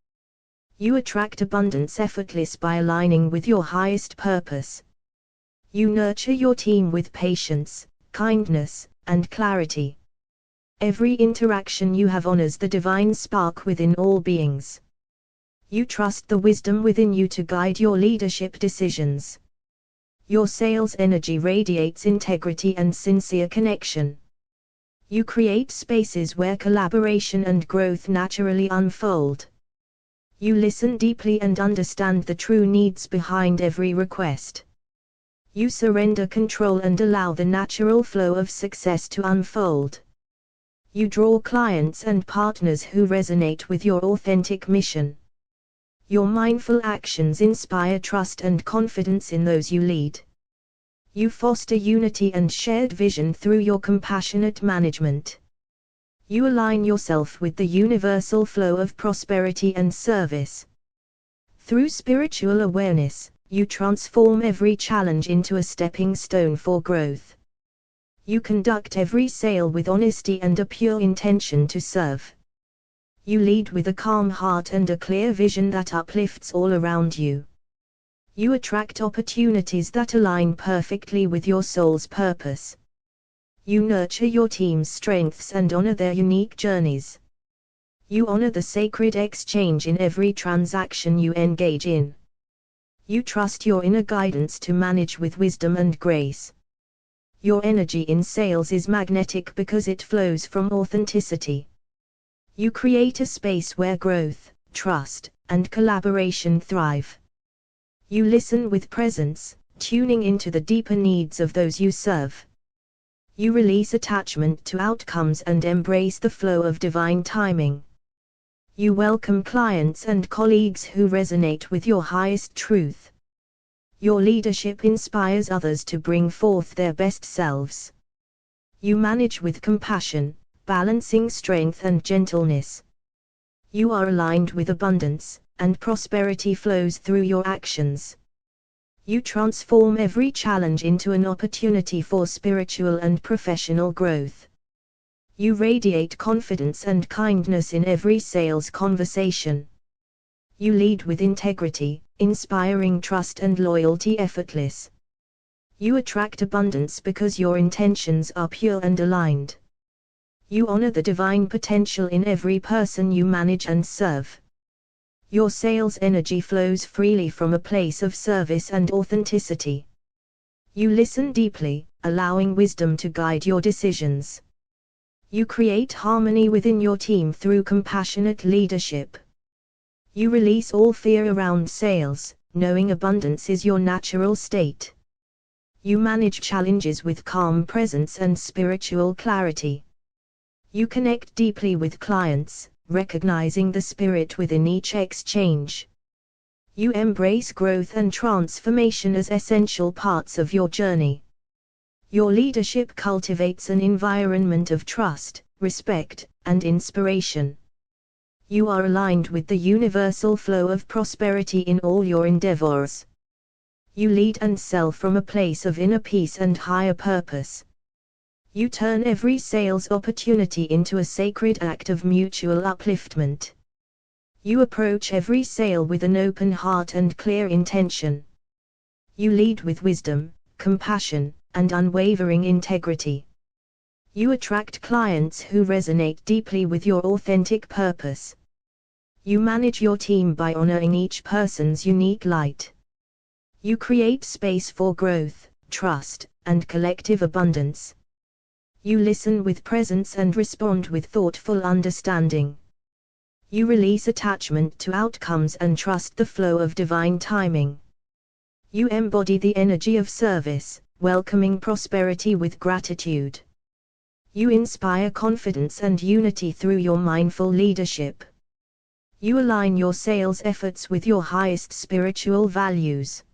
You attract abundance effortless by aligning with your highest purpose. You nurture your team with patience, kindness, and clarity. Every interaction you have honors the divine spark within all beings. You trust the wisdom within you to guide your leadership decisions. Your sales energy radiates integrity and sincere connection. You create spaces where collaboration and growth naturally unfold. You listen deeply and understand the true needs behind every request. You surrender control and allow the natural flow of success to unfold. You draw clients and partners who resonate with your authentic mission. Your mindful actions inspire trust and confidence in those you lead. You foster unity and shared vision through your compassionate management. You align yourself with the universal flow of prosperity and service. Through spiritual awareness, you transform every challenge into a stepping stone for growth. You conduct every sale with honesty and a pure intention to serve. You lead with a calm heart and a clear vision that uplifts all around you. You attract opportunities that align perfectly with your soul's purpose. You nurture your team's strengths and honor their unique journeys. You honor the sacred exchange in every transaction you engage in. You trust your inner guidance to manage with wisdom and grace. Your energy in sales is magnetic because it flows from authenticity. You create a space where growth, trust, and collaboration thrive. You listen with presence, tuning into the deeper needs of those you serve. You release attachment to outcomes and embrace the flow of divine timing. You welcome clients and colleagues who resonate with your highest truth. Your leadership inspires others to bring forth their best selves. You manage with compassion, balancing strength and gentleness. You are aligned with abundance, and prosperity flows through your actions. You transform every challenge into an opportunity for spiritual and professional growth. You radiate confidence and kindness in every sales conversation. You lead with integrity, inspiring trust and loyalty effortless. You attract abundance because your intentions are pure and aligned. You honor the divine potential in every person you manage and serve. Your sales energy flows freely from a place of service and authenticity. You listen deeply, allowing wisdom to guide your decisions. You create harmony within your team through compassionate leadership. You release all fear around sales, knowing abundance is your natural state. You manage challenges with calm presence and spiritual clarity. You connect deeply with clients, recognizing the spirit within each exchange. You embrace growth and transformation as essential parts of your journey. Your leadership cultivates an environment of trust, respect, and inspiration. You are aligned with the universal flow of prosperity in all your endeavors. You lead and sell from a place of inner peace and higher purpose. You turn every sales opportunity into a sacred act of mutual upliftment. You approach every sale with an open heart and clear intention. You lead with wisdom, compassion, and unwavering integrity. You attract clients who resonate deeply with your authentic purpose. You manage your team by honoring each person's unique light. You create space for growth, trust, and collective abundance. You listen with presence and respond with thoughtful understanding. You release attachment to outcomes and trust the flow of divine timing. You embody the energy of service, welcoming prosperity with gratitude. You inspire confidence and unity through your mindful leadership. You align your sales efforts with your highest spiritual values.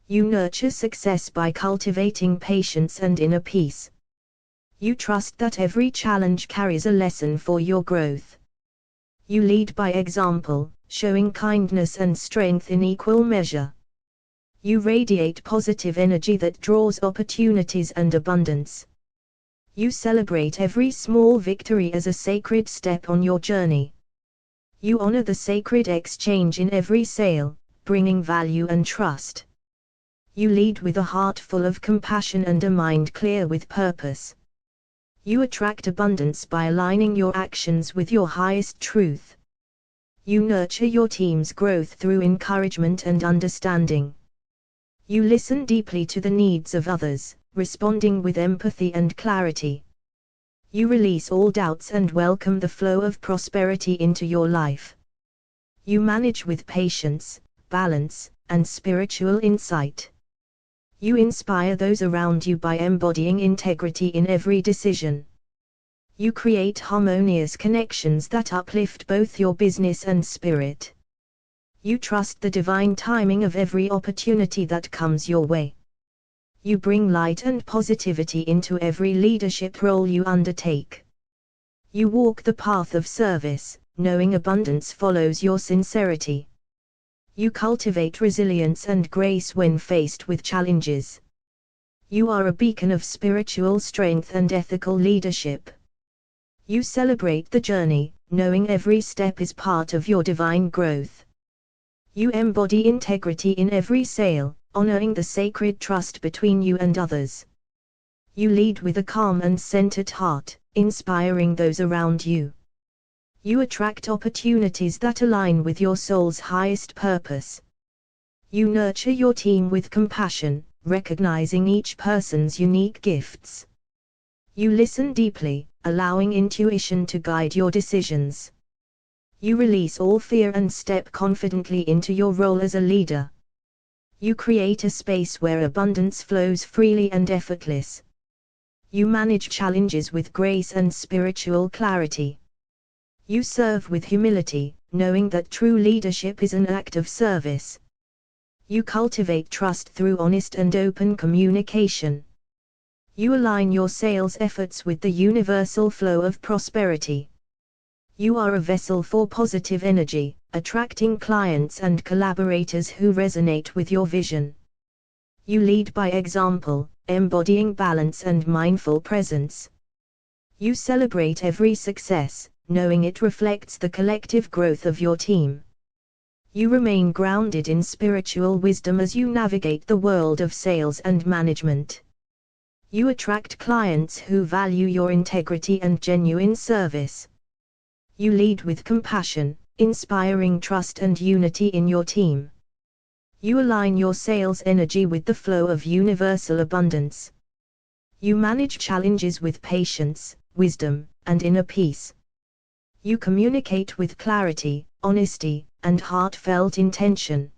You nurture success by cultivating patience and inner peace. You trust that every challenge carries a lesson for your growth. You lead by example, showing kindness and strength in equal measure. You radiate positive energy that draws opportunities and abundance. You celebrate every small victory as a sacred step on your journey. You honor the sacred exchange in every sale, bringing value and trust. You lead with a heart full of compassion and a mind clear with purpose. You attract abundance by aligning your actions with your highest truth. You nurture your team's growth through encouragement and understanding. You listen deeply to the needs of others, responding with empathy and clarity. You release all doubts and welcome the flow of prosperity into your life. You manage with patience, balance, and spiritual insight. You inspire those around you by embodying integrity in every decision. You create harmonious connections that uplift both your business and spirit. You trust the divine timing of every opportunity that comes your way. You bring light and positivity into every leadership role you undertake. You walk the path of service, knowing abundance follows your sincerity. You cultivate resilience and grace when faced with challenges. You are a beacon of spiritual strength and ethical leadership. You celebrate the journey, knowing every step is part of your divine growth. You embody integrity in every sale, honoring the sacred trust between you and others. You lead with a calm and centered heart, inspiring those around you. You attract opportunities that align with your soul's highest purpose. You nurture your team with compassion, recognizing each person's unique gifts. You listen deeply, allowing intuition to guide your decisions. You release all fear and step confidently into your role as a leader. You create a space where abundance flows freely and effortless. You manage challenges with grace and spiritual clarity. You serve with humility, knowing that true leadership is an act of service. You cultivate trust through honest and open communication. You align your sales efforts with the universal flow of prosperity. You are a vessel for positive energy, attracting clients and collaborators who resonate with your vision. You lead by example, embodying balance and mindful presence. You celebrate every success, knowing it reflects the collective growth of your team. You remain grounded in spiritual wisdom as you navigate the world of sales and management. You attract clients who value your integrity and genuine service. You lead with compassion, inspiring trust and unity in your team. You align your sales energy with the flow of universal abundance. You manage challenges with patience, wisdom, and inner peace. You communicate with clarity, honesty, and heartfelt intention.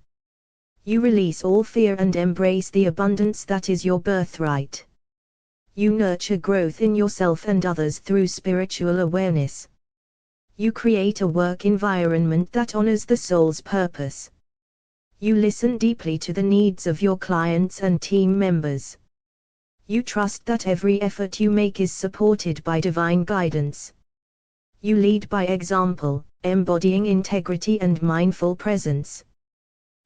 You release all fear and embrace the abundance that is your birthright. You nurture growth in yourself and others through spiritual awareness. You create a work environment that honors the soul's purpose. You listen deeply to the needs of your clients and team members. You trust that every effort you make is supported by divine guidance. You lead by example, embodying integrity and mindful presence.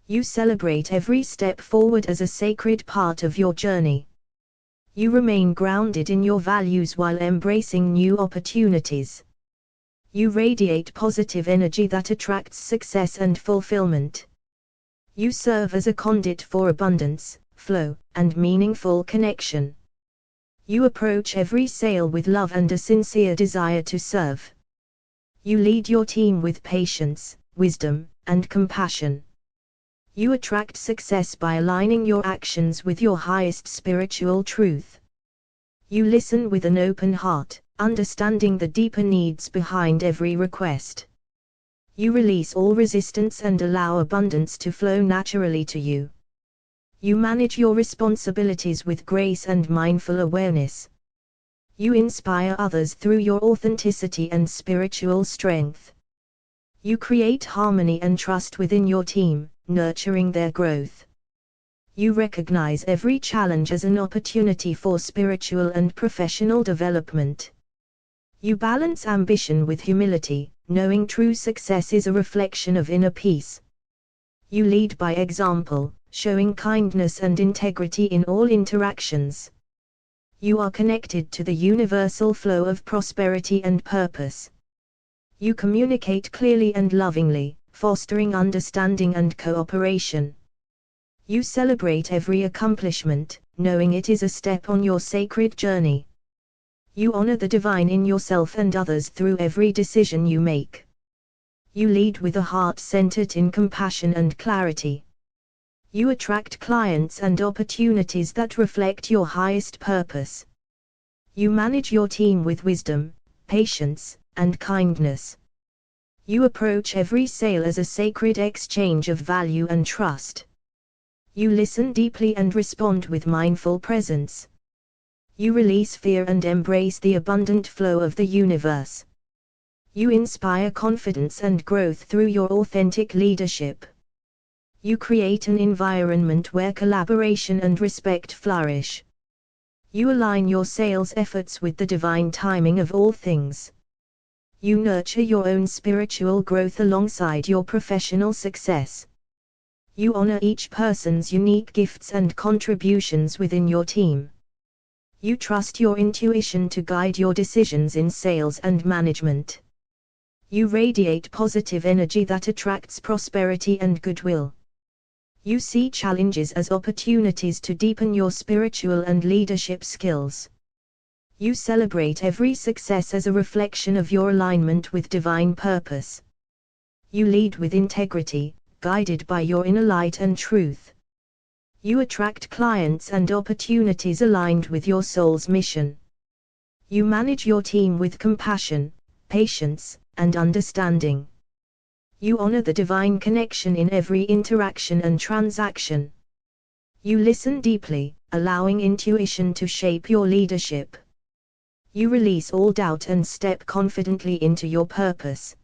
You celebrate every step forward as a sacred part of your journey. You remain grounded in your values while embracing new opportunities. You radiate positive energy that attracts success and fulfillment. You serve as a conduit for abundance, flow, and meaningful connection. You approach every sale with love and a sincere desire to serve. You lead your team with patience, wisdom, and compassion. You attract success by aligning your actions with your highest spiritual truth. You listen with an open heart, understanding the deeper needs behind every request. You release all resistance and allow abundance to flow naturally to you. You manage your responsibilities with grace and mindful awareness. You inspire others through your authenticity and spiritual strength. You create harmony and trust within your team, nurturing their growth. You recognize every challenge as an opportunity for spiritual and professional development. You balance ambition with humility, knowing true success is a reflection of inner peace. You lead by example, showing kindness and integrity in all interactions. You are connected to the universal flow of prosperity and purpose. You communicate clearly and lovingly, fostering understanding and cooperation. You celebrate every accomplishment, knowing it is a step on your sacred journey. You honor the divine in yourself and others through every decision you make. You lead with a heart centered in compassion and clarity. You attract clients and opportunities that reflect your highest purpose. You manage your team with wisdom, patience, and kindness. You approach every sale as a sacred exchange of value and trust. You listen deeply and respond with mindful presence. You release fear and embrace the abundant flow of the universe. You inspire confidence and growth through your authentic leadership. You create an environment where collaboration and respect flourish. You align your sales efforts with the divine timing of all things. You nurture your own spiritual growth alongside your professional success. You honor each person's unique gifts and contributions within your team. You trust your intuition to guide your decisions in sales and management. You radiate positive energy that attracts prosperity and goodwill. You see challenges as opportunities to deepen your spiritual and leadership skills. You celebrate every success as a reflection of your alignment with divine purpose. You lead with integrity, guided by your inner light and truth. You attract clients and opportunities aligned with your soul's mission. You manage your team with compassion, patience, and understanding. You honor the divine connection in every interaction and transaction. You listen deeply, allowing intuition to shape your leadership. You release all doubt and step confidently into your purpose.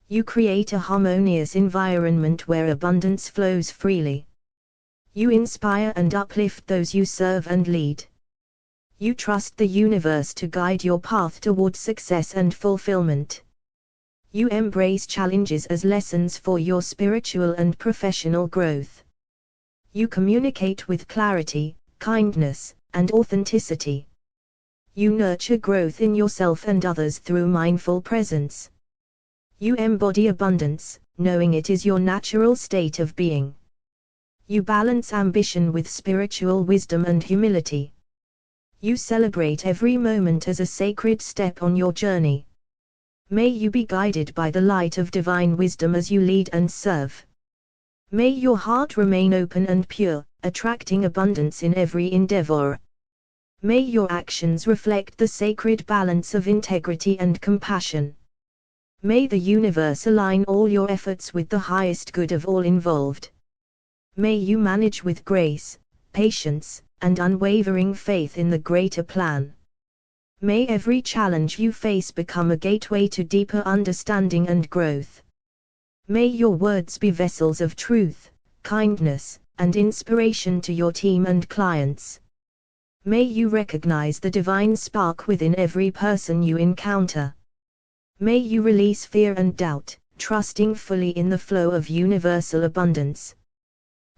You create a harmonious environment where abundance flows freely. You inspire and uplift those you serve and lead. You trust the universe to guide your path toward success and fulfillment. You embrace challenges as lessons for your spiritual and professional growth. You communicate with clarity, kindness, and authenticity. You nurture growth in yourself and others through mindful presence. You embody abundance, knowing it is your natural state of being. You balance ambition with spiritual wisdom and humility. You celebrate every moment as a sacred step on your journey. May you be guided by the light of divine wisdom as you lead and serve. May your heart remain open and pure, attracting abundance in every endeavor. May your actions reflect the sacred balance of integrity and compassion. May the universe align all your efforts with the highest good of all involved. May you manage with grace, patience, and unwavering faith in the greater plan. May every challenge you face become a gateway to deeper understanding and growth. May your words be vessels of truth, kindness, and inspiration to your team and clients. May you recognize the divine spark within every person you encounter. May you release fear and doubt, trusting fully in the flow of universal abundance.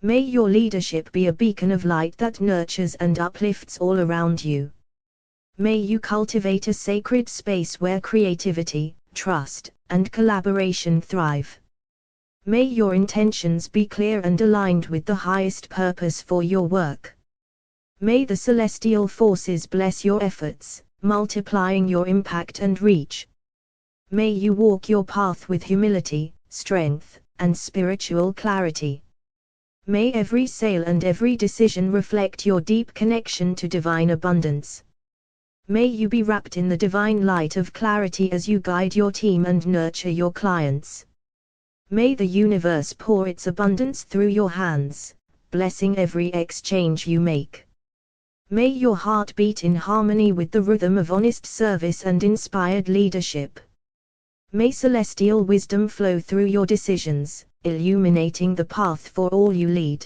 May your leadership be a beacon of light that nurtures and uplifts all around you. May you cultivate a sacred space where creativity, trust, and collaboration thrive. May your intentions be clear and aligned with the highest purpose for your work. May the celestial forces bless your efforts, multiplying your impact and reach. May you walk your path with humility, strength, and spiritual clarity. May every sale and every decision reflect your deep connection to divine abundance. May you be wrapped in the divine light of clarity as you guide your team and nurture your clients. May the universe pour its abundance through your hands, blessing every exchange you make. May your heart beat in harmony with the rhythm of honest service and inspired leadership. May celestial wisdom flow through your decisions, illuminating the path for all you lead.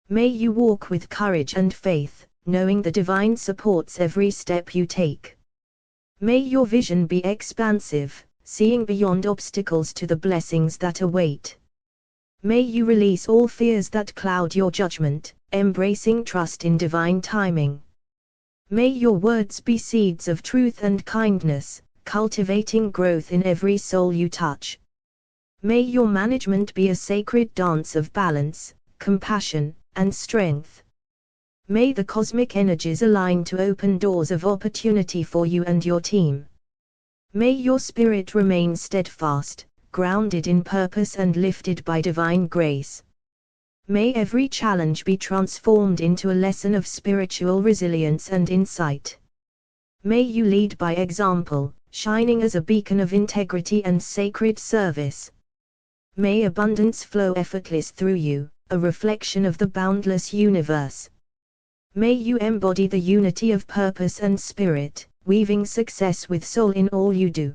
May you walk with courage and faith, knowing the divine supports every step you take. May your vision be expansive, seeing beyond obstacles to the blessings that await. May you release all fears that cloud your judgment, embracing trust in divine timing. May your words be seeds of truth and kindness, cultivating growth in every soul you touch. May your management be a sacred dance of balance, compassion, and strength. May the cosmic energies align to open doors of opportunity for you and your team. May your spirit remain steadfast, grounded in purpose and lifted by divine grace. May every challenge be transformed into a lesson of spiritual resilience and insight. May you lead by example, shining as a beacon of integrity and sacred service. May abundance flow effortless through you, a reflection of the boundless universe. May you embody the unity of purpose and spirit, weaving success with soul in all you do.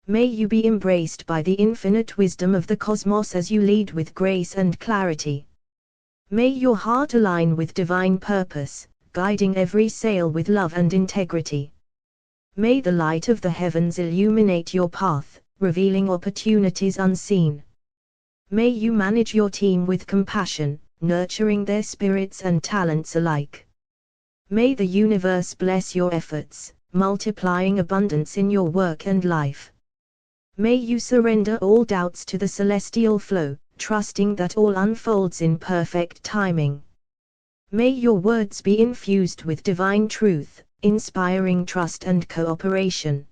May you be embraced by the infinite wisdom of the cosmos as you lead with grace and clarity. May your heart align with divine purpose, guiding every sail with love and integrity. May the light of the heavens illuminate your path, revealing opportunities unseen. May you manage your team with compassion, nurturing their spirits and talents alike. May the universe bless your efforts, multiplying abundance in your work and life. May you surrender all doubts to the celestial flow, trusting that all unfolds in perfect timing. May your words be infused with divine truth, inspiring trust and cooperation.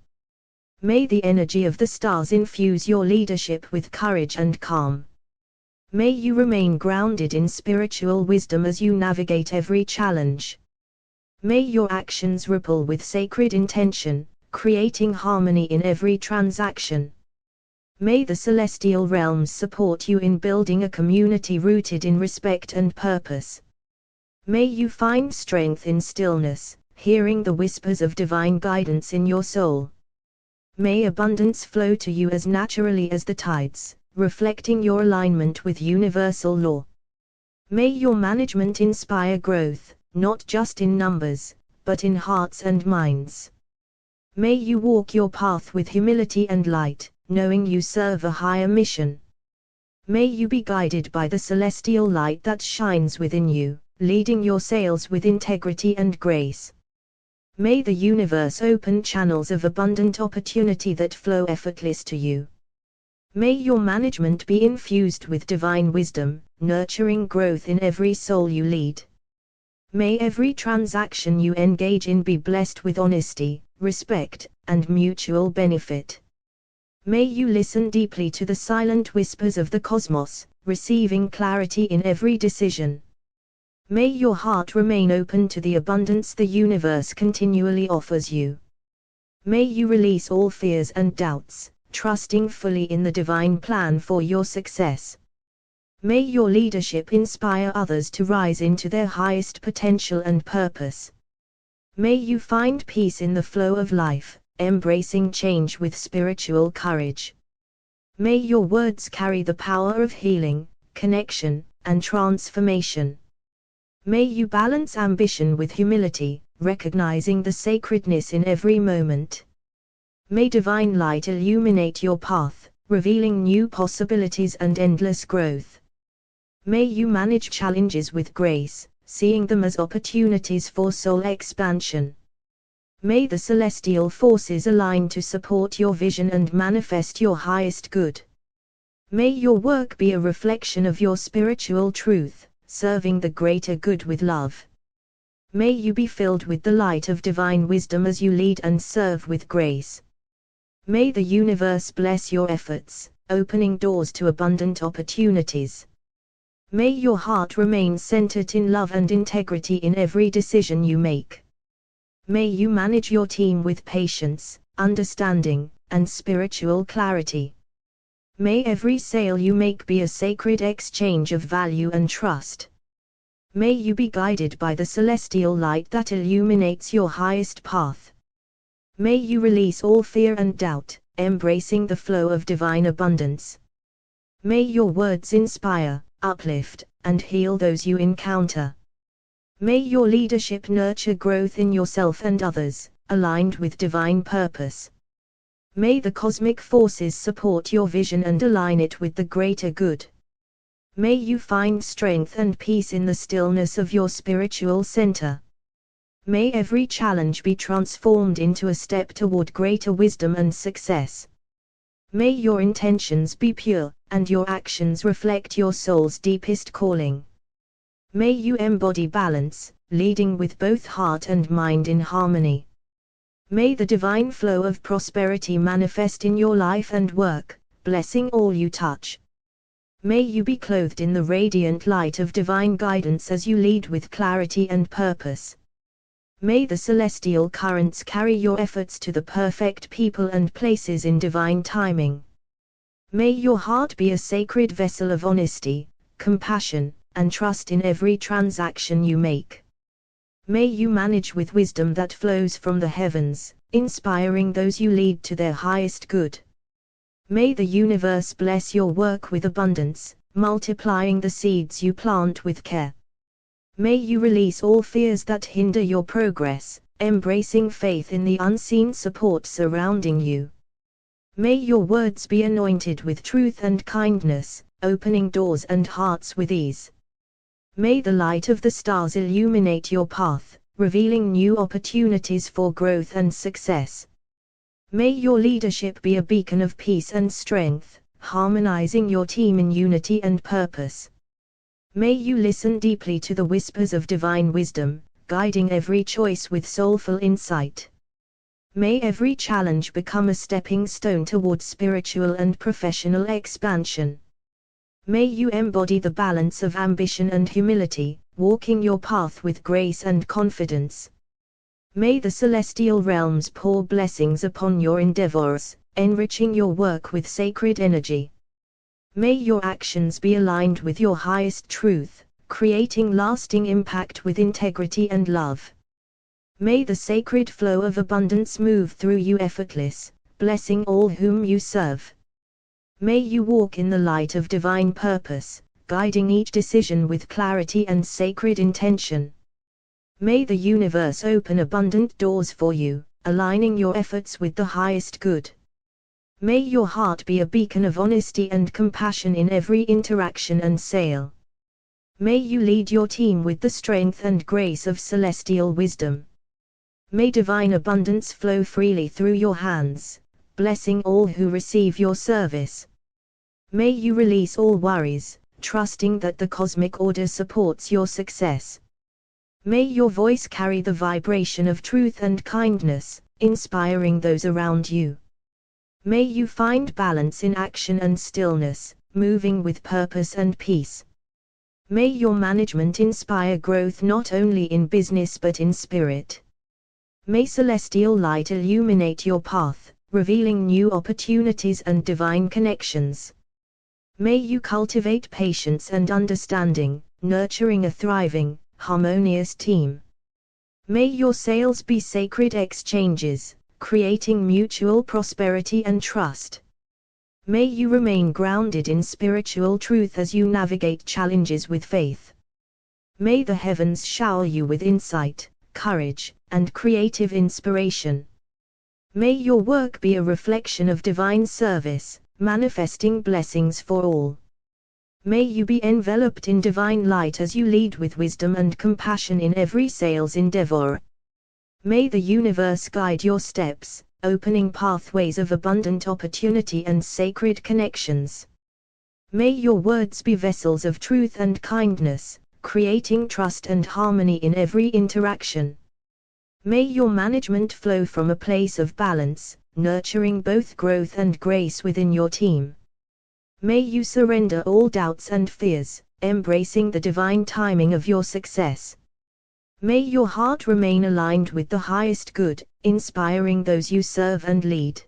May the energy of the stars infuse your leadership with courage and calm. May you remain grounded in spiritual wisdom as you navigate every challenge. May your actions ripple with sacred intention, creating harmony in every transaction. May the celestial realms support you in building a community rooted in respect and purpose. May you find strength in stillness, hearing the whispers of divine guidance in your soul. May abundance flow to you as naturally as the tides, reflecting your alignment with universal law. May your management inspire growth, not just in numbers, but in hearts and minds. May you walk your path with humility and light, knowing you serve a higher mission. May you be guided by the celestial light that shines within you, leading your sails with integrity and grace. May the universe open channels of abundant opportunity that flow effortless to you. May your management be infused with divine wisdom, nurturing growth in every soul you lead. May every transaction you engage in be blessed with honesty, respect, and mutual benefit. May you listen deeply to the silent whispers of the cosmos, receiving clarity in every decision. May your heart remain open to the abundance the universe continually offers you. May you release all fears and doubts, trusting fully in the divine plan for your success. May your leadership inspire others to rise into their highest potential and purpose. May you find peace in the flow of life, embracing change with spiritual courage. May your words carry the power of healing, connection, and transformation. May you balance ambition with humility, recognizing the sacredness in every moment. May divine light illuminate your path, revealing new possibilities and endless growth. May you manage challenges with grace, seeing them as opportunities for soul expansion. May the celestial forces align to support your vision and manifest your highest good. May your work be a reflection of your spiritual truth, serving the greater good with love. May you be filled with the light of divine wisdom as you lead and serve with grace. May the universe bless your efforts, opening doors to abundant opportunities. May your heart remain centered in love and integrity in every decision you make. May you manage your team with patience, understanding, and spiritual clarity. May every sale you make be a sacred exchange of value and trust. May you be guided by the celestial light that illuminates your highest path. May you release all fear and doubt, embracing the flow of divine abundance. May your words inspire, uplift, and heal those you encounter. May your leadership nurture growth in yourself and others, aligned with divine purpose. May the cosmic forces support your vision and align it with the greater good. May you find strength and peace in the stillness of your spiritual center. May every challenge be transformed into a step toward greater wisdom and success. May your intentions be pure, and your actions reflect your soul's deepest calling. May you embody balance, leading with both heart and mind in harmony. May the divine flow of prosperity manifest in your life and work, blessing all you touch. May you be clothed in the radiant light of divine guidance as you lead with clarity and purpose. May the celestial currents carry your efforts to the perfect people and places in divine timing. May your heart be a sacred vessel of honesty, compassion, and trust in every transaction you make. May you manage with wisdom that flows from the heavens, inspiring those you lead to their highest good. May the universe bless your work with abundance, multiplying the seeds you plant with care. May you release all fears that hinder your progress, embracing faith in the unseen support surrounding you. May your words be anointed with truth and kindness, opening doors and hearts with ease. May the light of the stars illuminate your path, revealing new opportunities for growth and success. May your leadership be a beacon of peace and strength, harmonizing your team in unity and purpose. May you listen deeply to the whispers of divine wisdom, guiding every choice with soulful insight. May every challenge become a stepping stone toward spiritual and professional expansion. May you embody the balance of ambition and humility, walking your path with grace and confidence. May the celestial realms pour blessings upon your endeavors, enriching your work with sacred energy. May your actions be aligned with your highest truth, creating lasting impact with integrity and love. May the sacred flow of abundance move through you effortless, blessing all whom you serve. May you walk in the light of divine purpose, guiding each decision with clarity and sacred intention. May the universe open abundant doors for you, aligning your efforts with the highest good. May your heart be a beacon of honesty and compassion in every interaction and sale. May you lead your team with the strength and grace of celestial wisdom. May divine abundance flow freely through your hands, blessing all who receive your service. May you release all worries, trusting that the cosmic order supports your success. May your voice carry the vibration of truth and kindness, inspiring those around you. May you find balance in action and stillness, moving with purpose and peace. May your management inspire growth not only in business but in spirit. May celestial light illuminate your path, revealing new opportunities and divine connections. May you cultivate patience and understanding, nurturing a thriving, harmonious team. May your sales be sacred exchanges, creating mutual prosperity and trust. May you remain grounded in spiritual truth as you navigate challenges with faith. May the heavens shower you with insight, courage, and creative inspiration. May your work be a reflection of divine service, manifesting blessings for all. May you be enveloped in divine light as you lead with wisdom and compassion in every sales endeavor. May the universe guide your steps, opening pathways of abundant opportunity and sacred connections. May your words be vessels of truth and kindness, creating trust and harmony in every interaction. May your management flow from a place of balance, nurturing both growth and grace within your team. May you surrender all doubts and fears, embracing the divine timing of your success. May your heart remain aligned with the highest good, inspiring those you serve and lead.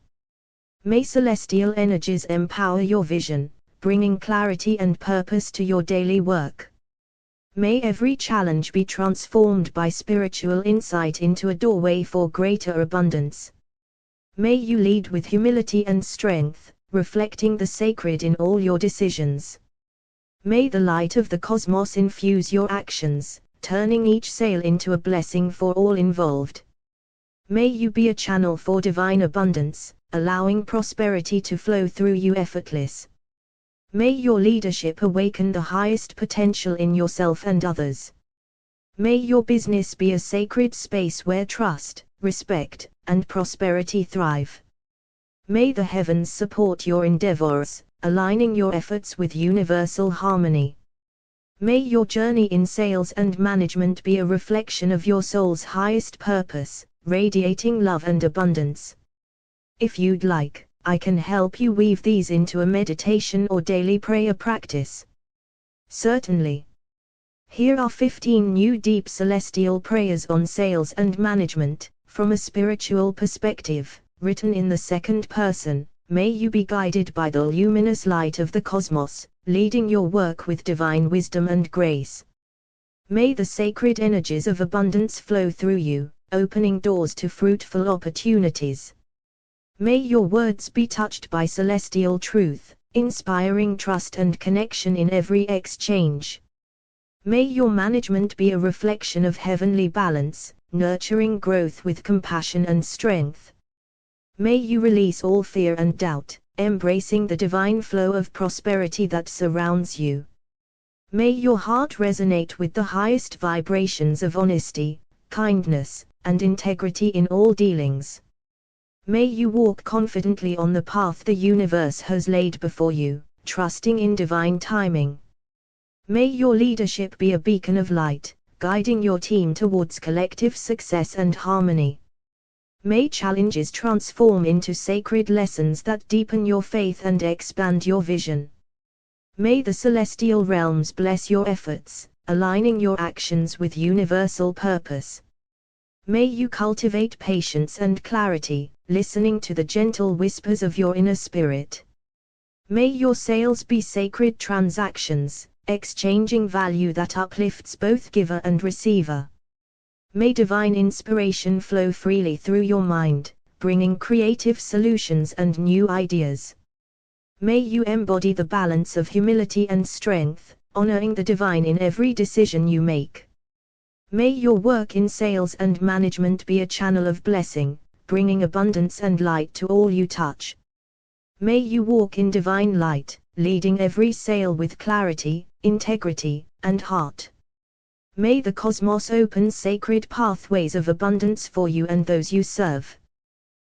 May celestial energies empower your vision, bringing clarity and purpose to your daily work. May every challenge be transformed by spiritual insight into a doorway for greater abundance. May you lead with humility and strength, reflecting the sacred in all your decisions. May the light of the cosmos infuse your actions, turning each sale into a blessing for all involved. May you be a channel for divine abundance, allowing prosperity to flow through you effortless. May your leadership awaken the highest potential in yourself and others. May your business be a sacred space where trust, respect, and prosperity thrive. May the heavens support your endeavors, aligning your efforts with universal harmony. May your journey in sales and management be a reflection of your soul's highest purpose, radiating love and abundance. If you'd like, I can help you weave these into a meditation or daily prayer practice. Certainly. Here are 15 new deep celestial prayers on sales and management, from a spiritual perspective, written in the second person. May you be guided by the luminous light of the cosmos, leading your work with divine wisdom and grace. May the sacred energies of abundance flow through you, opening doors to fruitful opportunities. May your words be touched by celestial truth, inspiring trust and connection in every exchange. May your management be a reflection of heavenly balance, nurturing growth with compassion and strength. May you release all fear and doubt, embracing the divine flow of prosperity that surrounds you. May your heart resonate with the highest vibrations of honesty, kindness, and integrity in all dealings. May you walk confidently on the path the universe has laid before you, trusting in divine timing. May your leadership be a beacon of light, guiding your team towards collective success and harmony. May challenges transform into sacred lessons that deepen your faith and expand your vision. May the celestial realms bless your efforts, aligning your actions with universal purpose. May you cultivate patience and clarity, listening to the gentle whispers of your inner spirit. May your sales be sacred transactions, exchanging value that uplifts both giver and receiver. May divine inspiration flow freely through your mind, bringing creative solutions and new ideas. May you embody the balance of humility and strength, honoring the divine in every decision you make. May your work in sales and management be a channel of blessing, bringing abundance and light to all you touch. May you walk in divine light, leading every sale with clarity, integrity, and heart. May the cosmos open sacred pathways of abundance for you and those you serve.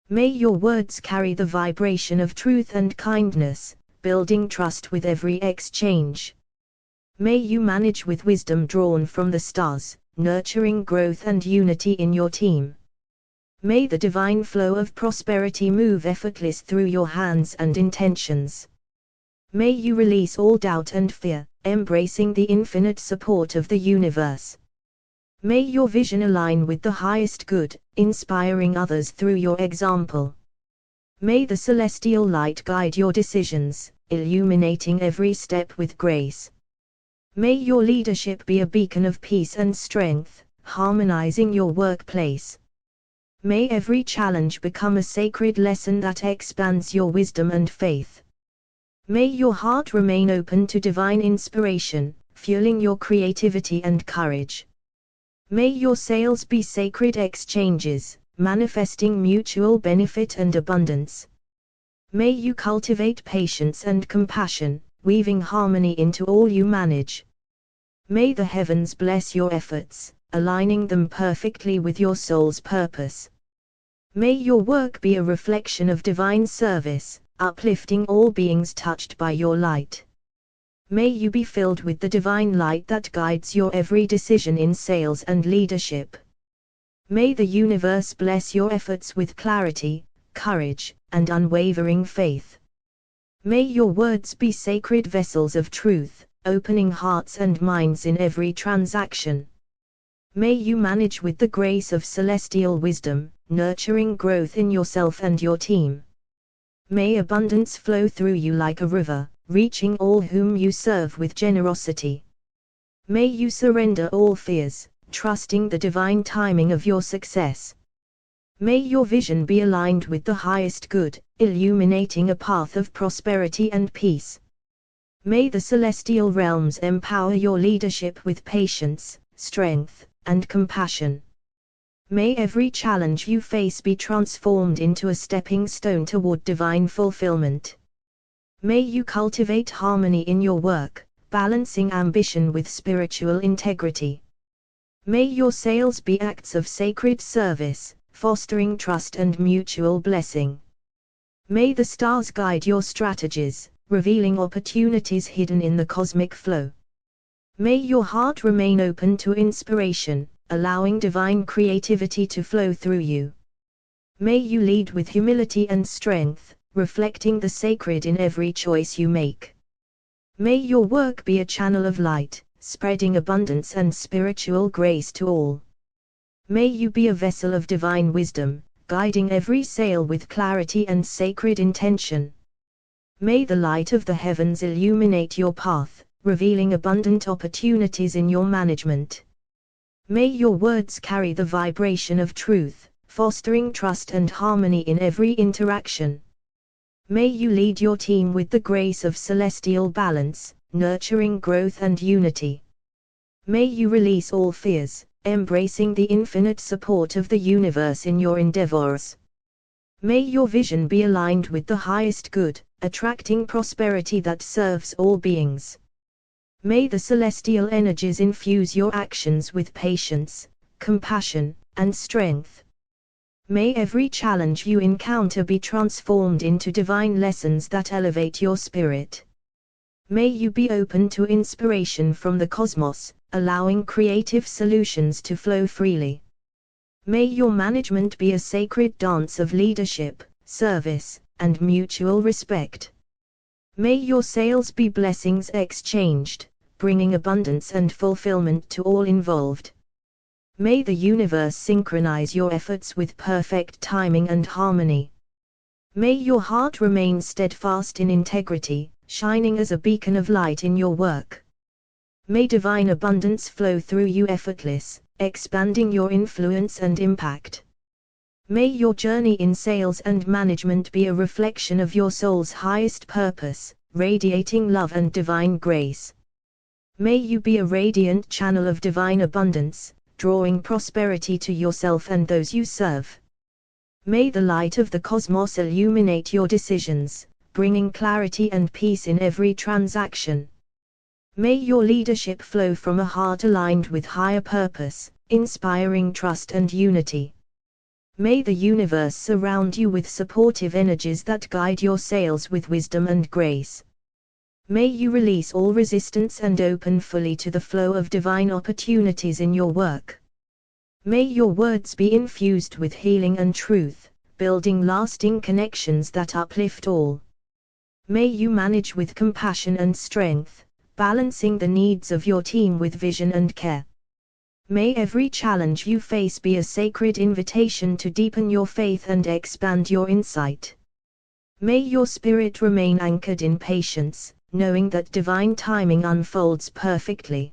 May your words carry the vibration of truth and kindness, building trust with every exchange. May you manage with wisdom drawn from the stars, nurturing growth and unity in your team. May the divine flow of prosperity move effortless through your hands and intentions. May you release all doubt and fear, embracing the infinite support of the universe. May your vision align with the highest good, inspiring others through your example. May the celestial light guide your decisions, illuminating every step with grace. May your leadership be a beacon of peace and strength, harmonizing your workplace. May every challenge become a sacred lesson that expands your wisdom and faith. May your heart remain open to divine inspiration, fueling your creativity and courage. May your sales be sacred exchanges, manifesting mutual benefit and abundance. May you cultivate patience and compassion, weaving harmony into all you manage. May the heavens bless your efforts, aligning them perfectly with your soul's purpose. May your work be a reflection of divine service, uplifting all beings touched by your light. May you be filled with the divine light that guides your every decision in sales and leadership. May the universe bless your efforts with clarity, courage, and unwavering faith. May your words be sacred vessels of truth, opening hearts and minds in every transaction. May you manage with the grace of celestial wisdom, nurturing growth in yourself and your team. May abundance flow through you like a river, reaching all whom you serve with generosity. May you surrender all fears, trusting the divine timing of your success. May your vision be aligned with the highest good, illuminating a path of prosperity and peace. May the celestial realms empower your leadership with patience, strength, and compassion. May every challenge you face be transformed into a stepping stone toward divine fulfillment. May you cultivate harmony in your work, balancing ambition with spiritual integrity. May your sales be acts of sacred service, fostering trust and mutual blessing. May the stars guide your strategies, revealing opportunities hidden in the cosmic flow. May your heart remain open to inspiration, allowing divine creativity to flow through you. May you lead with humility and strength, reflecting the sacred in every choice you make. May your work be a channel of light, spreading abundance and spiritual grace to all. May you be a vessel of divine wisdom, guiding every sale with clarity and sacred intention. May the light of the heavens illuminate your path, revealing abundant opportunities in your management. May your words carry the vibration of truth, fostering trust and harmony in every interaction. May you lead your team with the grace of celestial balance, nurturing growth and unity. May you release all fears, embracing the infinite support of the universe in your endeavors. May your vision be aligned with the highest good, attracting prosperity that serves all beings. May the celestial energies infuse your actions with patience, compassion, and strength. May every challenge you encounter be transformed into divine lessons that elevate your spirit. May you be open to inspiration from the cosmos, allowing creative solutions to flow freely. May your management be a sacred dance of leadership, service, and mutual respect. May your sales be blessings exchanged, bringing abundance and fulfillment to all involved. May the universe synchronize your efforts with perfect timing and harmony. May your heart remain steadfast in integrity, shining as a beacon of light in your work. May divine abundance flow through you effortless, expanding your influence and impact. May your journey in sales and management be a reflection of your soul's highest purpose, radiating love and divine grace. May you be a radiant channel of divine abundance, drawing prosperity to yourself and those you serve. May the light of the cosmos illuminate your decisions, bringing clarity and peace in every transaction. May your leadership flow from a heart aligned with higher purpose, inspiring trust and unity. May the universe surround you with supportive energies that guide your sales with wisdom and grace. May you release all resistance and open fully to the flow of divine opportunities in your work. May your words be infused with healing and truth, building lasting connections that uplift all. May you manage with compassion and strength, balancing the needs of your team with vision and care. May every challenge you face be a sacred invitation to deepen your faith and expand your insight. May your spirit remain anchored in patience, knowing that divine timing unfolds perfectly.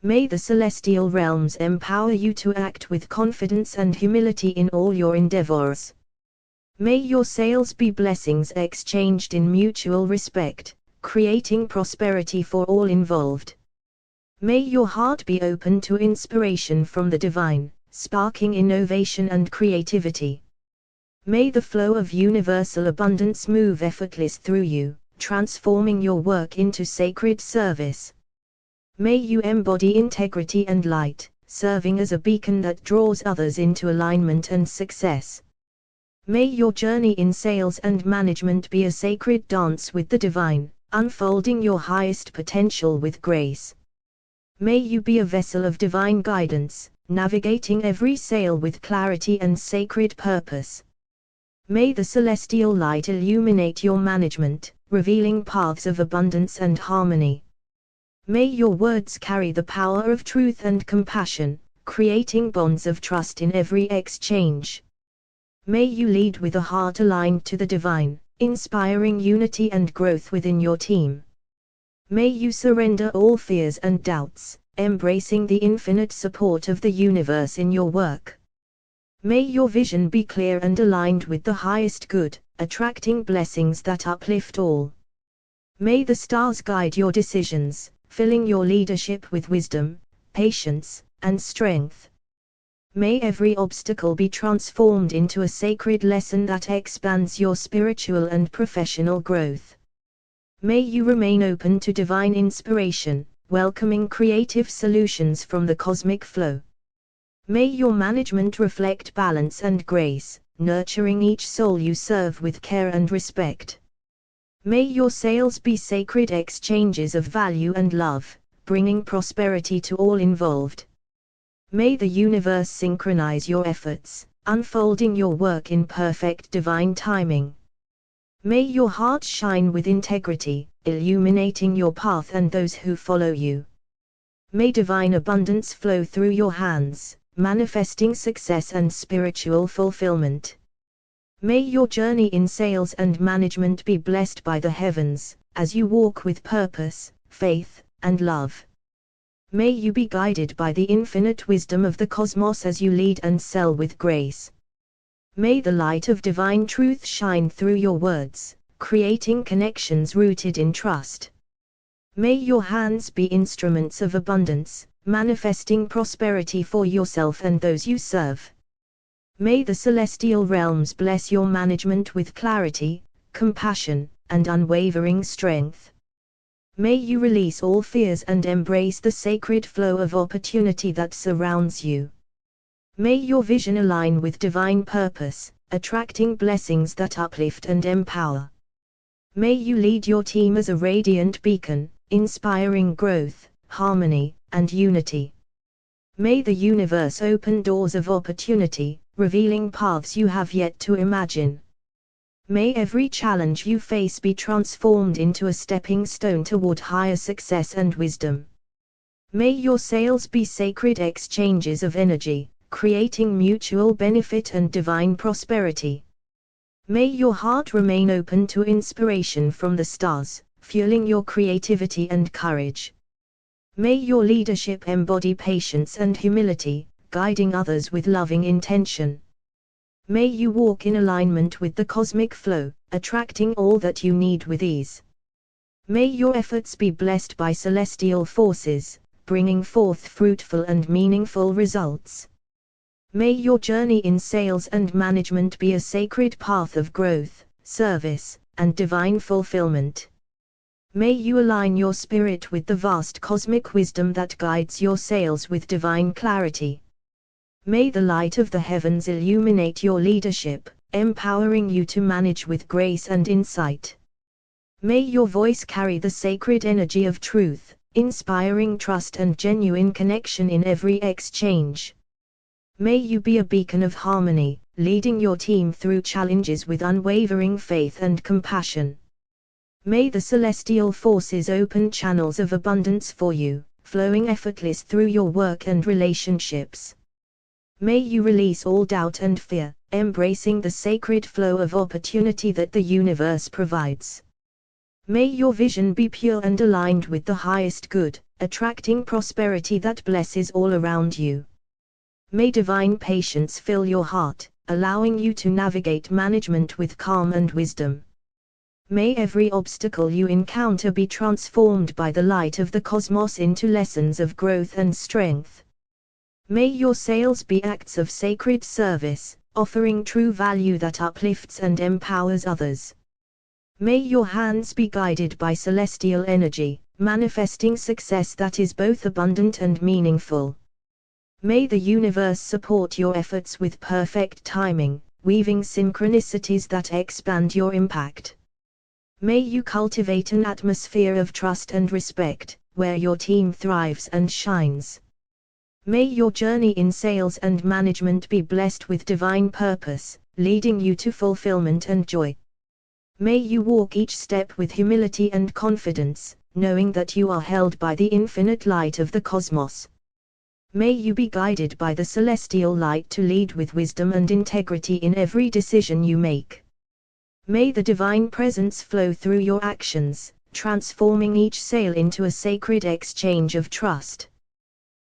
May the celestial realms empower you to act with confidence and humility in all your endeavors. May your sales be blessings exchanged in mutual respect, creating prosperity for all involved. May your heart be open to inspiration from the divine, sparking innovation and creativity. May the flow of universal abundance move effortless through you, transforming your work into sacred service. May you embody integrity and light, serving as a beacon that draws others into alignment and success. May your journey in sales and management be a sacred dance with the divine, unfolding your highest potential with grace. May you be a vessel of divine guidance, navigating every sale with clarity and sacred purpose. May the celestial light illuminate your management, revealing paths of abundance and harmony. May your words carry the power of truth and compassion, creating bonds of trust in every exchange. May you lead with a heart aligned to the divine, inspiring unity and growth within your team. May you surrender all fears and doubts, embracing the infinite support of the universe in your work. May your vision be clear and aligned with the highest good, attracting blessings that uplift all. May the stars guide your decisions, filling your leadership with wisdom, patience, and strength. May every obstacle be transformed into a sacred lesson that expands your spiritual and professional growth. May you remain open to divine inspiration, welcoming creative solutions from the cosmic flow. May your management reflect balance and grace, nurturing each soul you serve with care and respect. May your sales be sacred exchanges of value and love, bringing prosperity to all involved. May the universe synchronize your efforts, unfolding your work in perfect divine timing. May your heart shine with integrity, illuminating your path and those who follow you. May divine abundance flow through your hands, manifesting success and spiritual fulfillment. May your journey in sales and management be blessed by the heavens, as you walk with purpose, faith, and love. May you be guided by the infinite wisdom of the cosmos as you lead and sell with grace. May the light of divine truth shine through your words, creating connections rooted in trust. May your hands be instruments of abundance, manifesting prosperity for yourself and those you serve. May the celestial realms bless your management with clarity, compassion, and unwavering strength. May you release all fears and embrace the sacred flow of opportunity that surrounds you. May your vision align with divine purpose, attracting blessings that uplift and empower. May you lead your team as a radiant beacon, inspiring growth, harmony, and unity. May the universe open doors of opportunity, revealing paths you have yet to imagine. May every challenge you face be transformed into a stepping stone toward higher success and wisdom. May your sales be sacred exchanges of energy, creating mutual benefit and divine prosperity. May your heart remain open to inspiration from the stars, fueling your creativity and courage. May your leadership embody patience and humility, guiding others with loving intention. May you walk in alignment with the cosmic flow, attracting all that you need with ease. May your efforts be blessed by celestial forces, bringing forth fruitful and meaningful results. May your journey in sales and management be a sacred path of growth, service, and divine fulfillment. May you align your spirit with the vast cosmic wisdom that guides your sales with divine clarity. May the light of the heavens illuminate your leadership, empowering you to manage with grace and insight. May your voice carry the sacred energy of truth, inspiring trust and genuine connection in every exchange. May you be a beacon of harmony, leading your team through challenges with unwavering faith and compassion. May the celestial forces open channels of abundance for you, flowing effortless through your work and relationships. May you release all doubt and fear, embracing the sacred flow of opportunity that the universe provides. May your vision be pure and aligned with the highest good, attracting prosperity that blesses all around you. May divine patience fill your heart, allowing you to navigate management with calm and wisdom. May every obstacle you encounter be transformed by the light of the cosmos into lessons of growth and strength. May your sales be acts of sacred service, offering true value that uplifts and empowers others. May your hands be guided by celestial energy, manifesting success that is both abundant and meaningful. May the universe support your efforts with perfect timing, weaving synchronicities that expand your impact. May you cultivate an atmosphere of trust and respect, where your team thrives and shines. May your journey in sales and management be blessed with divine purpose, leading you to fulfillment and joy. May you walk each step with humility and confidence, knowing that you are held by the infinite light of the cosmos. May you be guided by the celestial light to lead with wisdom and integrity in every decision you make. May the divine presence flow through your actions, transforming each sale into a sacred exchange of trust.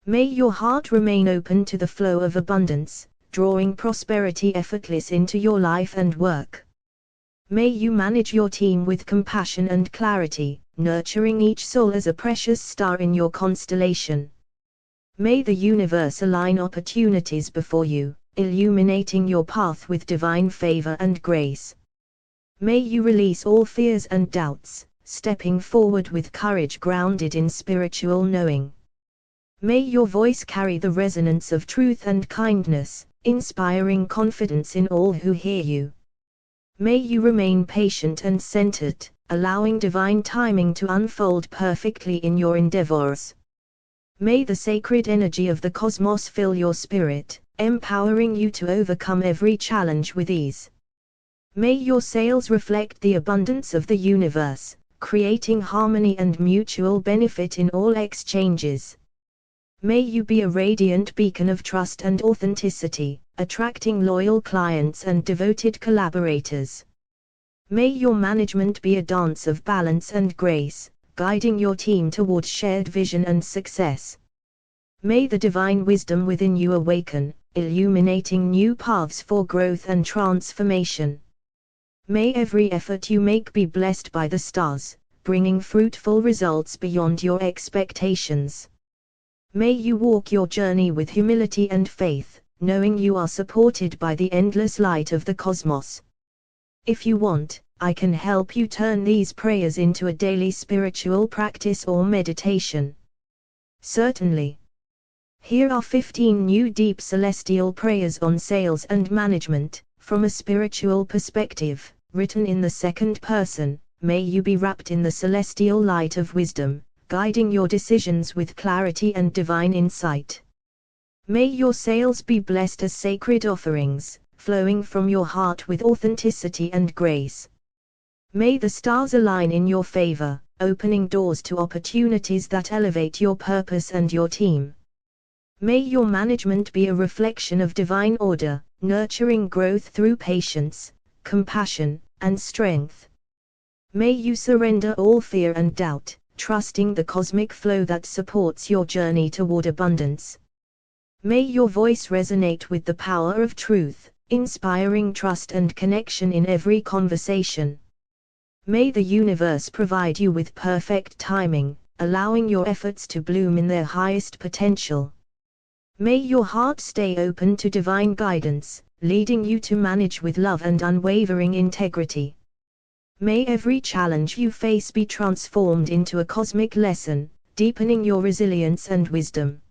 May your heart remain open to the flow of abundance, drawing prosperity effortless into your life and work. May you manage your team with compassion and clarity, nurturing each soul as a precious star in your constellation. May the universe align opportunities before you, illuminating your path with divine favor and grace. May you release all fears and doubts, stepping forward with courage grounded in spiritual knowing. May your voice carry the resonance of truth and kindness, inspiring confidence in all who hear you. May you remain patient and centered, allowing divine timing to unfold perfectly in your endeavors. May the sacred energy of the cosmos fill your spirit, empowering you to overcome every challenge with ease. May your sales reflect the abundance of the universe, creating harmony and mutual benefit in all exchanges. May you be a radiant beacon of trust and authenticity, attracting loyal clients and devoted collaborators. May your management be a dance of balance and grace, guiding your team towards shared vision and success. May the divine wisdom within you awaken, illuminating new paths for growth and transformation. May every effort you make be blessed by the stars, bringing fruitful results beyond your expectations. May you walk your journey with humility and faith, knowing you are supported by the endless light of the cosmos. If you want, I can help you turn these prayers into a daily spiritual practice or meditation. Certainly. Here are 15 new deep celestial prayers on sales and management, from a spiritual perspective, written in the second person. May you be wrapped in the celestial light of wisdom, guiding your decisions with clarity and divine insight. May your sales be blessed as sacred offerings, flowing from your heart with authenticity and grace. May the stars align in your favor, opening doors to opportunities that elevate your purpose and your team. May your management be a reflection of divine order, nurturing growth through patience, compassion, and strength. May you surrender all fear and doubt, trusting the cosmic flow that supports your journey toward abundance. May your voice resonate with the power of truth, inspiring trust and connection in every conversation. May the universe provide you with perfect timing, allowing your efforts to bloom in their highest potential. May your heart stay open to divine guidance, leading you to manage with love and unwavering integrity. May every challenge you face be transformed into a cosmic lesson, deepening your resilience and wisdom.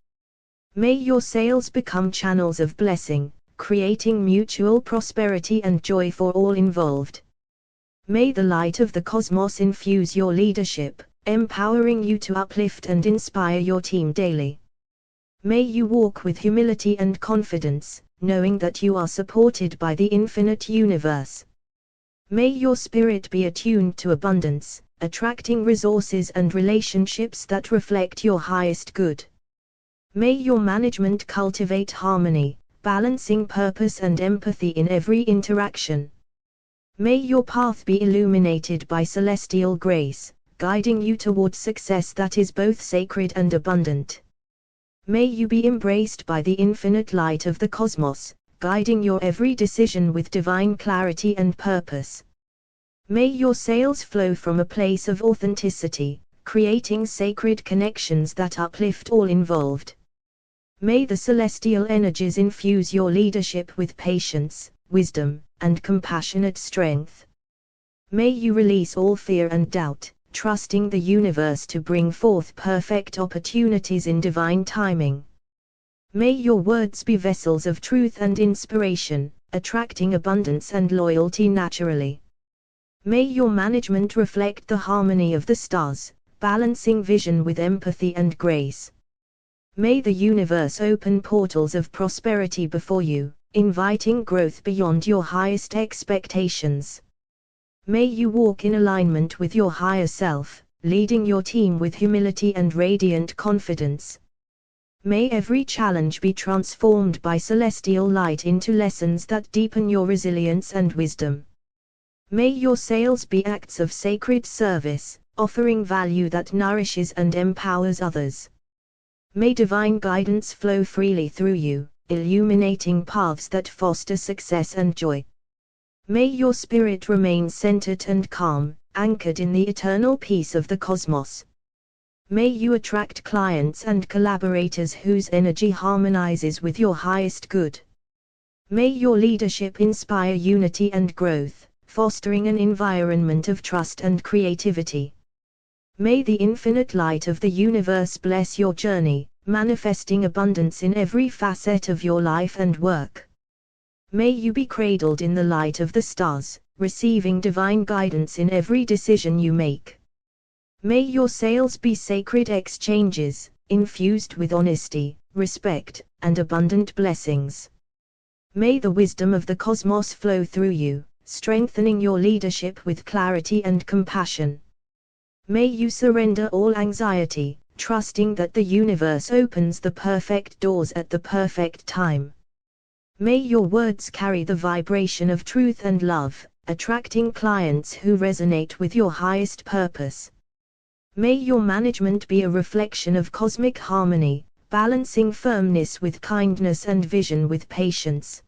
May your sales become channels of blessing, creating mutual prosperity and joy for all involved. May the light of the cosmos infuse your leadership, empowering you to uplift and inspire your team daily. May you walk with humility and confidence, knowing that you are supported by the infinite universe. May your spirit be attuned to abundance, attracting resources and relationships that reflect your highest good. May your management cultivate harmony, balancing purpose and empathy in every interaction. May your path be illuminated by celestial grace, guiding you towards success that is both sacred and abundant. May you be embraced by the infinite light of the cosmos, guiding your every decision with divine clarity and purpose. May your sales flow from a place of authenticity, creating sacred connections that uplift all involved. May the celestial energies infuse your leadership with patience, wisdom, and compassionate strength. May you release all fear and doubt, trusting the universe to bring forth perfect opportunities in divine timing. May your words be vessels of truth and inspiration, attracting abundance and loyalty naturally. May your management reflect the harmony of the stars, balancing vision with empathy and grace. May the universe open portals of prosperity before you, inviting growth beyond your highest expectations. May you walk in alignment with your higher self, leading your team with humility and radiant confidence. May every challenge be transformed by celestial light into lessons that deepen your resilience and wisdom. May your sales be acts of sacred service, offering value that nourishes and empowers others. May divine guidance flow freely through you, illuminating paths that foster success and joy. May your spirit remain centered and calm, anchored in the eternal peace of the cosmos. May you attract clients and collaborators whose energy harmonizes with your highest good. May your leadership inspire unity and growth, fostering an environment of trust and creativity. May the infinite light of the universe bless your journey, manifesting abundance in every facet of your life and work. May you be cradled in the light of the stars, receiving divine guidance in every decision you make. May your sales be sacred exchanges, infused with honesty, respect, and abundant blessings. May the wisdom of the cosmos flow through you, strengthening your leadership with clarity and compassion. May you surrender all anxiety, trusting that the universe opens the perfect doors at the perfect time. May your words carry the vibration of truth and love, attracting clients who resonate with your highest purpose. May your management be a reflection of cosmic harmony, balancing firmness with kindness and vision with patience.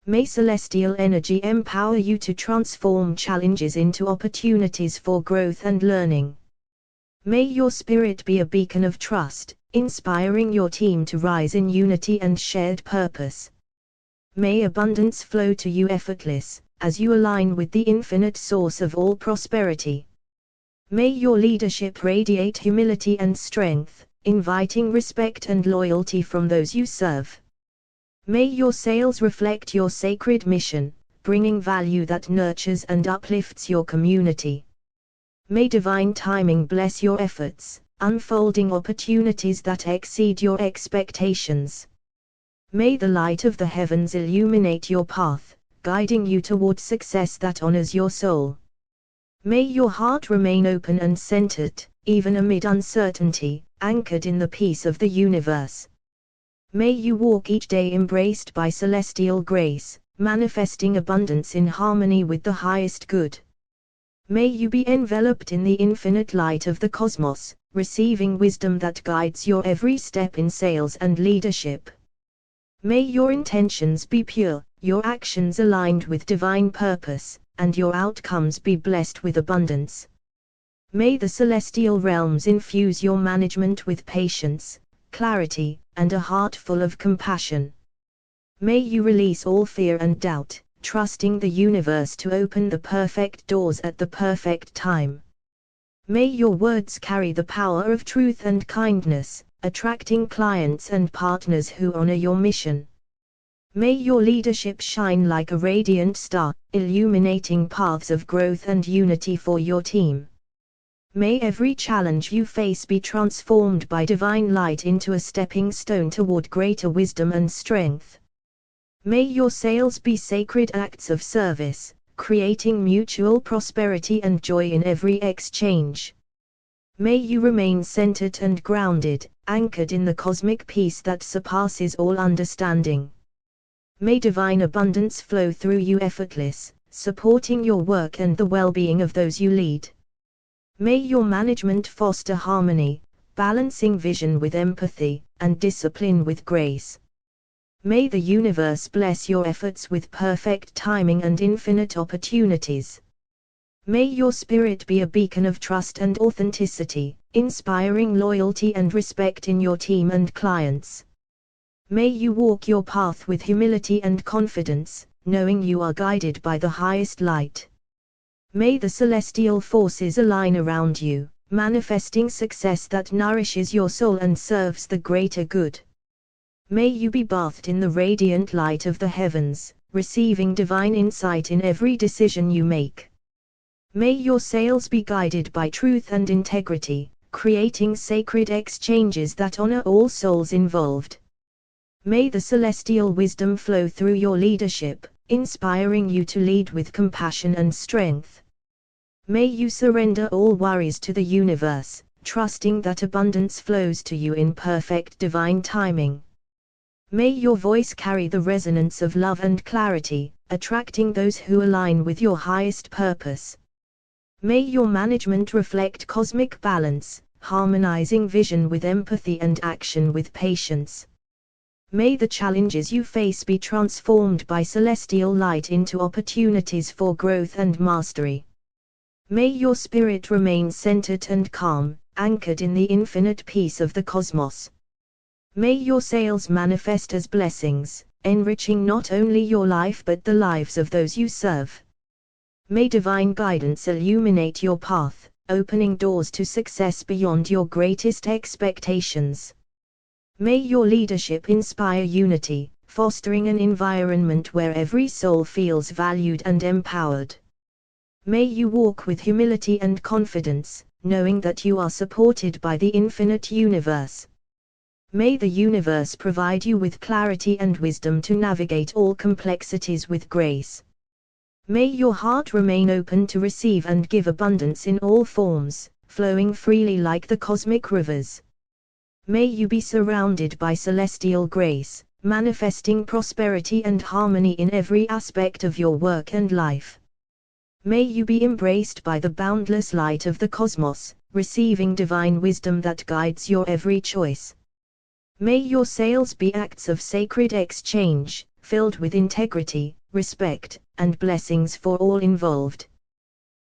May celestial energy empower you to transform challenges into opportunities for growth and learning. May your spirit be a beacon of trust, inspiring your team to rise in unity and shared purpose. May abundance flow to you effortless, as you align with the infinite source of all prosperity. May your leadership radiate humility and strength, inviting respect and loyalty from those you serve. May your sales reflect your sacred mission, bringing value that nurtures and uplifts your community. May divine timing bless your efforts, unfolding opportunities that exceed your expectations. May the light of the heavens illuminate your path, guiding you toward success that honors your soul. May your heart remain open and centered, even amid uncertainty, anchored in the peace of the universe. May you walk each day embraced by celestial grace, manifesting abundance in harmony with the highest good. May you be enveloped in the infinite light of the cosmos, receiving wisdom that guides your every step in sales and leadership. May your intentions be pure, your actions aligned with divine purpose, and your outcomes be blessed with abundance. May the celestial realms infuse your management with patience, clarity, and a heart full of compassion. May you release all fear and doubt, trusting the universe to open the perfect doors at the perfect time. May your words carry the power of truth and kindness, attracting clients and partners who honor your mission. May your leadership shine like a radiant star, illuminating paths of growth and unity for your team. May every challenge you face be transformed by divine light into a stepping stone toward greater wisdom and strength. May your sales be sacred acts of service, creating mutual prosperity and joy in every exchange. May you remain centered and grounded, anchored in the cosmic peace that surpasses all understanding. May divine abundance flow through you effortless, supporting your work and the well-being of those you lead. May your management foster harmony, balancing vision with empathy, and discipline with grace. May the universe bless your efforts with perfect timing and infinite opportunities. May your spirit be a beacon of trust and authenticity, inspiring loyalty and respect in your team and clients. May you walk your path with humility and confidence, knowing you are guided by the highest light. May the celestial forces align around you, manifesting success that nourishes your soul and serves the greater good. May you be bathed in the radiant light of the heavens, receiving divine insight in every decision you make. May your sales be guided by truth and integrity, creating sacred exchanges that honor all souls involved. May the celestial wisdom flow through your leadership, inspiring you to lead with compassion and strength. May you surrender all worries to the universe, trusting that abundance flows to you in perfect divine timing. May your voice carry the resonance of love and clarity, attracting those who align with your highest purpose. May your management reflect cosmic balance, harmonizing vision with empathy and action with patience. May the challenges you face be transformed by celestial light into opportunities for growth and mastery. May your spirit remain centered and calm, anchored in the infinite peace of the cosmos. May your sales manifest as blessings, enriching not only your life but the lives of those you serve. May divine guidance illuminate your path, opening doors to success beyond your greatest expectations. May your leadership inspire unity, fostering an environment where every soul feels valued and empowered. May you walk with humility and confidence, knowing that you are supported by the infinite universe. May the universe provide you with clarity and wisdom to navigate all complexities with grace. May your heart remain open to receive and give abundance in all forms, flowing freely like the cosmic rivers. May you be surrounded by celestial grace, manifesting prosperity and harmony in every aspect of your work and life. May you be embraced by the boundless light of the cosmos, receiving divine wisdom that guides your every choice. May your sales be acts of sacred exchange, filled with integrity, respect, and blessings for all involved.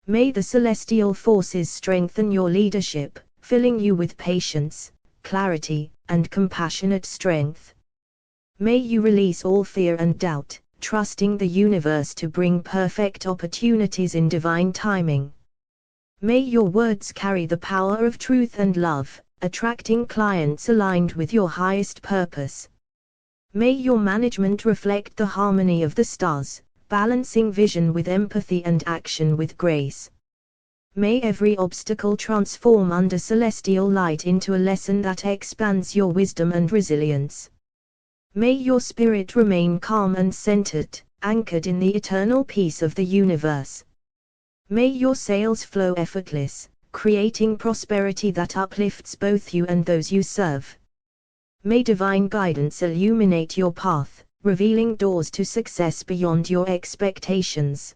May the celestial forces strengthen your leadership, filling you with patience, clarity, and compassionate strength. May you release all fear and doubt, trusting the universe to bring perfect opportunities in divine timing. May your words carry the power of truth and love, attracting clients aligned with your highest purpose. May your management reflect the harmony of the stars, balancing vision with empathy and action with grace. May every obstacle transform under celestial light into a lesson that expands your wisdom and resilience. May your spirit remain calm and centered, anchored in the eternal peace of the universe. May your sales flow effortless, creating prosperity that uplifts both you and those you serve. May divine guidance illuminate your path, revealing doors to success beyond your expectations.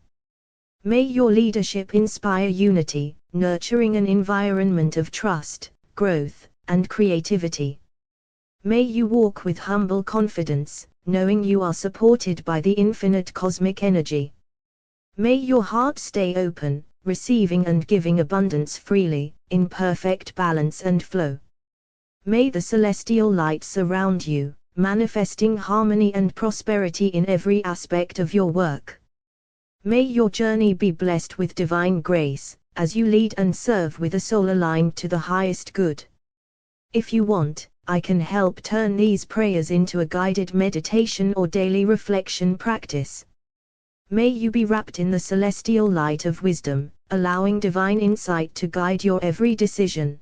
May your leadership inspire unity, nurturing an environment of trust, growth, and creativity. May you walk with humble confidence, knowing you are supported by the infinite cosmic energy. May your heart stay open, receiving and giving abundance freely, in perfect balance and flow. May the celestial light surround you, manifesting harmony and prosperity in every aspect of your work. May your journey be blessed with divine grace, as you lead and serve with a soul aligned to the highest good. If you want, I can help turn these prayers into a guided meditation or daily reflection practice. May you be wrapped in the celestial light of wisdom, allowing divine insight to guide your every decision.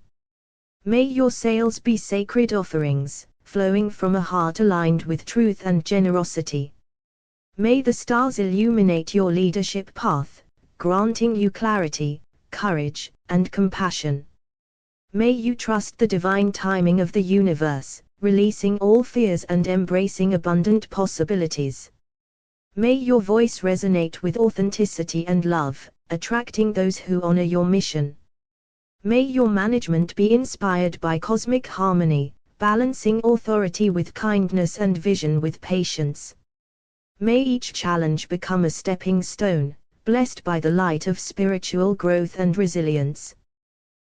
May your sales be sacred offerings, flowing from a heart aligned with truth and generosity. May the stars illuminate your leadership path, granting you clarity, courage, and compassion. May you trust the divine timing of the universe, releasing all fears and embracing abundant possibilities. May your voice resonate with authenticity and love, attracting those who honor your mission. May your management be inspired by cosmic harmony, balancing authority with kindness and vision with patience. May each challenge become a stepping stone, blessed by the light of spiritual growth and resilience.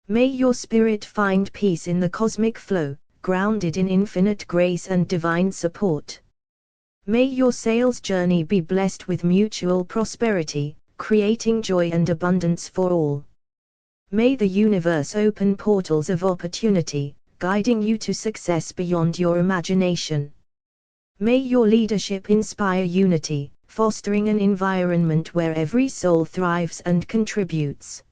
May your spirit find peace in the cosmic flow, grounded in infinite grace and divine support. May your sales journey be blessed with mutual prosperity, creating joy and abundance for all. May the universe open portals of opportunity, guiding you to success beyond your imagination. May your leadership inspire unity, fostering an environment where every soul thrives and contributes.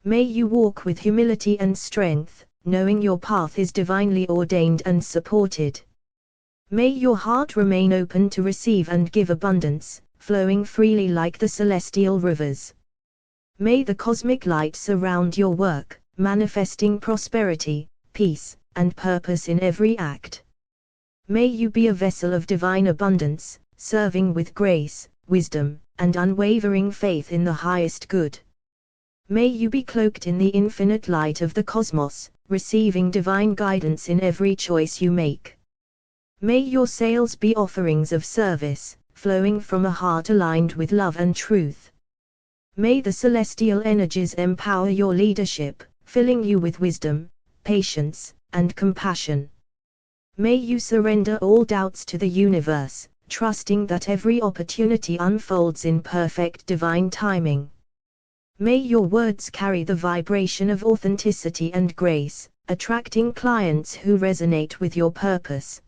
May you walk with humility and strength, knowing your path is divinely ordained and supported. May your heart remain open to receive and give abundance, flowing freely like the celestial rivers. May the cosmic light surround your work, manifesting prosperity, peace, and purpose in every act. May you be a vessel of divine abundance, serving with grace, wisdom, and unwavering faith in the highest good. May you be cloaked in the infinite light of the cosmos, receiving divine guidance in every choice you make. May your sales be offerings of service, flowing from a heart aligned with love and truth. May the celestial energies empower your leadership, filling you with wisdom, patience, and compassion. May you surrender all doubts to the universe, trusting that every opportunity unfolds in perfect divine timing. May your words carry the vibration of authenticity and grace, attracting clients who resonate with your purpose.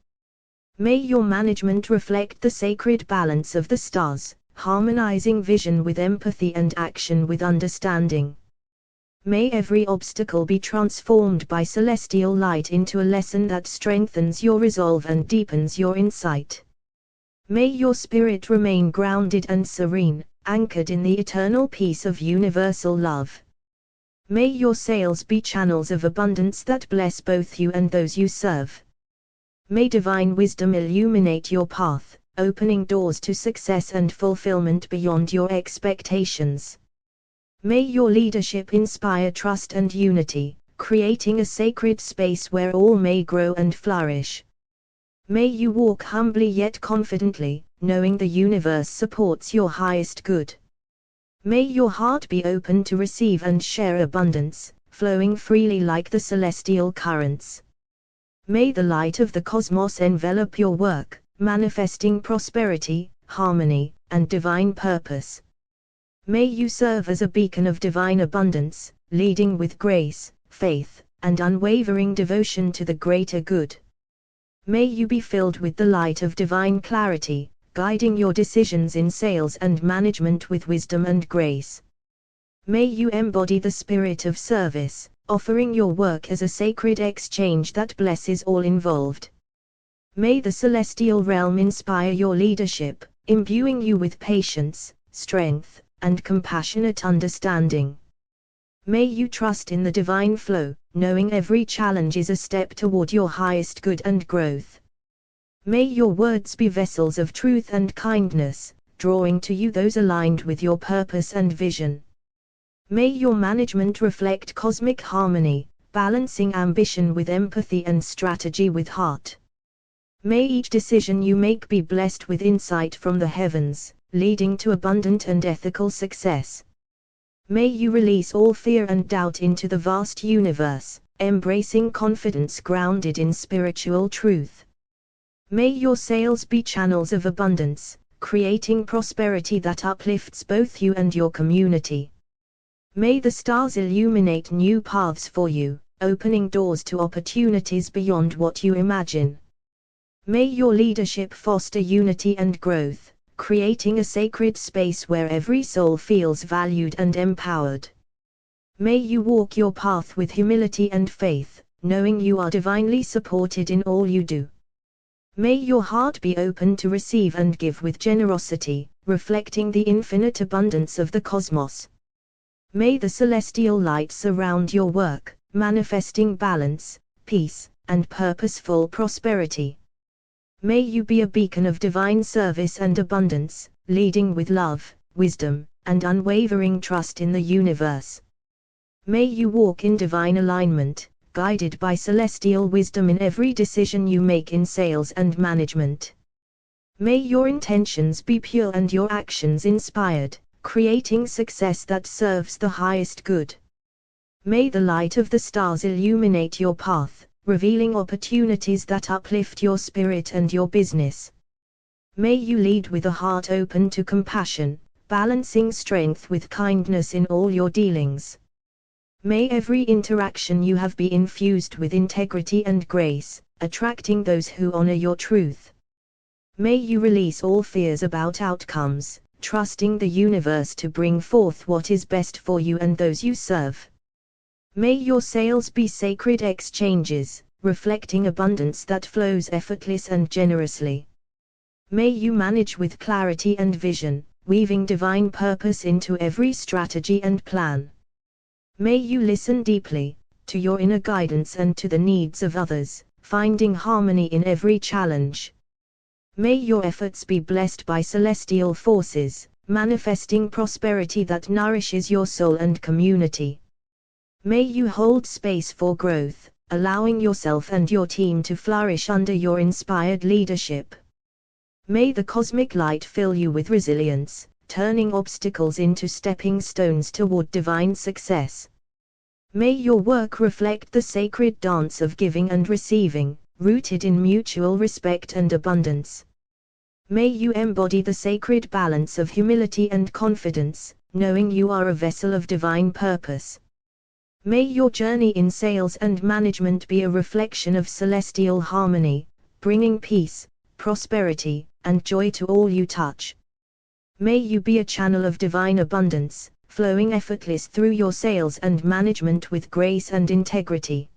May your management reflect the sacred balance of the stars, harmonizing vision with empathy and action with understanding. May every obstacle be transformed by celestial light into a lesson that strengthens your resolve and deepens your insight. May your spirit remain grounded and serene, anchored in the eternal peace of universal love. May your sales be channels of abundance that bless both you and those you serve. May divine wisdom illuminate your path, opening doors to success and fulfillment beyond your expectations. May your leadership inspire trust and unity, creating a sacred space where all may grow and flourish. May you walk humbly yet confidently, knowing the universe supports your highest good. May your heart be open to receive and share abundance, flowing freely like the celestial currents. May the light of the cosmos envelop your work, manifesting prosperity, harmony, and divine purpose. May you serve as a beacon of divine abundance, leading with grace, faith, and unwavering devotion to the greater good. May you be filled with the light of divine clarity, guiding your decisions in sales and management with wisdom and grace. May you embody the spirit of service, offering your work as a sacred exchange that blesses all involved. May the celestial realm inspire your leadership, imbuing you with patience, strength, and compassionate understanding. May you trust in the divine flow, knowing every challenge is a step toward your highest good and growth. May your words be vessels of truth and kindness, drawing to you those aligned with your purpose and vision. May your management reflect cosmic harmony, balancing ambition with empathy and strategy with heart. May each decision you make be blessed with insight from the heavens, leading to abundant and ethical success. May you release all fear and doubt into the vast universe, embracing confidence grounded in spiritual truth. May your sales be channels of abundance, creating prosperity that uplifts both you and your community. May the stars illuminate new paths for you, opening doors to opportunities beyond what you imagine. May your leadership foster unity and growth, creating a sacred space where every soul feels valued and empowered. May you walk your path with humility and faith, knowing you are divinely supported in all you do. May your heart be open to receive and give with generosity, reflecting the infinite abundance of the cosmos. May the celestial light surround your work, manifesting balance, peace, and purposeful prosperity. May you be a beacon of divine service and abundance, leading with love, wisdom, and unwavering trust in the universe. May you walk in divine alignment, guided by celestial wisdom in every decision you make in sales and management. May your intentions be pure and your actions inspired, creating success that serves the highest good. May the light of the stars illuminate your path, revealing opportunities that uplift your spirit and your business. May you lead with a heart open to compassion, balancing strength with kindness in all your dealings. May every interaction you have be infused with integrity and grace, attracting those who honor your truth. May you release all fears about outcomes, trusting the universe to bring forth what is best for you and those you serve. May your sales be sacred exchanges, reflecting abundance that flows effortless and generously. May you manage with clarity and vision, weaving divine purpose into every strategy and plan. May you listen deeply to your inner guidance and to the needs of others, finding harmony in every challenge. May your efforts be blessed by celestial forces, manifesting prosperity that nourishes your soul and community. May you hold space for growth, allowing yourself and your team to flourish under your inspired leadership. May the cosmic light fill you with resilience, turning obstacles into stepping stones toward divine success. May your work reflect the sacred dance of giving and receiving, rooted in mutual respect and abundance. May you embody the sacred balance of humility and confidence, knowing you are a vessel of divine purpose. May your journey in sales and management be a reflection of celestial harmony, bringing peace, prosperity, and joy to all you touch. May you be a channel of divine abundance, flowing effortless through your sales and management with grace and integrity.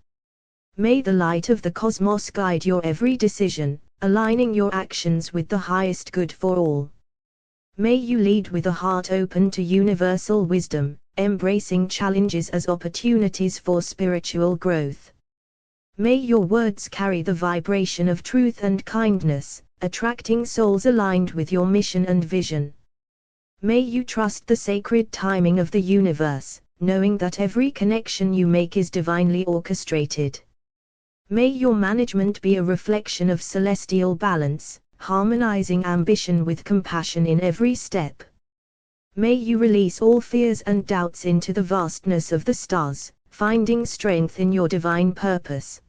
May the light of the cosmos guide your every decision, aligning your actions with the highest good for all. May you lead with a heart open to universal wisdom, embracing challenges as opportunities for spiritual growth. May your words carry the vibration of truth and kindness, attracting souls aligned with your mission and vision. May you trust the sacred timing of the universe, knowing that every connection you make is divinely orchestrated. May your management be a reflection of celestial balance, harmonizing ambition with compassion in every step. May you release all fears and doubts into the vastness of the stars, finding strength in your divine purpose.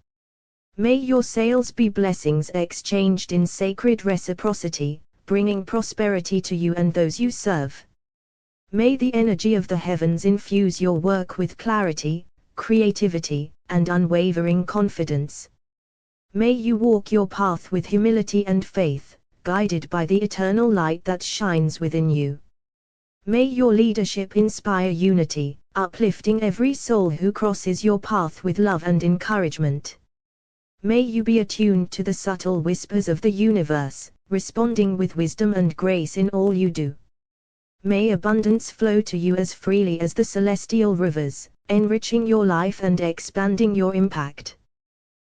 May your sales be blessings exchanged in sacred reciprocity, bringing prosperity to you and those you serve. May the energy of the heavens infuse your work with clarity, creativity, and unwavering confidence. May you walk your path with humility and faith, guided by the eternal light that shines within you. May your leadership inspire unity, uplifting every soul who crosses your path with love and encouragement. May you be attuned to the subtle whispers of the universe, responding with wisdom and grace in all you do. May abundance flow to you as freely as the celestial rivers, enriching your life and expanding your impact.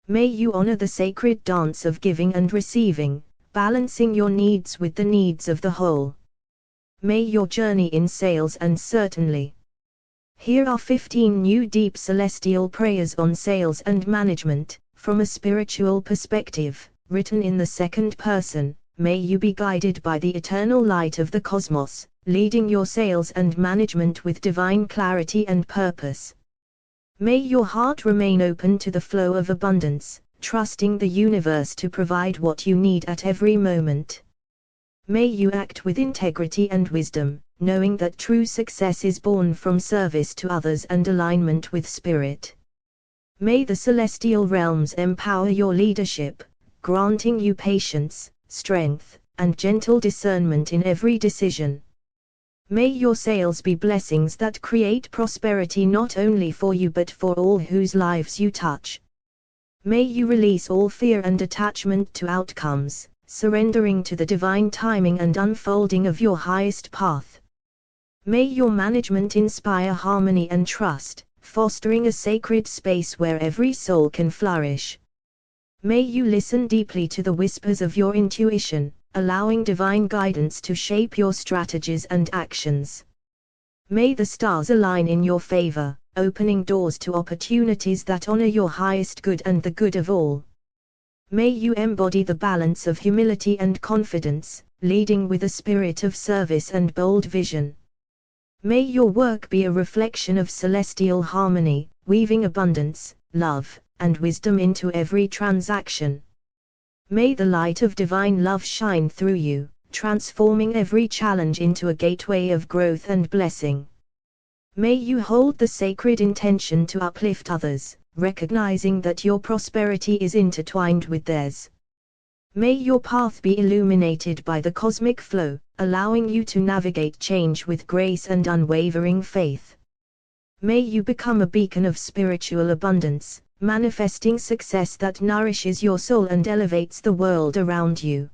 May you honor the sacred dance of giving and receiving, balancing your needs with the needs of the whole. May your journey in sales and certainly. Here are 15 new deep celestial prayers on sales and management, from a spiritual perspective, written in the second person. May you be guided by the eternal light of the cosmos, leading your sales and management with divine clarity and purpose. May your heart remain open to the flow of abundance, trusting the universe to provide what you need at every moment. May you act with integrity and wisdom, knowing that true success is born from service to others and alignment with spirit. May the celestial realms empower your leadership, granting you patience, strength, and gentle discernment in every decision. May your sales be blessings that create prosperity not only for you but for all whose lives you touch. May you release all fear and attachment to outcomes, surrendering to the divine timing and unfolding of your highest path. May your management inspire harmony and trust, fostering a sacred space where every soul can flourish. May you listen deeply to the whispers of your intuition, allowing divine guidance to shape your strategies and actions. May the stars align in your favor, opening doors to opportunities that honor your highest good and the good of all. May you embody the balance of humility and confidence, leading with a spirit of service and bold vision. May your work be a reflection of celestial harmony, weaving abundance, love, and wisdom into every transaction. May the light of divine love shine through you, transforming every challenge into a gateway of growth and blessing. May you hold the sacred intention to uplift others, recognizing that your prosperity is intertwined with theirs. May your path be illuminated by the cosmic flow, allowing you to navigate change with grace and unwavering faith. May you become a beacon of spiritual abundance, manifesting success that nourishes your soul and elevates the world around you.